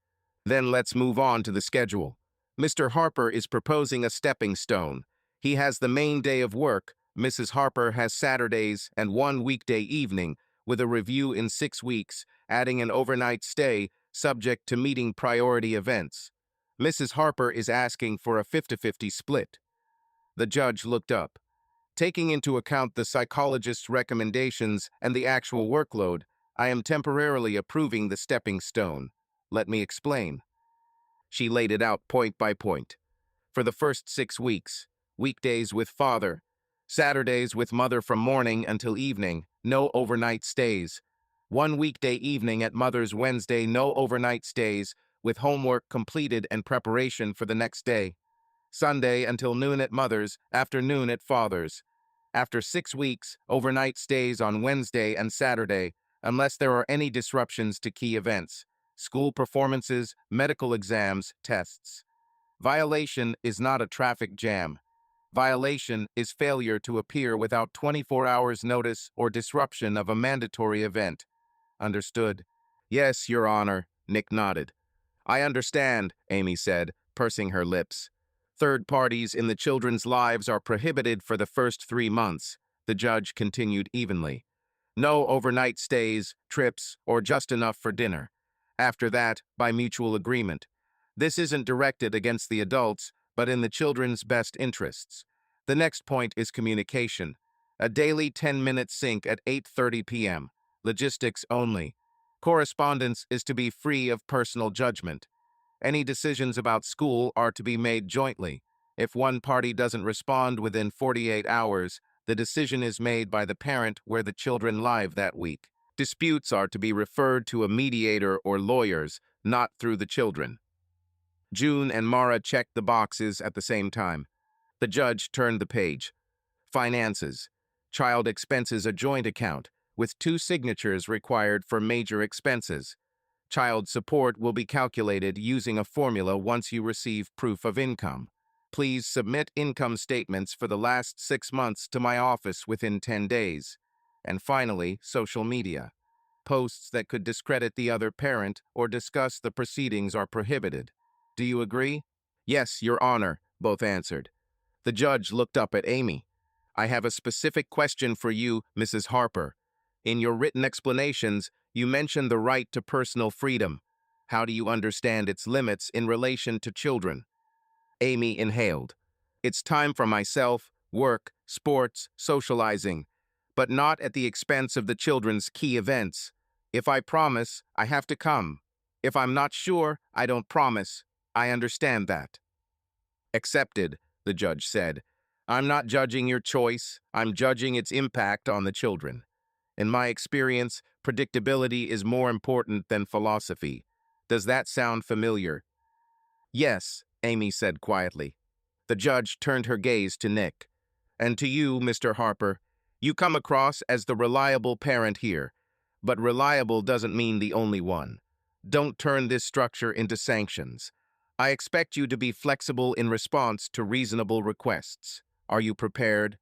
Then let's move on to the schedule. Mr. Harper is proposing a stepping stone. He has the main day of work. Mrs. Harper has Saturdays and 1 weekday evening, with a review in 6 weeks, adding an overnight stay subject to meeting priority events. Mrs. Harper is asking for a 50-50 split. The judge looked up. Taking into account the psychologist's recommendations and the actual workload, I am temporarily approving the stepping stone. Let me explain. She laid it out point by point. For the first 6 weeks, weekdays with father, Saturdays with mother from morning until evening, no overnight stays. One weekday evening at mother's Wednesday, no overnight stays, with homework completed and preparation for the next day. Sunday until noon at mother's, afternoon at father's. After 6 weeks, overnight stays on Wednesday and Saturday, unless there are any disruptions to key events, school performances, medical exams, tests. Violation is not a traffic jam. Violation is failure to appear without 24 hours notice or disruption of a mandatory event. Understood? Yes, Your Honor, Nick nodded. I understand, Amy said, pursing her lips. Third parties in the children's lives are prohibited for the first 3 months, the judge continued evenly. No overnight stays, trips, or just enough for dinner. After that, by mutual agreement. This isn't directed against the adults, but in the children's best interests. The next point is communication. A daily 10-minute sync at 8:30 p.m. Logistics only. Correspondence is to be free of personal judgment. Any decisions about school are to be made jointly. If one party doesn't respond within 48 hours, the decision is made by the parent where the children live that week. Disputes are to be referred to a mediator or lawyers, not through the children. June and Mara checked the boxes at the same time. The judge turned the page. Finances. Child expenses a joint account, with 2 signatures required for major expenses. Child support will be calculated using a formula once you receive proof of income. Please submit income statements for the last 6 months to my office within 10 days. And finally, social media. Posts that could discredit the other parent or discuss the proceedings are prohibited. Do you agree? Yes, Your Honor, both answered. The judge looked up at Amy. I have a specific question for you, Mrs. Harper. In your written explanations, you mentioned the right to personal freedom. How do you understand its limits in relation to children? Amy inhaled. It's time for myself, work, sports, socializing, but not at the expense of the children's key events. If I promise, I have to come. If I'm not sure, I don't promise. I understand that. Accepted, the judge said. I'm not judging your choice. I'm judging its impact on the children. In my experience, predictability is more important than philosophy. Does that sound familiar? Yes, Amy said quietly. The judge turned her gaze to Nick. And to you, Mr. Harper, you come across as the reliable parent here, but reliable doesn't mean the only one. Don't turn this structure into sanctions. I expect you to be flexible in response to reasonable requests. Are you prepared?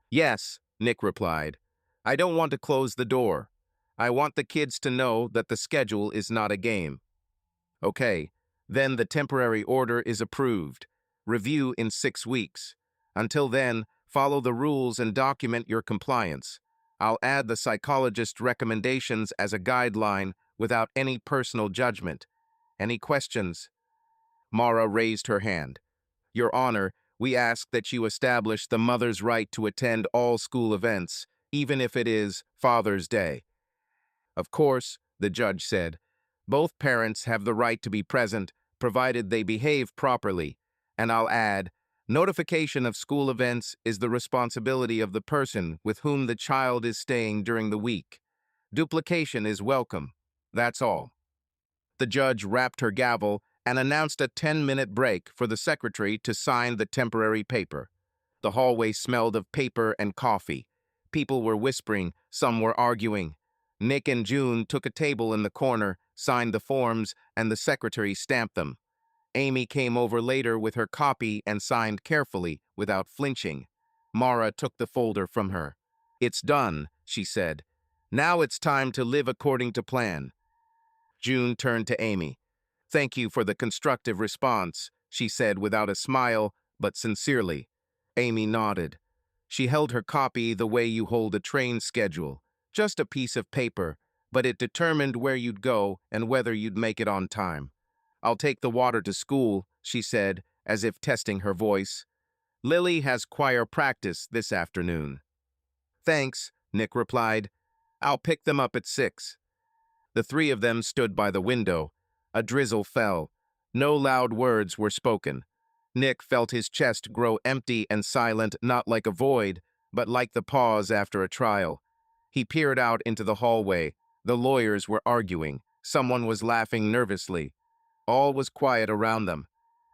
Yes, Nick replied. I don't want to close the door. I want the kids to know that the schedule is not a game. Okay, then the temporary order is approved. Review in 6 weeks. Until then, follow the rules and document your compliance. I'll add the psychologist's recommendations as a guideline without any personal judgment. Any questions? Mara raised her hand. Your Honor, we ask that you establish the mother's right to attend all school events, even if it is Father's Day. Of course, the judge said, both parents have the right to be present, provided they behave properly. And I'll add, notification of school events is the responsibility of the person with whom the child is staying during the week. Duplication is welcome. That's all. The judge rapped her gavel and announced a 10-minute break for the secretary to sign the temporary paper. The hallway smelled of paper and coffee. People were whispering, some were arguing. Nick and June took a table in the corner, signed the forms, and the secretary stamped them. Amy came over later with her copy and signed carefully, without flinching. Mara took the folder from her. It's done, she said. Now it's time to live according to plan. June turned to Amy. Thank you for the constructive response, she said without a smile, but sincerely. Amy nodded. She held her copy the way you hold a train schedule, Just a piece of paper, but it determined where you'd go and whether you'd make it on time. I'll take the water to school, she said, as if testing her voice. Lily has choir practice this afternoon. Thanks, Nick replied. I'll pick them up at 6. The three of them stood by the window. A drizzle fell. No loud words were spoken. Nick felt his chest grow empty and silent, not like a void, but like the pause after a trial. He peered out into the hallway. The lawyers were arguing. Someone was laughing nervously. All was quiet around them.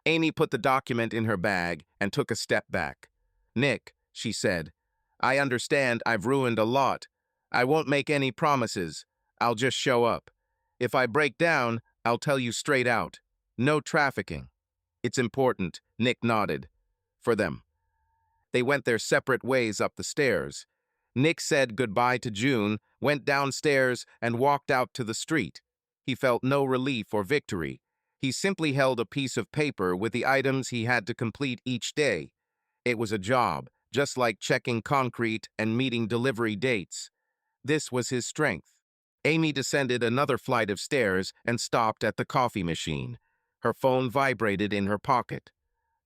Amy put the document in her bag and took a step back. Nick, she said, I understand I've ruined a lot. I won't make any promises. I'll just show up. If I break down, I'll tell you straight out. No trafficking. It's important, Nick nodded. For them. They went their separate ways up the stairs. Nick said goodbye to June, went downstairs, and walked out to the street. He felt no relief or victory. He simply held a piece of paper with the items he had to complete each day. It was a job, just like checking concrete and meeting delivery dates. This was his strength. Amy descended another flight of stairs and stopped at the coffee machine. Her phone vibrated in her pocket.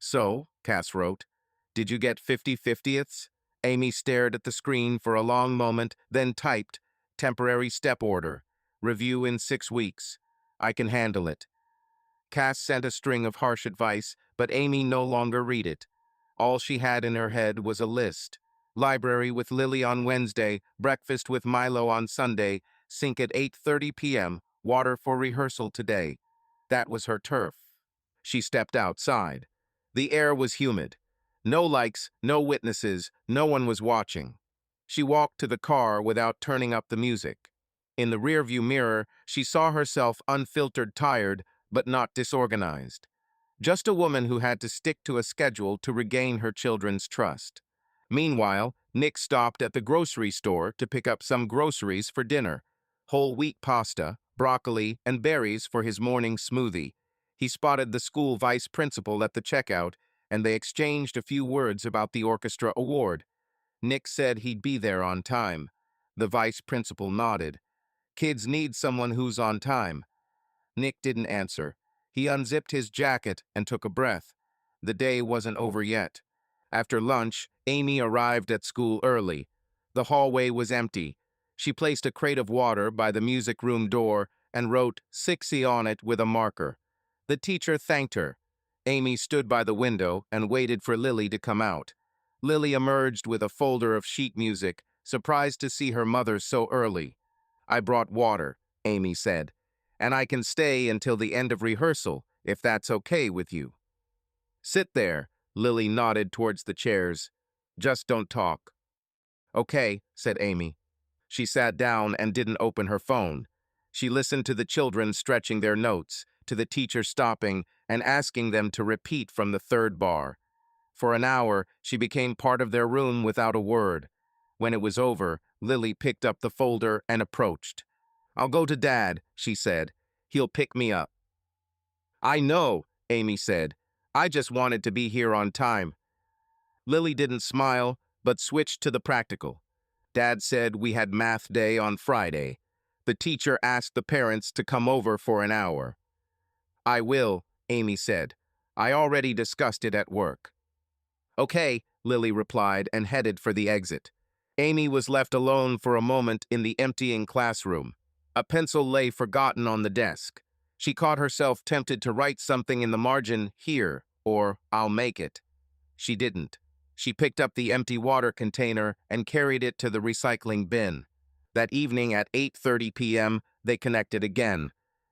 So, Cass wrote, did you get 50/50ths? Amy stared at the screen for a long moment, then typed, temporary step order. Review in 6 weeks. I can handle it. Cass sent a string of harsh advice, but Amy no longer read it. All she had in her head was a list. Library with Lily on Wednesday, breakfast with Milo on Sunday, sync at 8:30 p.m., water for rehearsal today. That was her turf. She stepped outside. The air was humid. No likes, no witnesses, no one was watching. She walked to the car without turning up the music. In the rearview mirror, she saw herself unfiltered tired, but not disorganized. Just a woman who had to stick to a schedule to regain her children's trust. Meanwhile, Nick stopped at the grocery store to pick up some groceries for dinner. Whole wheat pasta, broccoli, and berries for his morning smoothie. He spotted the school vice principal at the checkout, and they exchanged a few words about the orchestra award. Nick said he'd be there on time. The vice principal nodded. Kids need someone who's on time. Nick didn't answer. He unzipped his jacket and took a breath. The day wasn't over yet. After lunch, Amy arrived at school early. The hallway was empty. She placed a crate of water by the music room door and wrote 6 on it with a marker. The teacher thanked her. Amy stood by the window and waited for Lily to come out. Lily emerged with a folder of sheet music, surprised to see her mother so early. I brought water, Amy said, and I can stay until the end of rehearsal, if that's okay with you. Sit there, Lily nodded towards the chairs. Just don't talk. Okay, said Amy. She sat down and didn't open her phone. She listened to the children stretching their notes, to the teacher stopping and asking them to repeat from the third bar. For an hour, she became part of their room without a word. When it was over, Lily picked up the folder and approached. I'll go to Dad, she said. He'll pick me up. I know, Amy said. I just wanted to be here on time. Lily didn't smile, but switched to the practical. Dad said we had math day on Friday. The teacher asked the parents to come over for an hour. I will, Amy said. I already discussed it at work. Okay, Lily replied and headed for the exit. Amy was left alone for a moment in the emptying classroom. A pencil lay forgotten on the desk. She caught herself tempted to write something in the margin, here, or I'll make it. She didn't. She picked up the empty water container and carried it to the recycling bin. That evening at 8:30 p.m., they connected again.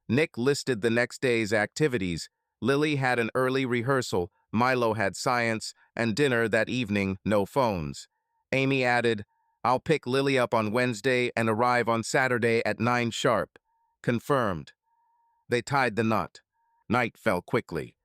Nick listed the next day's activities. Lily had an early rehearsal, Milo had science, and dinner that evening, no phones. Amy added, I'll pick Lily up on Wednesday and arrive on Saturday at 9 sharp. Confirmed. They tied the knot. Night fell quickly.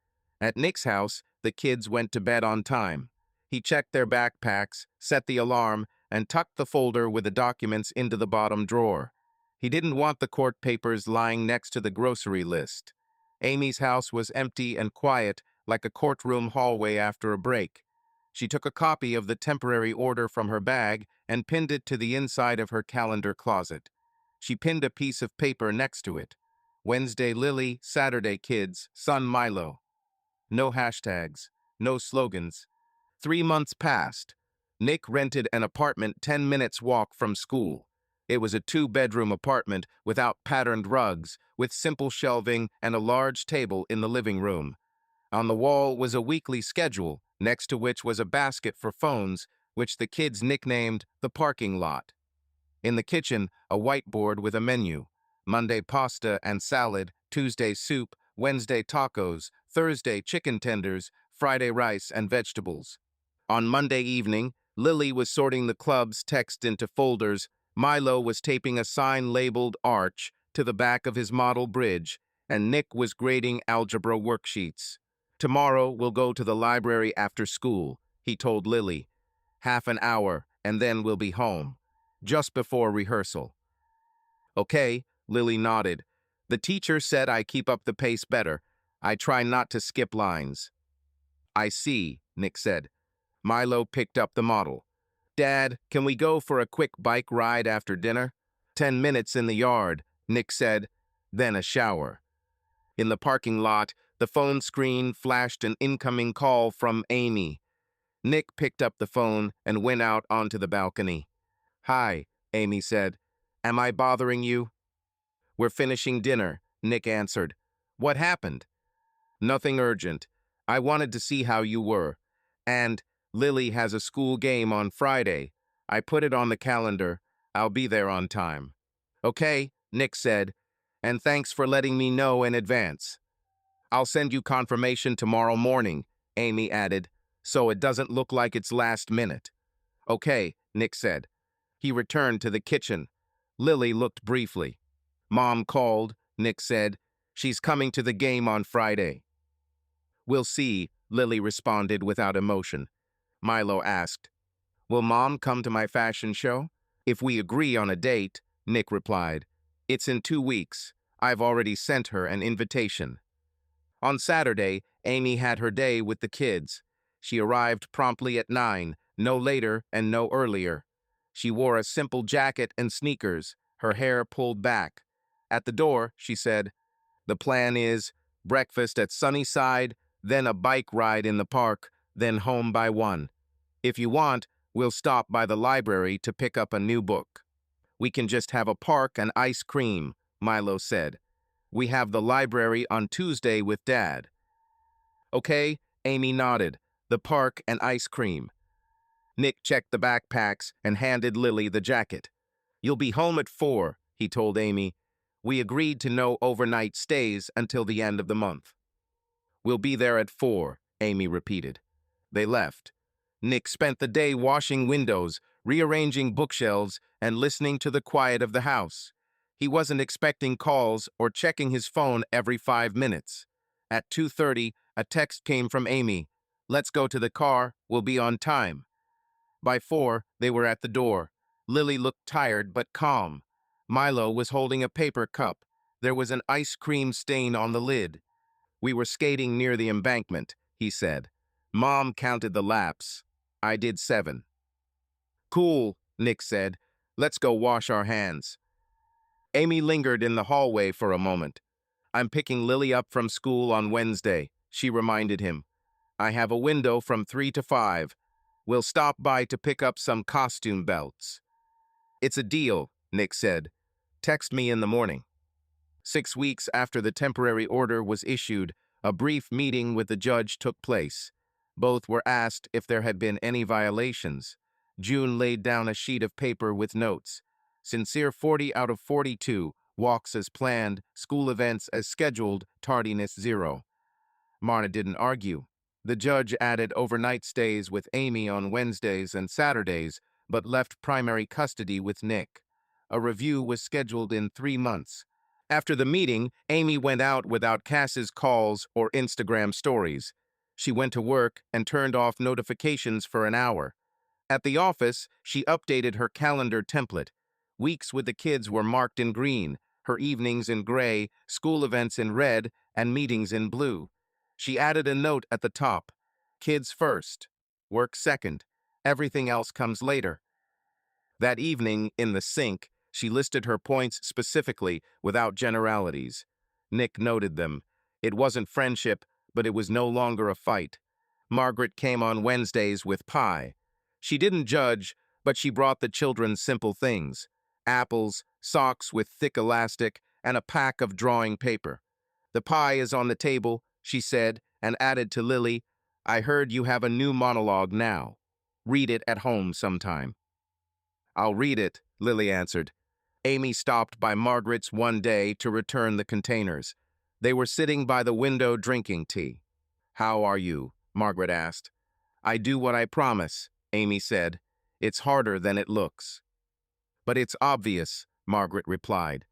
At Nick's house, the kids went to bed on time. He checked their backpacks, set the alarm, and tucked the folder with the documents into the bottom drawer. He didn't want the court papers lying next to the grocery list. Amy's house was empty and quiet, like a courtroom hallway after a break. She took a copy of the temporary order from her bag and pinned it to the inside of her calendar closet. She pinned a piece of paper next to it. Wednesday Lily, Saturday kids, son Milo. No hashtags, no slogans. 3 months passed. Nick rented an apartment 10 minutes walk from school. It was a 2-bedroom apartment without patterned rugs, with simple shelving and a large table in the living room. On the wall was a weekly schedule, next to which was a basket for phones, which the kids nicknamed the parking lot. In the kitchen, a whiteboard with a menu. Monday pasta and salad, Tuesday soup, Wednesday tacos, Thursday chicken tenders, Friday rice and vegetables. On Monday evening, Lily was sorting the club's text into folders, Milo was taping a sign labeled Arch to the back of his model bridge, and Nick was grading algebra worksheets. Tomorrow we'll go to the library after school, he told Lily. Half an hour, and then we'll be home. Just before rehearsal. Okay, Lily nodded. The teacher said I keep up the pace better. I try not to skip lines. I see, Nick said. Milo picked up the model. Dad, can we go for a quick bike ride after dinner? 10 minutes in the yard, Nick said, then a shower. In the parking lot, the phone screen flashed an incoming call from Amy. Nick picked up the phone and went out onto the balcony. Hi, Amy said. Am I bothering you? We're finishing dinner, Nick answered. What happened? Nothing urgent. I wanted to see how you were. And Lily has a school game on Friday. I put it on the calendar. I'll be there on time. Okay, Nick said. And thanks for letting me know in advance. I'll send you confirmation tomorrow morning, Amy added, so it doesn't look like it's last minute. Okay, Nick said. He returned to the kitchen. Lily looked briefly. Mom called, Nick said. She's coming to the game on Friday. We'll see, Lily responded without emotion. Milo asked, Will Mom come to my fashion show? If we agree on a date, Nick replied. It's in 2 weeks. I've already sent her an invitation. On Saturday, Amy had her day with the kids. She arrived promptly at 9, no later and no earlier. She wore a simple jacket and sneakers, her hair pulled back. At the door, she said, The plan is breakfast at Sunnyside, then a bike ride in the park, then home by 1. If you want, we'll stop by the library to pick up a new book. We can just have a park and ice cream, Milo said. We have the library on Tuesday with Dad. Okay, Amy nodded. The park and ice cream. Nick checked the backpacks and handed Lily the jacket. You'll be home at 4, he told Amy. We agreed to no overnight stays until the end of the month. We'll be there at 4, Amy repeated. They left. Nick spent the day washing windows, rearranging bookshelves, and listening to the quiet of the house. He wasn't expecting calls or checking his phone every 5 minutes. At 2:30, a text came from Amy. Let's go to the car, we'll be on time. By 4, they were at the door. Lily looked tired but calm. Milo was holding a paper cup. There was an ice cream stain on the lid. We were skating near the embankment, he said. Mom counted the laps. I did 7. Cool, Nick said. Let's go wash our hands. Amy lingered in the hallway for a moment. I'm picking Lily up from school on Wednesday, she reminded him. I have a window from 3 to 5. We'll stop by to pick up some costume belts. It's a deal, Nick said. Text me in the morning. 6 weeks after the temporary order was issued, a brief meeting with the judge took place. Both were asked if there had been any violations. June laid down a sheet of paper with notes. Sincere 40 out of 42, walks as planned, school events as scheduled, tardiness 0. Marna didn't argue. The judge added overnight stays with Amy on Wednesdays and Saturdays, but left primary custody with Nick. A review was scheduled in 3 months. After the meeting, Amy went out without Cass's calls or Instagram stories. She went to work and turned off notifications for an hour. At the office, she updated her calendar template. Weeks with the kids were marked in green, her evenings in gray, school events in red, and meetings in blue. She added a note at the top. Kids first. Work second. Everything else comes later. That evening, in the sink, she listed her points specifically without generalities. Nick noted them. It wasn't friendship, but it was no longer a fight. Margaret came on Wednesdays with pie. She didn't judge, but she brought the children simple things: apples, socks with thick elastic, and a pack of drawing paper. "The pie is on the table," she said, and added to Lily, "I heard you have a new monologue now. Read it at home sometime." "I'll read it," Lily answered. Amy stopped by Margaret's one day to return the containers. They were sitting by the window drinking tea. "How are you?" Margaret asked. "I do what I promise," Amy said. "It's harder than it looks." "But it's obvious," Margaret replied.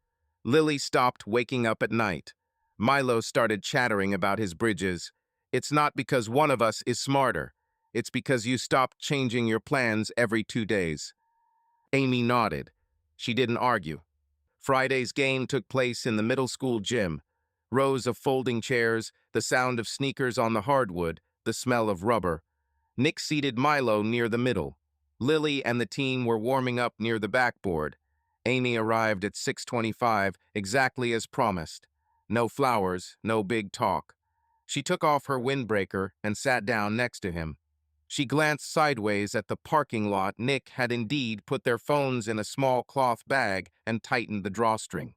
Lily stopped waking up at night. Milo started chattering about his bridges. "It's not because one of us is smarter. It's because you stopped changing your plans every 2 days." Amy nodded. She didn't argue. Friday's game took place in the middle school gym. Rows of folding chairs, the sound of sneakers on the hardwood, the smell of rubber. Nick seated Milo near the middle. Lily and the team were warming up near the backboard. Amy arrived at 6:25, exactly as promised. No flowers, no big talk. She took off her windbreaker and sat down next to him. She glanced sideways at the parking lot. Nick had indeed put their phones in a small cloth bag and tightened the drawstring.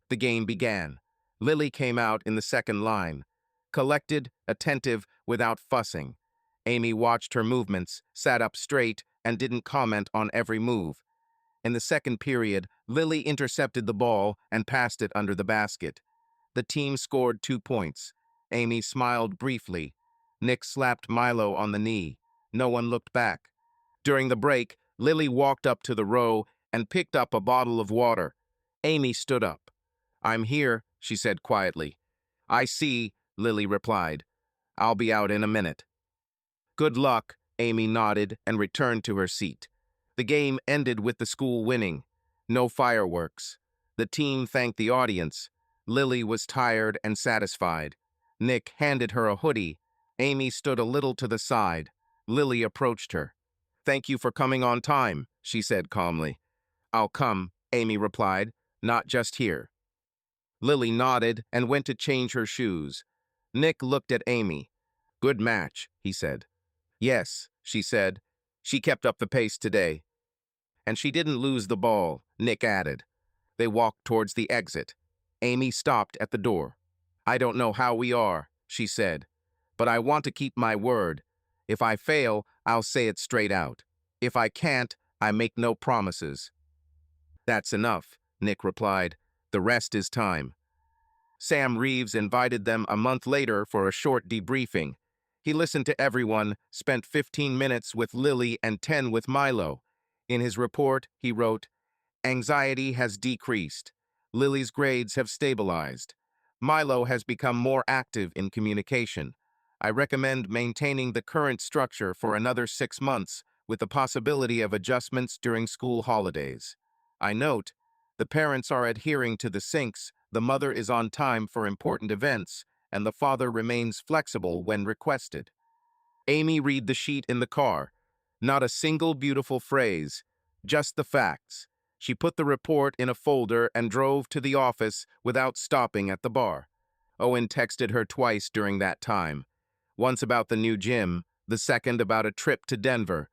The game began. Lily came out in the second line. Collected, attentive, without fussing. Amy watched her movements, sat up straight, and didn't comment on every move. In the second period, Lily intercepted the ball and passed it under the basket. The team scored 2 points. Amy smiled briefly. Nick slapped Milo on the knee. No one looked back. During the break, Lily walked up to the row and picked up a bottle of water. Amy stood up. "I'm here," she said quietly. "I see," Lily replied. "I'll be out in a minute." "Good luck," Amy nodded and returned to her seat. The game ended with the school winning. No fireworks. The team thanked the audience. Lily was tired and satisfied. Nick handed her a hoodie. Amy stood a little to the side. Lily approached her. "Thank you for coming on time," she said calmly. "I'll come," Amy replied, "not just here." Lily nodded and went to change her shoes. Nick looked at Amy. "Good match," he said. "Yes," she said. "She kept up the pace today." "And she didn't lose the ball," Nick added. They walked towards the exit. Amy stopped at the door. "I don't know how we are," she said, "but I want to keep my word. If I fail, I'll say it straight out. If I can't, I make no promises." "That's enough," Nick replied. "The rest is time." Sam Reeves invited them a month later for a short debriefing. He listened to everyone, spent 15 minutes with Lily and 10 with Milo. In his report, he wrote, "Anxiety has decreased. Lily's grades have stabilized. Milo has become more active in communication. I recommend maintaining the current structure for another 6 months, with the possibility of adjustments during school holidays. I note, the parents are adhering to the syncs, the mother is on time for important events, and the father remains flexible when requested." Amy read the sheet in the car. Not a single beautiful phrase, just the facts. She put the report in a folder and drove to the office without stopping at the bar. Owen texted her twice during that time. Once about the new gym, the second about a trip to Denver.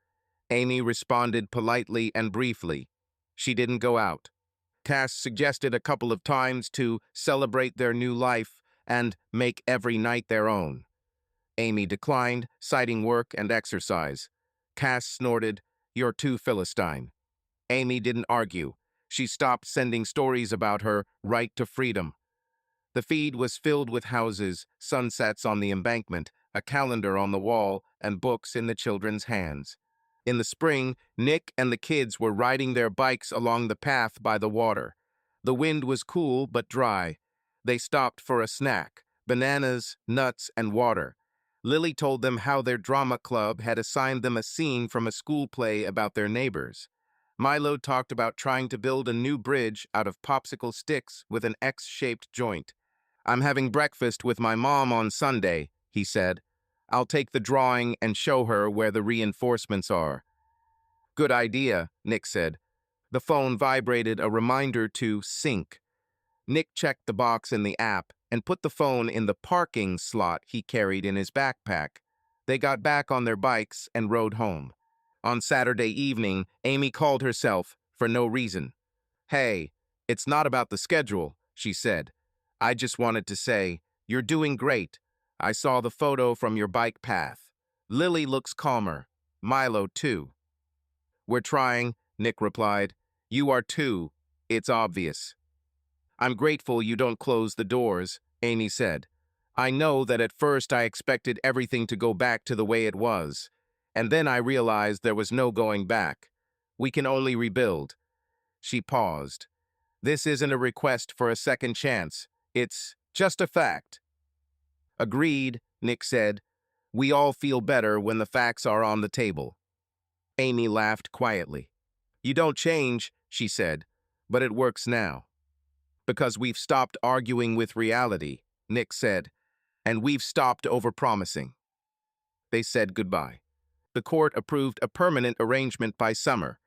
Amy responded politely and briefly. She didn't go out. Cass suggested a couple of times to celebrate their new life and make every night their own. Amy declined, citing work and exercise. Cass snorted, "You're too Philistine." Amy didn't argue. She stopped sending stories about her right to freedom. The feed was filled with houses, sunsets on the embankment, a calendar on the wall, and books in the children's hands. In the spring, Nick and the kids were riding their bikes along the path by the water. The wind was cool but dry. They stopped for a snack, bananas, nuts, and water. Lily told them how their drama club had assigned them a scene from a school play about their neighbors. Milo talked about trying to build a new bridge out of popsicle sticks with an X-shaped joint. "I'm having breakfast with my mom on Sunday," he said. I'll take the drawing and show her where the reinforcements are. Good idea, Nick said. The phone vibrated a reminder to sync. Nick checked the box in the app and put the phone in the parking slot he carried in his backpack. They got back on their bikes and rode home. On Saturday evening, Amy called herself for no reason. "Hey, it's not about the schedule," she said. "I just wanted to say, you're doing great. I saw the photo from your bike path. Lily looks calmer. Milo, too." "We're trying," Nick replied. "You are too. It's obvious." "I'm grateful you don't close the doors," Amy said. "I know that at first I expected everything to go back to the way it was, and then I realized there was no going back. We can only rebuild." She paused. "This isn't a request for a second chance. It's just a fact." "Agreed," Nick said. "We all feel better when the facts are on the table." Amy laughed quietly. "You don't change," she said, "but it works now." "Because we've stopped arguing with reality," Nick said, "and we've stopped overpromising." They said goodbye. The court approved a permanent arrangement by summer.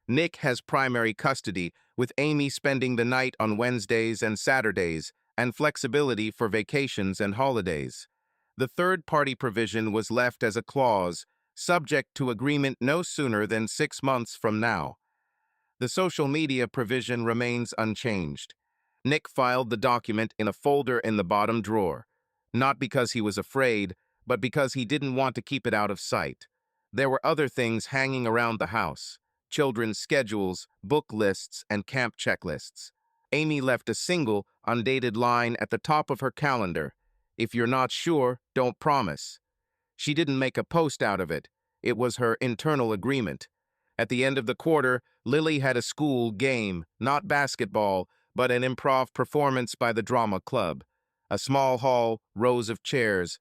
Nick has primary custody, with Amy spending the night on Wednesdays and Saturdays, and flexibility for vacations and holidays. The third-party provision was left as a clause, subject to agreement no sooner than 6 months from now. The social media provision remains unchanged. Nick filed the document in a folder in the bottom drawer, not because he was afraid, but because he didn't want to keep it out of sight. There were other things hanging around the house: children's schedules, book lists, and camp checklists. Amy left a single, undated line at the top of her calendar: "If you're not sure, don't promise." She didn't make a post out of it. It was her internal agreement. At the end of the quarter, Lily had a school game, not basketball, but an improv performance by the drama club. A small hall, rows of chairs.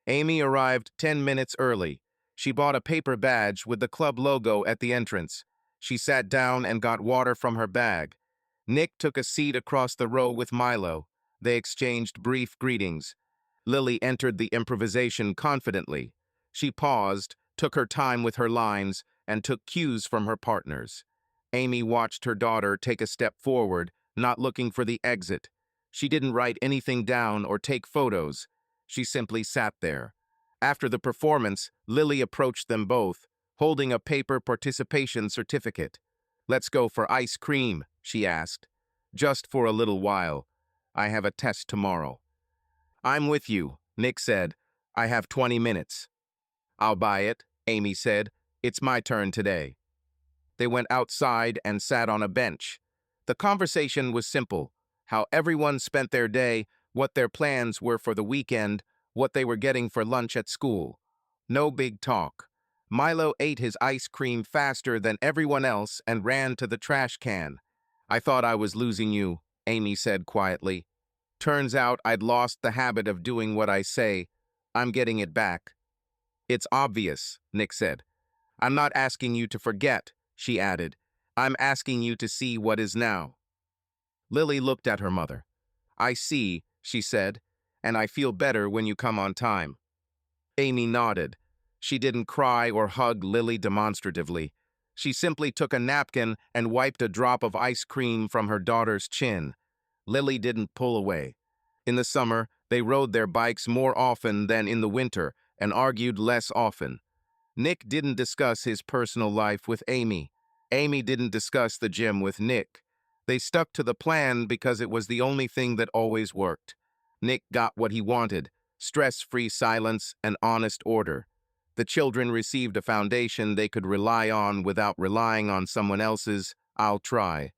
Amy arrived 10 minutes early. She bought a paper badge with the club logo at the entrance. She sat down and got water from her bag. Nick took a seat across the row with Milo. They exchanged brief greetings. Lily entered the improvisation confidently. She paused, took her time with her lines, and took cues from her partners. Amy watched her daughter take a step forward, not looking for the exit. She didn't write anything down or take photos. She simply sat there. After the performance, Lily approached them both, holding a paper participation certificate. "Let's go for ice cream," she asked. "Just for a little while. I have a test tomorrow." "I'm with you," Nick said. "I have 20 minutes. "I'll buy it," Amy said. "It's my turn today." They went outside and sat on a bench. The conversation was simple: how everyone spent their day, what their plans were for the weekend, what they were getting for lunch at school. No big talk. Milo ate his ice cream faster than everyone else and ran to the trash can. "I thought I was losing you," Amy said quietly. "Turns out I'd lost the habit of doing what I say. I'm getting it back." "It's obvious," Nick said. "I'm not asking you to forget," she added. "I'm asking you to see what is now." Lily looked at her mother. "I see," she said, "and I feel better when you come on time." Amy nodded. She didn't cry or hug Lily demonstratively. She simply took a napkin and wiped a drop of ice cream from her daughter's chin. Lily didn't pull away. In the summer, they rode their bikes more often than in the winter and argued less often. Nick didn't discuss his personal life with Amy. Amy didn't discuss the gym with Nick. They stuck to the plan because it was the only thing that always worked. Nick got what he wanted: stress-free silence and honest order. The children received a foundation they could rely on without relying on someone else's "I'll try."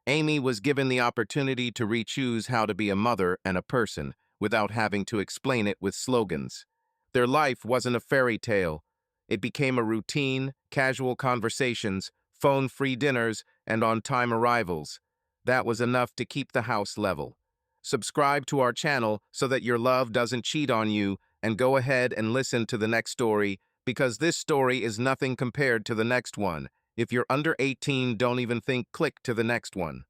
Amy was given the opportunity to re-choose how to be a mother and a person without having to explain it with slogans. Their life wasn't a fairy tale. It became a routine: casual conversations, phone-free dinners, and on-time arrivals. That was enough to keep the house level. Subscribe to our channel so that your love doesn't cheat on you, and go ahead and listen to the next story, because this story is nothing compared to the next one. If you're under 18, don't even think click to the next one.